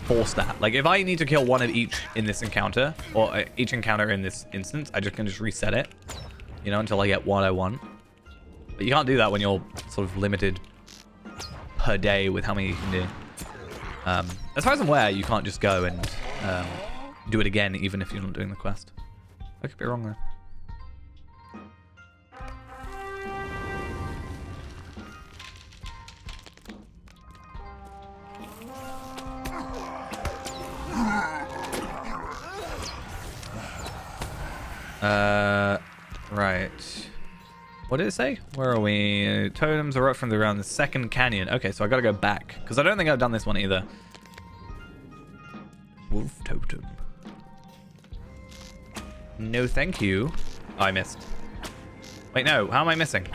force that. Like, if I need to kill one of each in this encounter, or each encounter in this instance, I can just reset it, you know, until I get what I want. But you can't do that when you're sort of limited per day with how many you can do. As far as I'm aware, you can't just go and do it again, even if you're not doing the quest. I could be wrong there. Right. What did it say? Where are we? Totems are up from around the second canyon. Okay, so I gotta go back because I don't think I've done this one either. Wolf totem. No, thank you. Oh, I missed. Wait, no. How am I missing?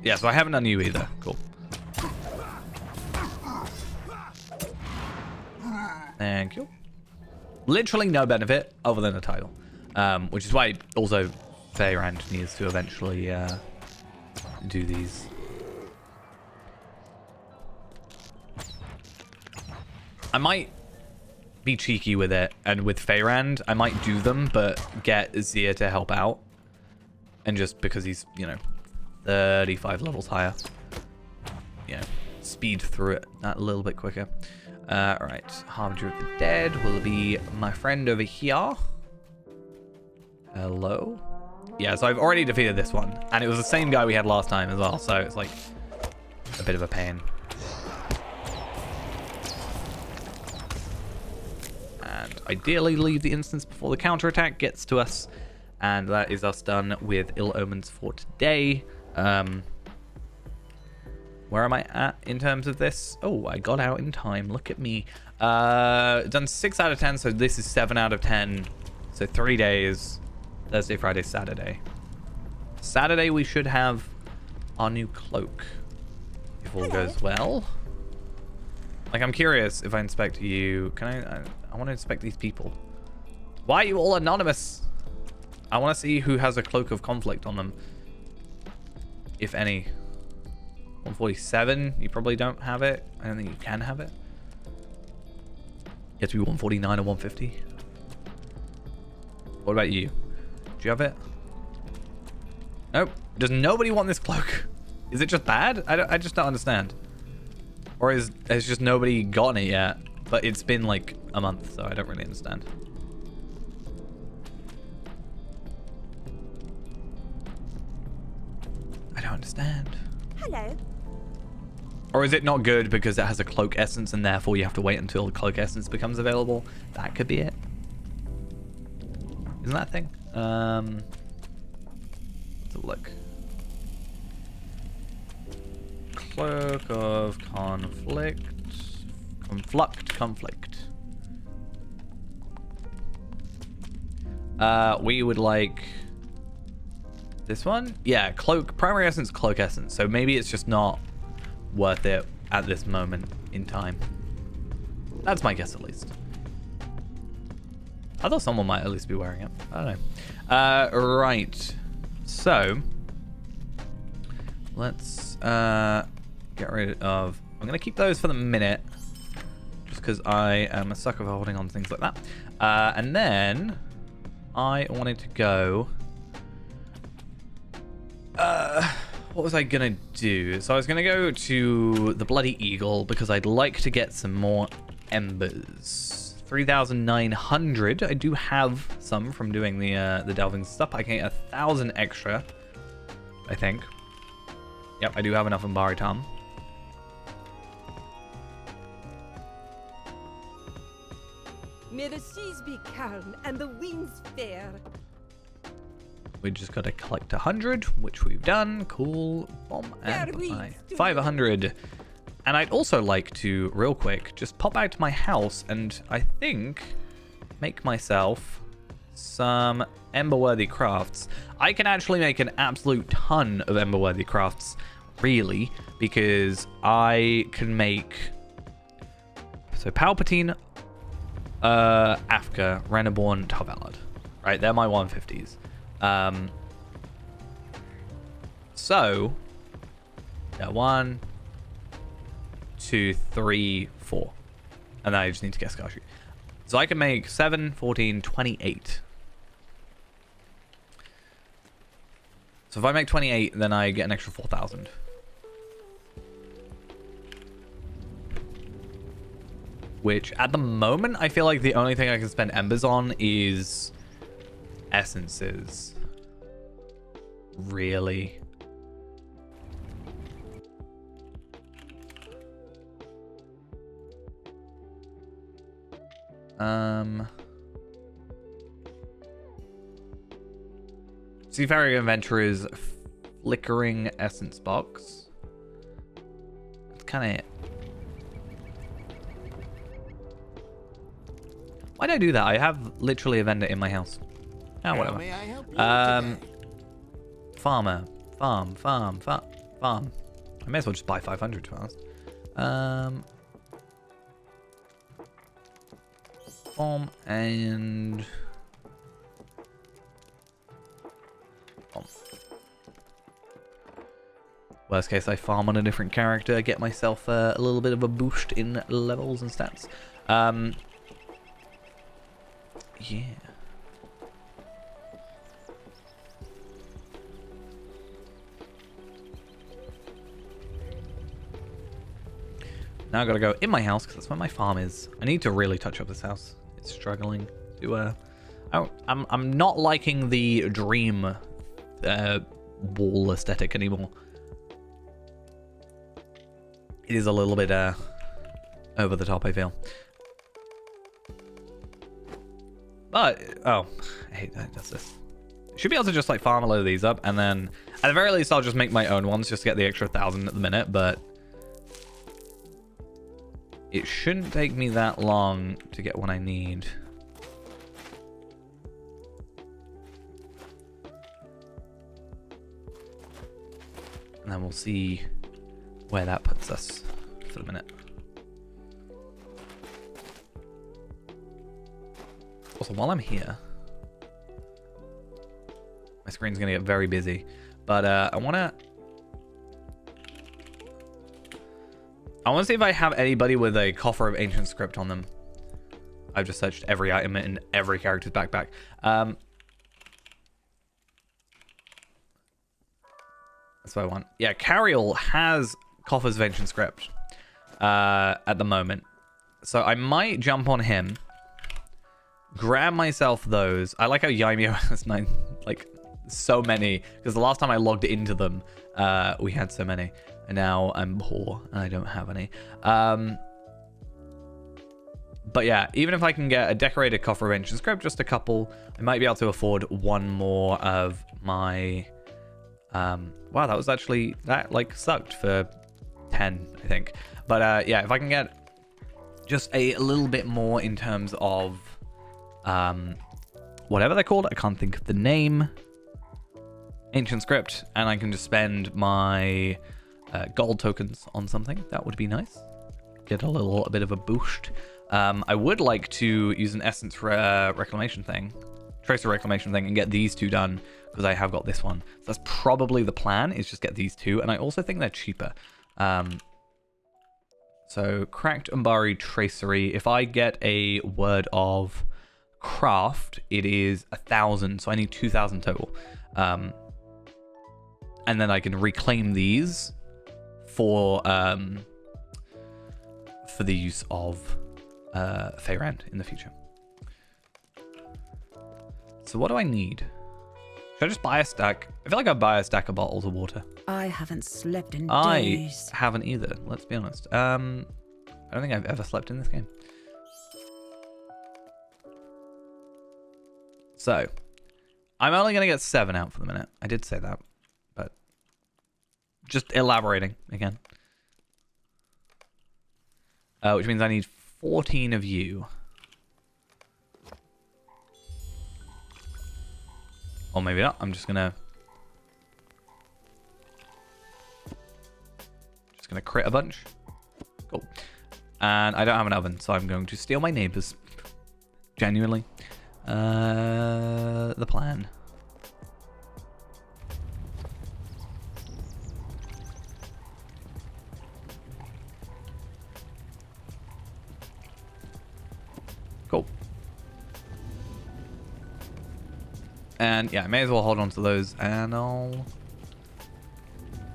Yeah, so I haven't done you either. Cool. Thank you. Literally no benefit other than a title. Which is why also Faerand needs to eventually do these. I might be cheeky with it, and with Faerand, I might do them, but get Zia to help out. And just because he's, you know, 35 levels higher, you know, speed through it that little bit quicker. Alright, Harbinger of the Dead will be my friend over here. Hello? Yeah, so I've already defeated this one, and it was the same guy we had last time as well, so it's like a bit of a pain. And ideally leave the instance before the counterattack gets to us, and that is us done with Ill Omens for today. Where am I at in terms of this? Oh, I got out in time. Look at me. Done 6 out of 10, so this is 7 out of 10. So 3 days. Thursday, Friday, Saturday. Saturday we should have our new cloak, if all goes well. Like, I'm curious if I inspect you. Can I want to inspect these people. Why are you all anonymous? I want to see who has a Cloak of Conflict on them. If any. 147, you probably don't have it. I don't think you can have it. You have to be 149 or 150. What about you? Do you have it? Nope. Does nobody want this cloak? Is it just bad? I just don't understand. Or has just nobody gotten it yet? But it's been like a month, so I don't really understand. I don't understand. Hello. Or is it not good because it has a cloak essence and therefore you have to wait until the cloak essence becomes available? That could be it. Isn't that a thing? Let's have a look. Cloak of Conflict. Conflict. We would like this one? Yeah, cloak, primary essence, cloak essence. So maybe it's just not worth it at this moment in time. That's my guess, at least. I thought someone might at least be wearing it. I don't know. Right. So let's get rid of... I'm going to keep those for the minute, just because I am a sucker for holding on to things like that. And then I wanted to go... what was I gonna do? So I was gonna go to the Bloody Eagle because I'd like to get some more embers. 3,900. I do have some from doing the delving stuff. I can get 1,000 extra, I think. Yep, I do have enough in Baritam. May the seas be calm and the winds fair. We just got to collect 100, which we've done. Cool. Bomb and Fair winds buy. to 500. And I'd also like to, real quick, just pop back to my house and I think make myself some Emberworthy crafts. I can actually make an absolute ton of Emberworthy crafts, really, because I can make... So Palpatine, Afka, Reneborn, Tarvalad. Right, they're my 150s. So, yeah, 1, 2, 3, 4. And then I just need to get Scarshoot. So I can make 7, 14, 28. So if I make 28, then I get an extra 4,000. Which, at the moment, I feel like the only thing I can spend embers on is essences. Really. Seafaring Adventurer's Flickering Essence Box. That's kind of it. Why'd I do that? I have literally a vendor in my house. Oh, whatever. May I help you today? Farmer. Farm. I may as well just buy 500 to be honest. Farm and... Farm. Worst case, I farm on a different character, get myself a little bit of a boost in levels and stats. Yeah. Now I gotta go in my house because that's where my farm is. I need to really touch up this house. It's struggling to I'm not liking the dream wall aesthetic anymore. It is a little bit over the top, I feel. But oh, I hate that it does this. Should be able to just like farm a load of these up, and then at the very least I'll just make my own ones just to get the extra 1,000 at the minute, but it shouldn't take me that long to get what I need. And then we'll see where that puts us for the minute. Also, while I'm here, my screen's gonna get very busy, but I wanna see if I have anybody with a Coffer of Ancient Script on them. I've just searched every item in every character's backpack. That's what I want. Yeah, Cariel has Coffers of Ancient Script at the moment. So I might jump on him, grab myself those. I like how Yaimio has so many, because the last time I logged into them, we had so many. And now I'm poor and I don't have any. But yeah, even if I can get a decorated Coffer of Ancient Script, just a couple, I might be able to afford one more of my... wow, that was actually... That, sucked for 10, I think. But yeah, if I can get just a little bit more in terms of... whatever they're called, I can't think of the name. Ancient Script, and I can just spend my... gold tokens on something. That would be nice. Get a little bit of a boost. I would like to use an Essence Reclamation thing, Tracer Reclamation thing, and get these two done, because I have got this one. So that's probably the plan, is just get these two, and I also think they're cheaper. So Cracked Umbari Tracery, if I get a Word of Craft, it is 1,000, so I need 2,000 total. And then I can reclaim these for the use of Feyrand in the future. So what do I need? Should I just buy a stack? I feel like I'd buy a stack of bottles of water. I haven't slept in I days. haven't either, let's be honest. I don't think I've ever slept in this game. So, I'm only going to get 7 out for the minute. I did say that, but just elaborating again. Which means I need 14 of you. Or maybe not. I'm just gonna crit a bunch. Cool. And I don't have an oven, so I'm going to steal my neighbors. Genuinely. The plan. Cool. And yeah, I may as well hold on to those, and I'll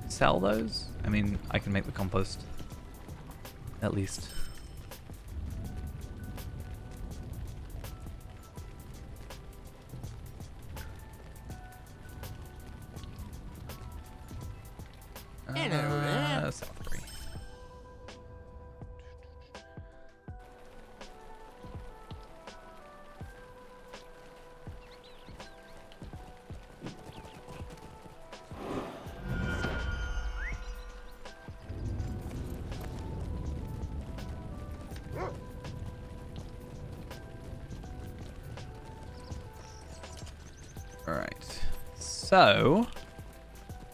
sell those. I mean, I can make the compost, at least. Sell 3. Alright, so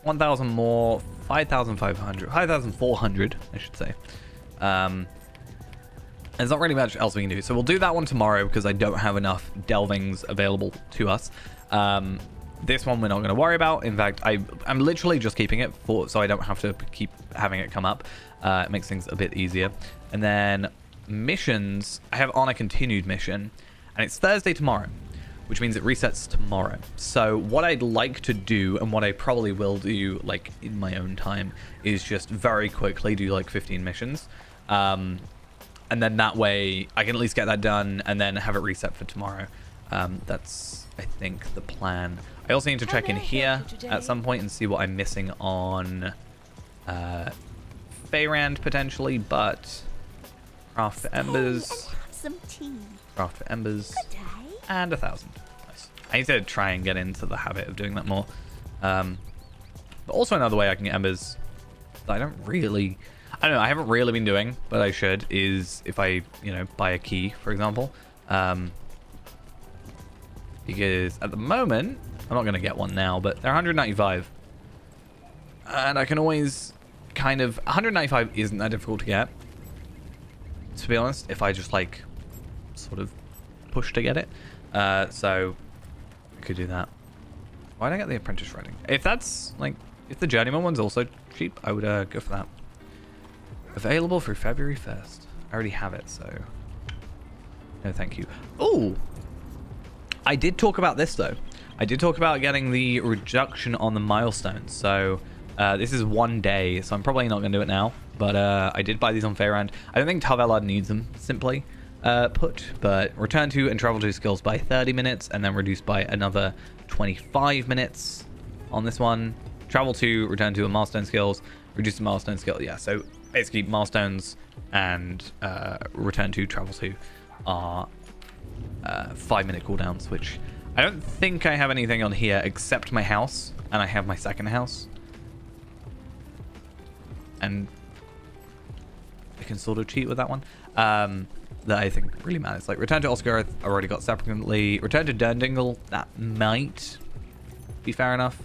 1,000 more, 5,500, 5,400, I should say. There's not really much else we can do, so we'll do that one tomorrow because I don't have enough delvings available to us. This one we're not going to worry about. In fact, I'm literally just keeping it for so I don't have to keep having it come up. It makes things a bit easier. And then missions, I have on a continued mission, and it's Thursday tomorrow, which means it resets tomorrow. So what I'd like to do, and what I probably will do, like, in my own time, is just very quickly do, like, 15 missions. And then that way, I can at least get that done, and then have it reset for tomorrow. That's, I think, the plan. I also need to check in here at some point and see what I'm missing on Feyrand, potentially, but craft for embers. Some tea. Craft for embers. Good day. And 1,000. Nice. I need to try and get into the habit of doing that more. But also another way I can get embers that I don't know, I haven't really been doing, but I should, is if I, buy a key, for example. Because at the moment, I'm not going to get one now, but they're 195. And I can always 195 isn't that difficult to get, to be honest, if I just, sort of push to get it. So I could do that. Why did I get the apprentice writing? If that's if the journeyman one's also cheap, I would go for that. Available through February 1st. I already have it, so no thank you. Oh, I did talk about this though. I did talk about getting the reduction on the milestones. So this is 1 day, so I'm probably not going to do it now. But I did buy these on Feyrand. I don't think Tav-Elad needs them, simply. But return to and travel to skills by 30 minutes, and then reduced by another 25 minutes on this one. Travel to, return to, and milestone skills, reduce the milestone skill. Yeah, so basically milestones and return to, travel to are 5-minute cooldowns, which I don't think I have anything on here except my house, and I have my second house. And I can sort of cheat with that one. That I think really matters. Like, return to Osgiliath, I already got separately. Return to Durdingle, that might be fair enough.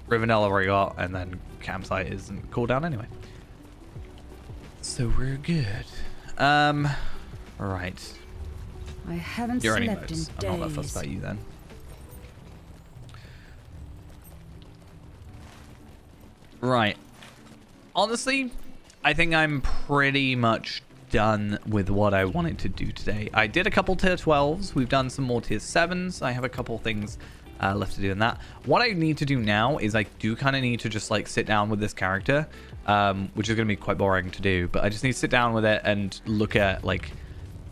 Rivendell I've already got, and then campsite isn't cooldown anyway. So we're good. Right. I haven't You're any slept in modes. days. I'm not that fussed about you then. Right. Honestly, I think I'm pretty much done with what I wanted to do today. I did a couple tier 12s. We've done some more tier 7s. I have a couple things left to do in that. What I need to do now is I do kind of need to just sit down with this character, which is going to be quite boring to do, but I just need to sit down with it and look at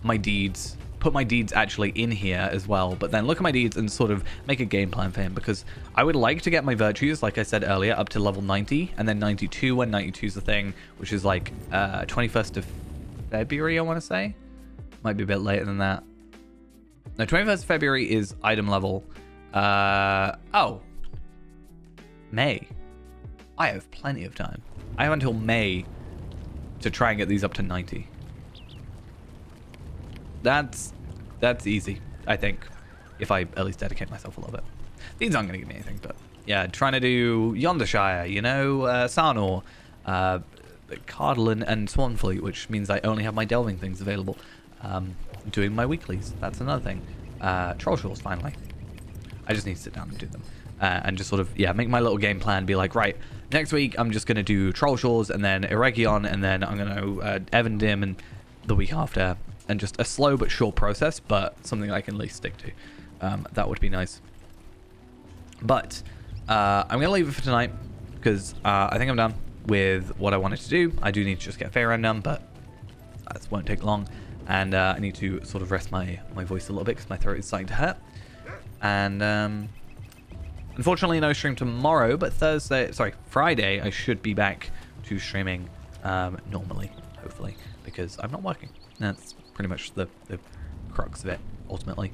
my deeds, put my deeds actually in here as well, but then look at my deeds and sort of make a game plan for him, because I would like to get my virtues, like I said earlier, up to level 90, and then 92 when 92 is the thing, which is 21st of February, I want to say. Might be a bit later than that. No, 21st of February is item level, Oh. May. I have plenty of time. I have until May to try and get these up to 90. That's easy, I think, if I at least dedicate myself a little bit. These aren't going to give me anything, but yeah, trying to do Yondershire, you know, Sarnor, Cardlin, and Swanfleet, which means I only have my delving things available. Doing my weeklies, that's another thing. Troll Shores, finally. I just need to sit down and do them. And just sort of, yeah, make my little game plan, be like, right, next week I'm just going to do Troll Shores, and then Eregion, and then I'm going to Evandim, and the week after, and just a slow but sure process, but something I can at least stick to. That would be nice. But I'm going to leave it for tonight, because I think I'm done with what I wanted to do. I do need to just get Faerun done, but that won't take long. And I need to sort of rest my voice a little bit, because my throat is starting to hurt. And unfortunately, no stream tomorrow, but Friday, I should be back to streaming normally, hopefully, because I'm not working. That's pretty much the crux of it, ultimately.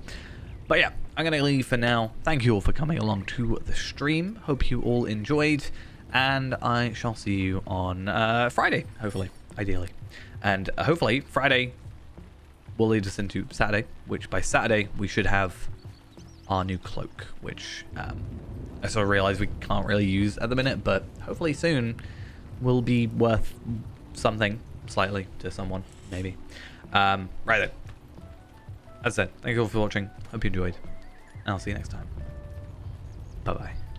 But yeah, I'm going to leave for now. Thank you all for coming along to the stream. Hope you all enjoyed, and I shall see you on Friday, hopefully, ideally. And hopefully, Friday will lead us into Saturday, which by Saturday, we should have our new cloak, which I sort of realize we can't really use at the minute, but hopefully soon will be worth something slightly to someone, maybe. Right then. As I said, thank you all for watching. Hope you enjoyed. And I'll see you next time. Bye-bye.